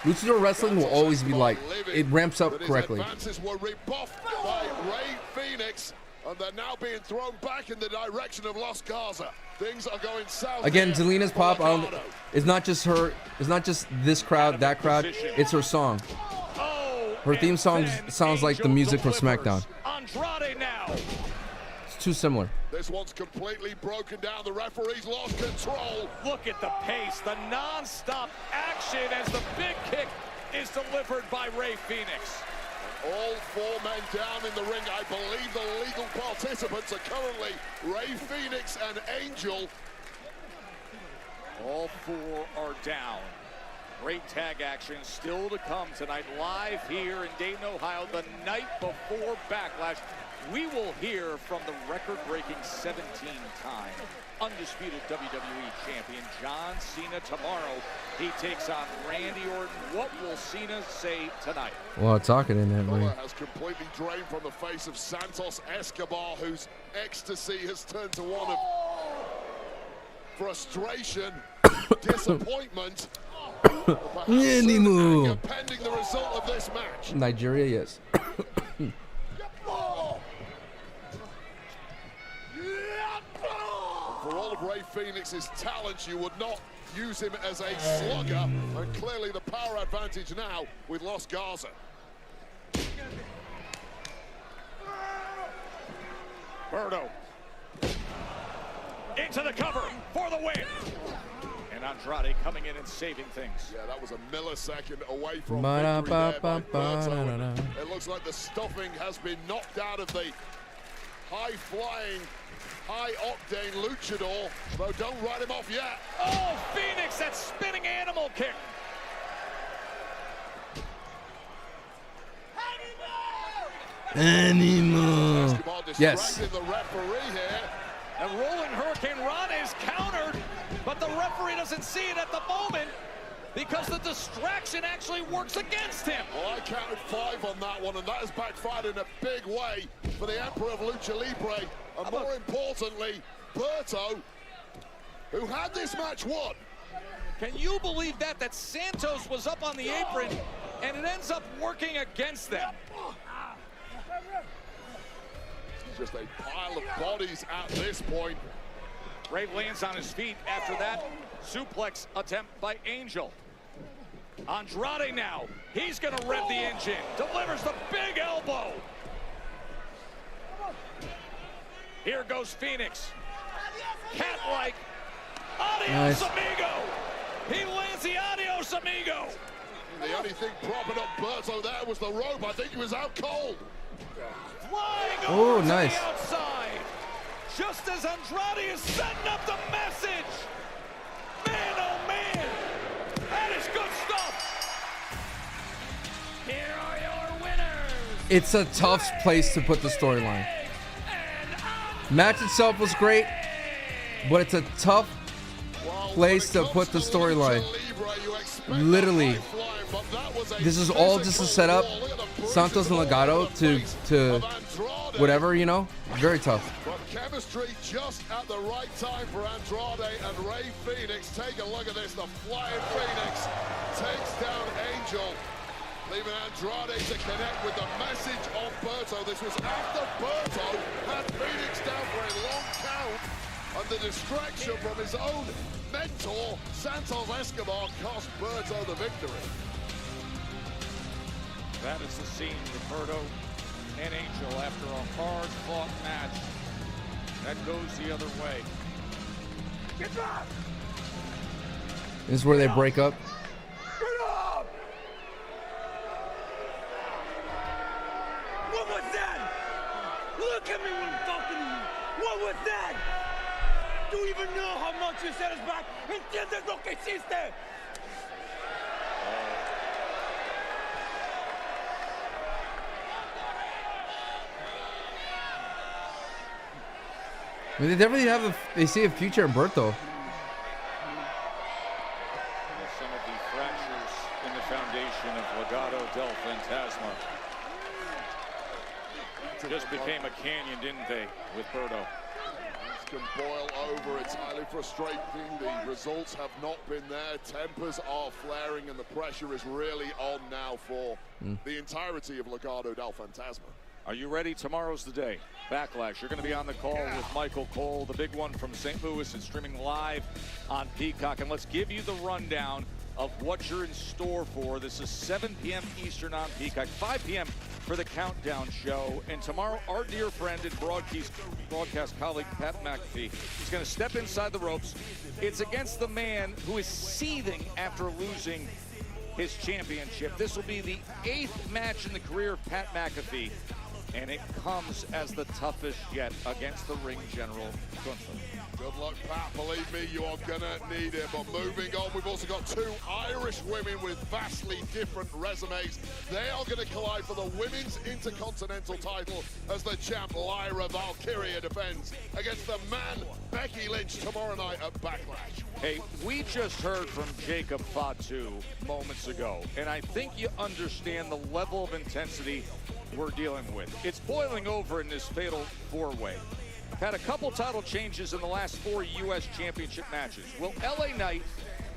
luchador wrestling will always be like, it ramps up But his correctly. advances were rebuffed by Rey Fenix, and they're now being thrown back in the direction of Los Garza. Things are going south. Again, here Zelina's for pop, Legado. it's not just her, it's not just this crowd, that crowd, it's her song. Her theme song sounds like the music from SmackDown. Andrade now. It's too similar. This one's completely broken down. The referee's lost control. Look at the pace, the non-stop action as the big kick is delivered by Rey Fenix. All 4 men down in the ring. I believe the legal participants are currently Rey Fenix and Angel. All 4 are down. Great tag action still to come tonight, live here in Dayton, Ohio, the night before Backlash. We will hear from the record-breaking 17-time undisputed WWE champion John Cena tomorrow. He takes on Randy Orton. What will Cena say tonight? Well, talking in that ring. Color has completely drained from the face of Santos Escobar, whose ecstasy has turned to one of frustration, disappointment, Anymore. pending the result of this match. Nigeria, yes. For all of Rey Fenix's talents, you would not use him as a slugger, and clearly the power advantage now with Los Garza. Berto into the cover for the win. And Andrade coming in and saving things. Yeah, that was a millisecond away from victory Ba-da, there by ba, ba, Berto. da-da-da. It looks like the stuffing has been knocked out of the high-flying, high-octane luchador, though don't write him off yet. Oh, Phoenix, that spinning animal kick. Anymore. Yes. The referee here. And rolling Hurricane Rana is countered, but the referee doesn't see it at the moment because the distraction actually works against him. Well, I counted 5 on that one, and that has backfired in a big way for the Emperor of Lucha Libre, and more importantly, Berto, who had this match won. Can you believe that Santos was up on the apron, and it ends up working against them? Just a pile of bodies at this point. Rey lands on his feet after that suplex attempt by Angel. Andrade now, he's gonna rev the engine, delivers the big elbow. Here goes Phoenix. Cat-like, adios amigo. He lands the adios amigo. The only thing propping up Berto there was the rope. I think he was out cold. Flying Oh, over to nice. the outside. Just as Andrade is setting up the message. Man, oh man, that is good stuff. Here are your winners. It's a tough place to put the storyline. Match itself was great, but it's a tough place to put the storyline. Literally, this is all just a setup. Santos and Legado to whatever, you know, very tough. But chemistry just at the right time for Andrade and Rey Fenix. Take a look at this. The flying Phoenix takes down Angel, leaving Andrade to connect with the message of Berto. This was after Berto had Phoenix down for a long count, and the distraction from his own mentor, Santos Escobar, cost Berto the victory. That is the scene. Roberto and Angel after a hard-fought match that goes the other way. Get up! This is where they break up. Get up! What was that? Look at me when I'm talking to you. What was that? Do you even know how much you set us back? ¿Entiendes lo que hiciste? I mean, they definitely they see a future in Berto. Some of the fractures in the foundation of Legado del Fantasma just became a canyon, didn't they, with Berto? Can boil over. It's highly frustrating. The results have not been there. Tempers are flaring, and the pressure is really on now for the entirety of Legado del Fantasma. Are you ready? Tomorrow's the day. Backlash. You're going to be on the call with Michael Cole, the big one from St. Louis, and streaming live on Peacock. And let's give you the rundown of what you're in store for. This is 7 p.m. Eastern on Peacock, 5 p.m. for the Countdown Show. And tomorrow, our dear friend and broadcast colleague, Pat McAfee, is going to step inside the ropes. It's against the man who is seething after losing his championship. This will be the 8th match in the career of Pat McAfee, and it comes as the toughest yet against the ring general, Gunther. Good luck, Pat. Believe me, you are going to need it. But moving on, we've also got 2 Irish women with vastly different resumes. They are going to collide for the Women's Intercontinental title as the champ Lyra Valkyria defends against the man Becky Lynch tomorrow night at Backlash. Hey, we just heard from Jacob Fatu moments ago, and I think you understand the level of intensity we're dealing with. It's boiling over in this fatal 4-way. Had a couple title changes in the last 4 U.S. Championship matches. Will LA Knight,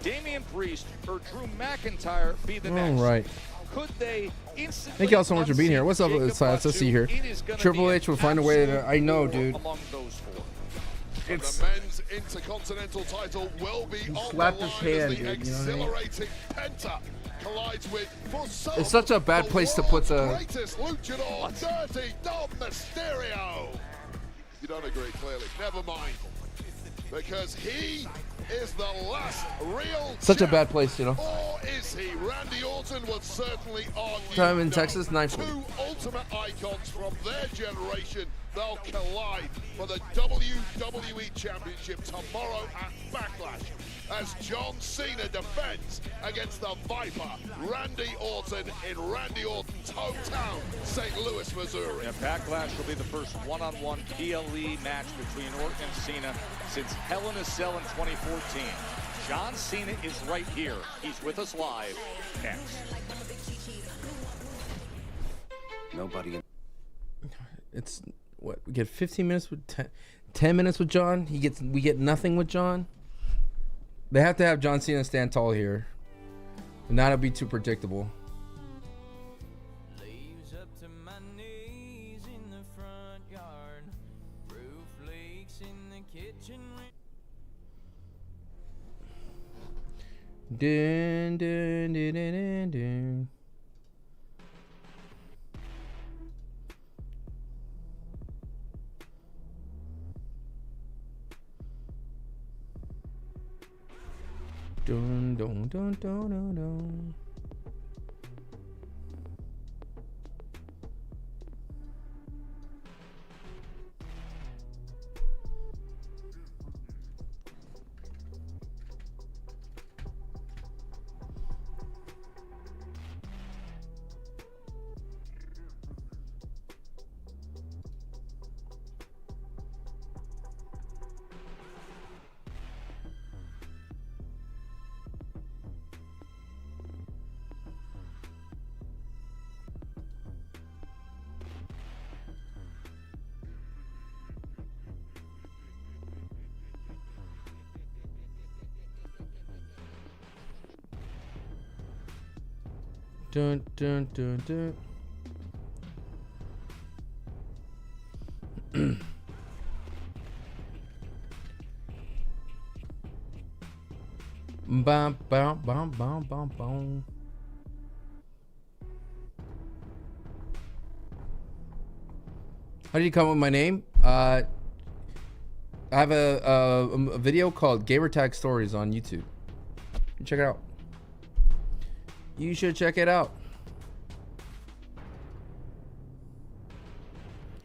Damian Priest, or Drew McIntyre be the next? All right. Could they instantly? Thank y'all so much for being here. What's up, Silas? Let's see here. Triple H will find a way to. I know, dude. Among those 4. It's the men's Intercontinental title will be on the line as the exhilarating Penta collides with it's such a bad place to put the greatest luchador, Dirty Dom Mysterio. You don't agree, clearly. Never mind. Because he is the last real such a bad place, you know. Or is he? Randy Orton would certainly argue. Time in Texas, 9:40. 2 ultimate icons from their generation. They'll collide for the WWE Championship tomorrow at Backlash as John Cena defends against the Viper, Randy Orton, in Randy Orton's hometown, St. Louis, Missouri. And Backlash will be the first one-on-one PLE match between Orton and Cena since Hell in a Cell in 2014. John Cena is right here. He's with us live next. Nobody. It's what we get 15 minutes with 10 minutes with John. We get nothing with John. They have to have John Cena stand tall here, and not be too predictable. Dun, dun, dun, dun, dun, dun. Dun, dun, dun, dun, dun, dun. Dun, dun, dun, dun. Bum, bum, bum, bum, bum, bum. How did you come up with my name? I have a video called Gamertag Stories on YouTube. Check it out. You should check it out.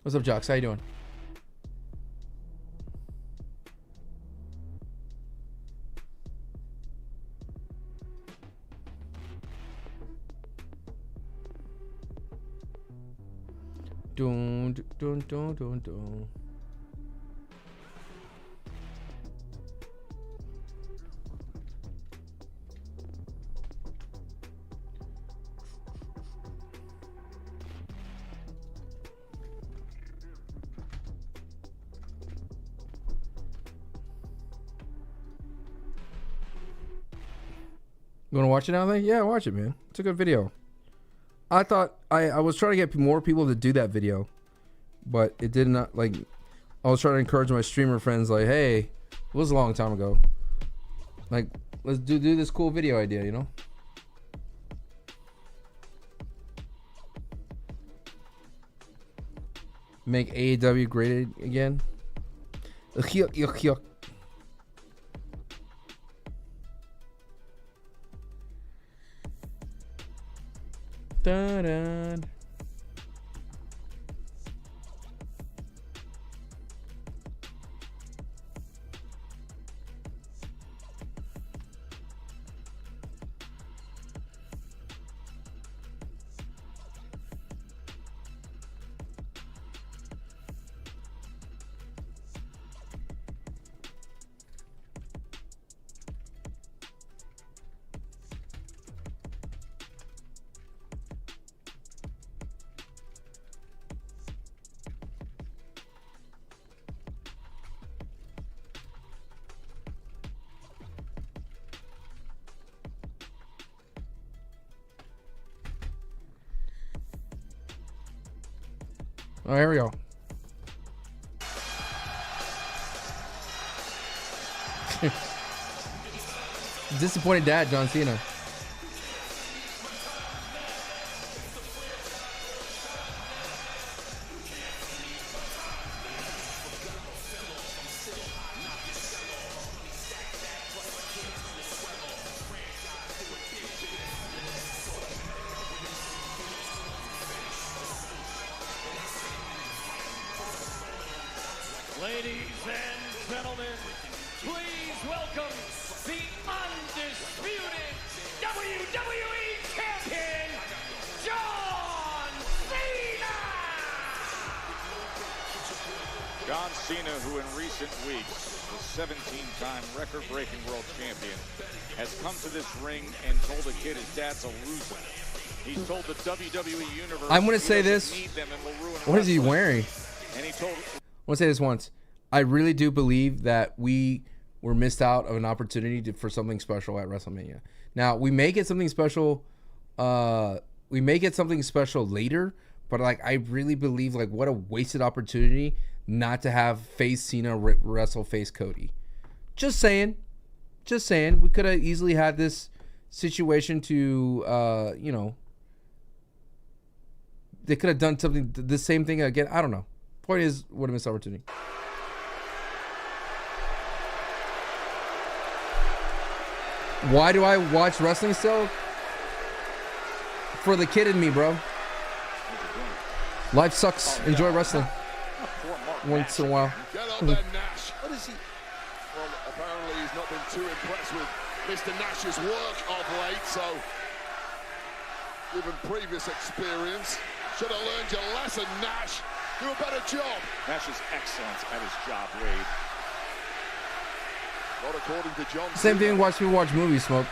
What's up, Jocks? How you doing? Dun, dun, dun, dun, dun. You want to watch it now, then? Yeah, watch it, man. It's a good video. I thought I was trying to get more people to do that video, but it did not. Like, I was trying to encourage my streamer friends, like, hey, it was a long time ago. Like, let's do this cool video idea, you know? Make AEW great again. Yuck, yuck, yuck. Dun-dun. Oh, here we go. Disappointed dad, John Cena. Ladies and gentlemen, please welcome the undisputed WWE Champion, John Cena! John Cena, who in recent weeks, the 17-time record-breaking world champion, has come to this ring and told a kid his dad's a loser. He's told the WWE Universe I'm going to say this. What is he wearing? And he told... I want to say this once. I really do believe that we were missed out of an opportunity for something special at WrestleMania. Now, we may get something special. We may get something special later, but like I really believe like what a wasted opportunity not to have face Cena wrestle face Cody. Just saying. Just saying. We could have easily had this situation to, you know, they could have done something, the same thing again. I don't know. Point is, what a missed opportunity. Why do I watch wrestling still? For the kid in me, bro. Life sucks. Enjoy wrestling. Once in a while. Get up there, Nash. What is he? Well, apparently he's not been too impressed with Mr. Nash's work of late, so given previous experience, should have learned your lesson, Nash. Do a better job. Nash is excellent at his job, Wade. Not according to John. Same thing. Watch people watch movies, Smoke.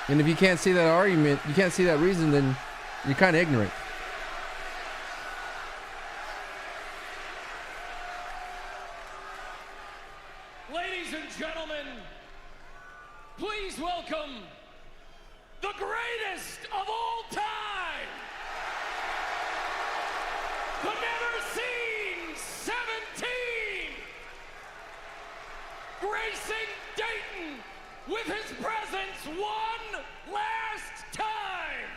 And if you can't see that argument, you can't see that reason, then you're kind of ignorant. Ladies and gentlemen, please welcome the greatest of all time, the never seen 17, gracing Dayton with his presence one last time,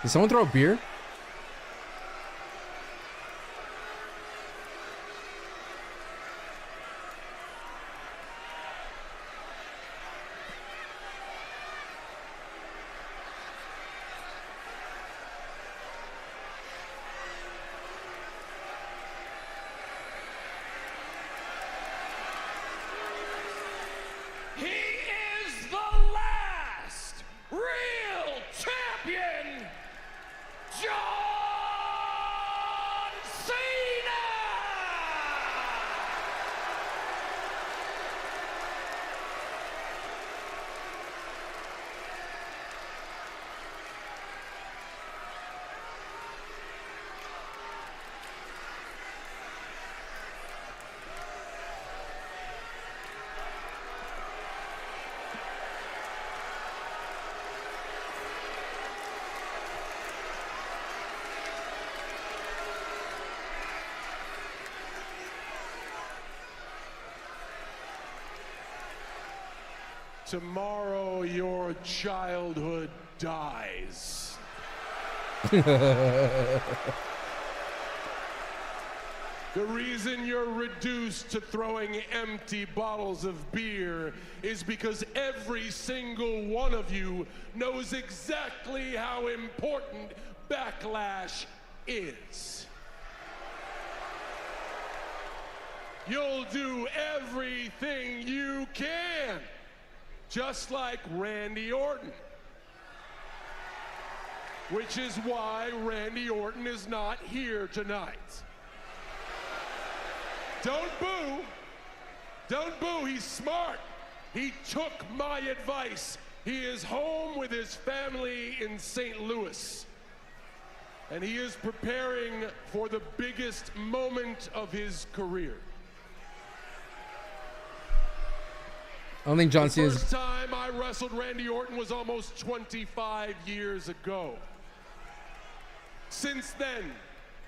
Did someone throw a beer? He is the last real champion, John Cena! Tomorrow your childhood dies. The reason you're reduced to throwing empty bottles of beer is because every single one of you knows exactly how important Backlash is. You'll do everything you can, just like Randy Orton. Which is why Randy Orton is not here tonight. Don't boo. Don't boo. He's smart. He took my advice. He is home with his family in St. Louis. And he is preparing for the biggest moment of his career. I don't think John The Cena's. first time I wrestled Randy Orton was almost 25 years ago. Since then,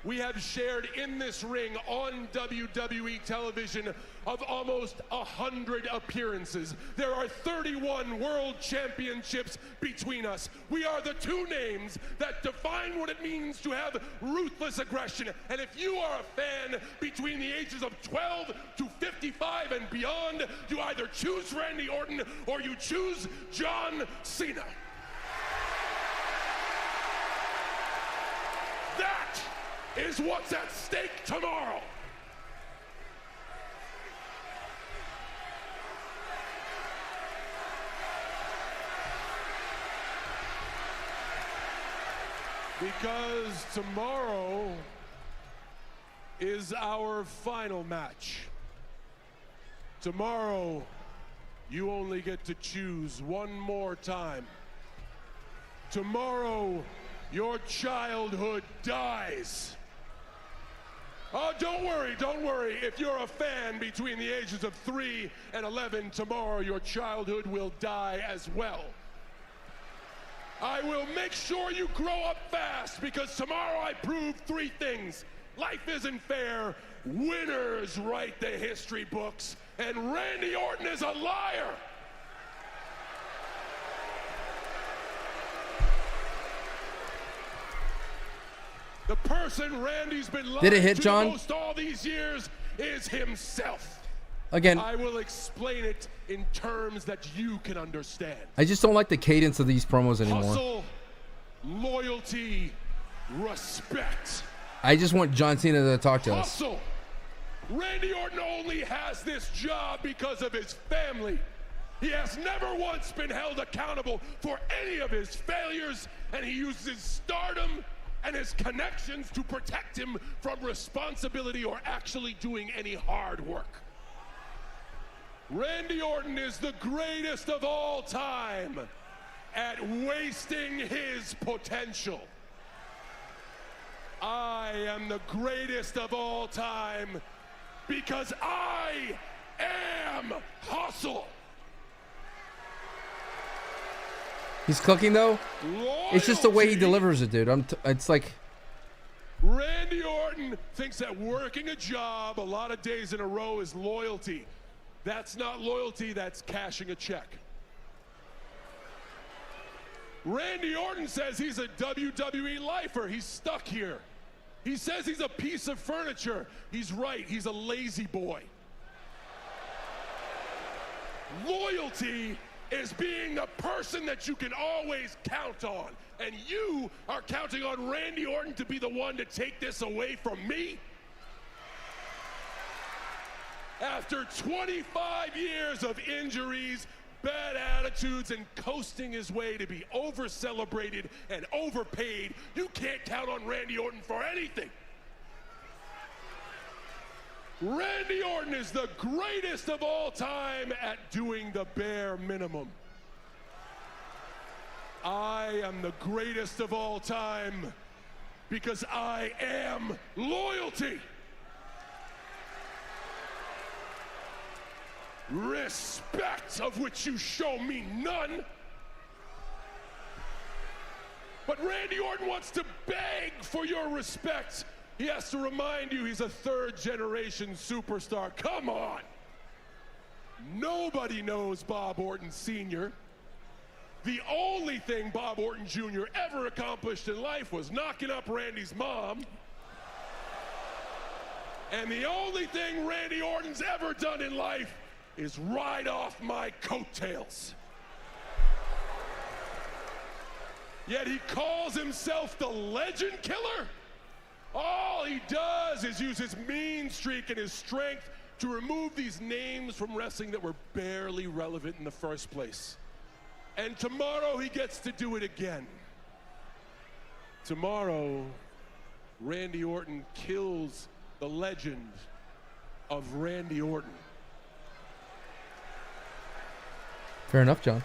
we have shared in this ring on WWE television of almost 100 appearances. There are 31 world championships between us. We are the two names that define what it means to have ruthless aggression. And if you are a fan between the ages of 12 to 55 and beyond, you either choose Randy Orton or you choose John Cena. That is what's at stake tomorrow. Because tomorrow is our final match. Tomorrow, you only get to choose one more time. Tomorrow, your childhood dies. Oh, don't worry, don't worry. If you're a fan between the ages of 3 and 11, tomorrow your childhood will die as well. I will make sure you grow up fast because tomorrow I prove 3 things. Life isn't fair, winners write the history books, and Randy Orton is a liar. The person Randy's been lying Did it hit, to John? the most all these years is himself. Again. I will explain it in terms that you can understand. I just don't like the cadence of these promos anymore. Hustle, loyalty, respect. I just want John Cena to talk to us. Hustle. Randy Orton only has this job because of his family. He has never once been held accountable for any of his failures, and he uses stardom and his connections to protect him from responsibility or actually doing any hard work. Randy Orton is the greatest of all time at wasting his potential. I am the greatest of all time because I am hustle. He's cooking though. Loyalty. It's just the way he delivers it, dude. It's like. Randy Orton thinks that working a job a lot of days in a row is loyalty. That's not loyalty, that's cashing a check. Randy Orton says he's a WWE lifer. He's stuck here. He says he's a piece of furniture. He's right. He's a lazy boy. Loyalty is being the person that you can always count on. And you are counting on Randy Orton to be the one to take this away from me? After 25 years of injuries, bad attitudes, and coasting his way to be over-celebrated and overpaid, you can't count on Randy Orton for anything. Randy Orton is the greatest of all time at doing the bare minimum. I am the greatest of all time because I am loyalty. Respect, of which you show me none. But Randy Orton wants to beg for your respect. He has to remind you he's a third-generation superstar. Come on. Nobody knows Bob Orton Sr. The only thing Bob Orton Jr. ever accomplished in life was knocking up Randy's mom. And the only thing Randy Orton's ever done in life is ride off my coattails. Yet he calls himself the Legend Killer? All he does is use his mean streak and his strength to remove these names from wrestling that were barely relevant in the first place. And tomorrow he gets to do it again. Tomorrow, Randy Orton kills the legend of Randy Orton. Fair enough, John.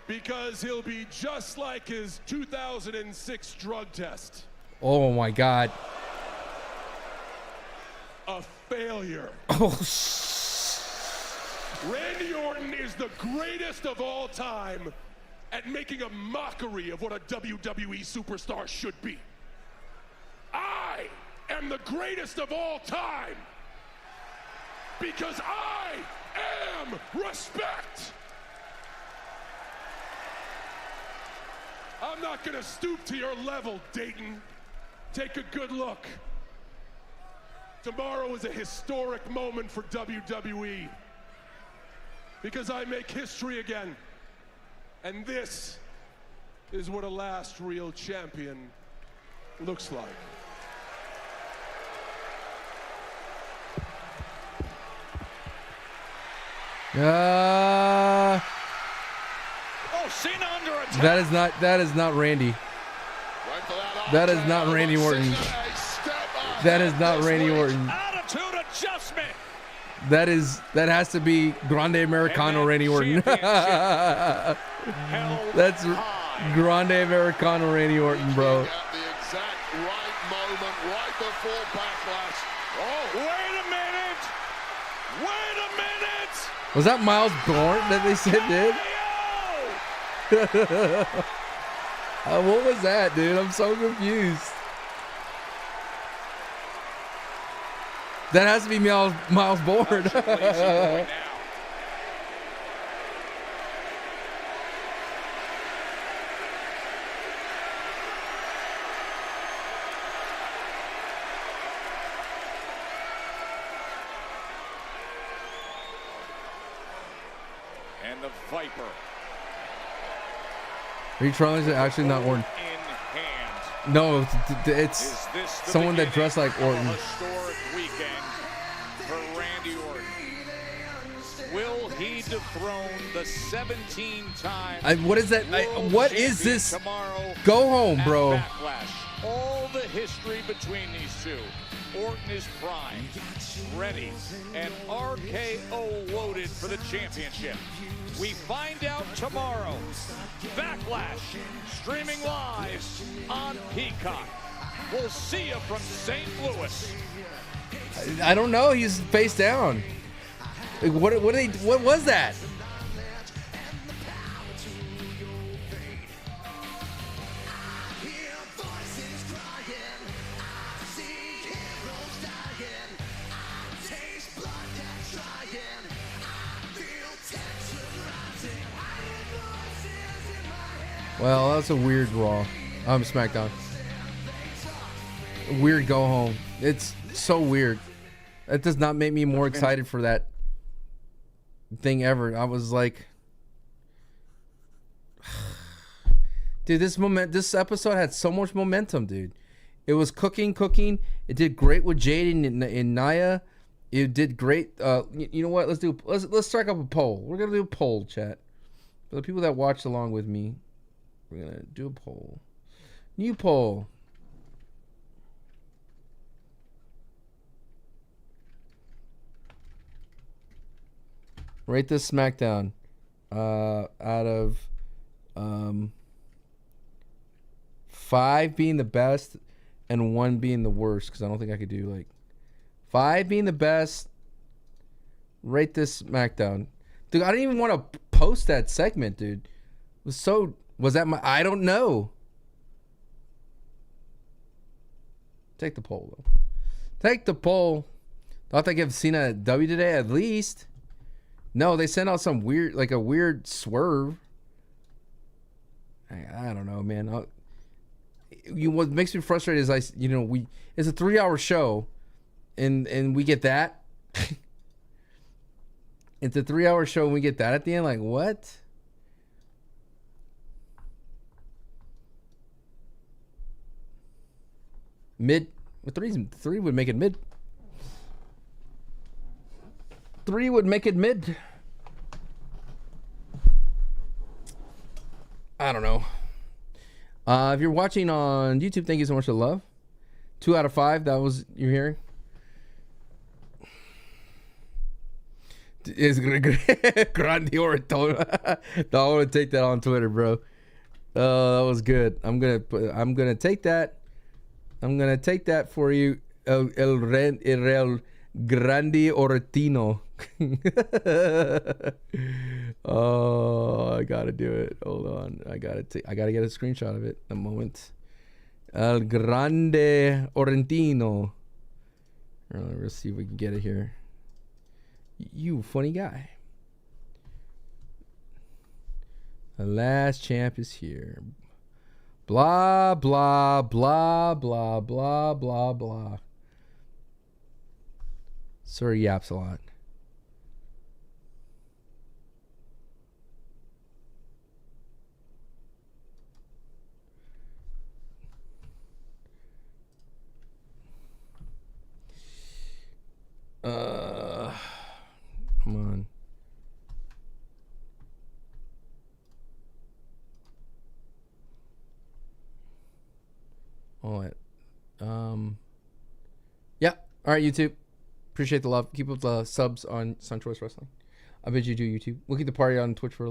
Because he'll be just like his 2006 drug test. Oh my God. A failure. Oh. Randy Orton is the greatest of all time at making a mockery of what a WWE superstar should be. I am the greatest of all time because I am respect. I'm not gonna stoop to your level, Dayton. Take a good look. Tomorrow is a historic moment for WWE because I make history again. And this is what a last real champion looks like. Oh, Cena under attack. That is not Randy. That is not Randy Orton. That is not Randy Orton. Attitude adjustment. That has to be Grande Americano Randy Orton. That's Grande Americano Randy Orton, bro. At the exact right moment, right before Backlash. Oh, wait a minute. Wait a minute. Was that Miles Bourne that they said did? What was that, dude? I'm so confused. That has to be Miles Bourne. And the Viper. Are you trying to actually not Orton? No, it's someone that dressed like Orton. Historic weekend for Randy Orton. Will he dethrone the 17-time? What is that? What is this? Tomorrow Go home, bro. Backlash. All the history between these two. Orton is primed, ready, and RKO loaded for the championship. We find out tomorrow. Backlash, streaming live on Peacock. We'll see you from St. Louis. I don't know. He's face down. What was that? Well, that's a weird Raw. SmackDown. Weird go home. It's so weird. That does not make me more excited for that thing ever. I was like, dude, this episode had so much momentum, dude. It was cooking. It did great with Jade and Nia. It did great. You know what? Let's strike up a poll. We're gonna do a poll, chat. For the people that watched along with me, we're gonna do a poll. New poll. Rate this SmackDown out of 5 being the best and 1 being the worst, because I don't think I could do like 5 being the best. Rate this SmackDown. Dude, I didn't even want to post that segment, dude. Was that my... I don't know. Take the poll, though. Take the poll. Thought they give Cena a W today, at least. No, they sent out some weird, like a weird swerve. I don't know, man. What makes me frustrated is it's a 3-hour show, and we get that. It's a 3-hour show and we get that at the end. Like, what? Mid. 3 would make it mid. 3 would make it mid. I don't know. If you're watching on YouTube, thank you so much for the love. 2 out of 5. That was you're hearing. Is Grande Oratona. No, I want to take that on Twitter, bro. That was good. I'm gonna take that. I'm gonna take that for you. El Grande Oratino. Oh, I gotta do it. Hold on. I gotta get a screenshot of it. A moment. El Grande Orentino. Let's see if we can get it here. You funny guy. The last champ is here. Blah, blah, blah, blah, blah, blah, blah. Sir yaps a lot. Come on. All right. Yeah. All right, YouTube. Appreciate the love. Keep up the subs on Sun Choice Wrestling. I bet you do YouTube. We'll keep the party on Twitch for a little bit.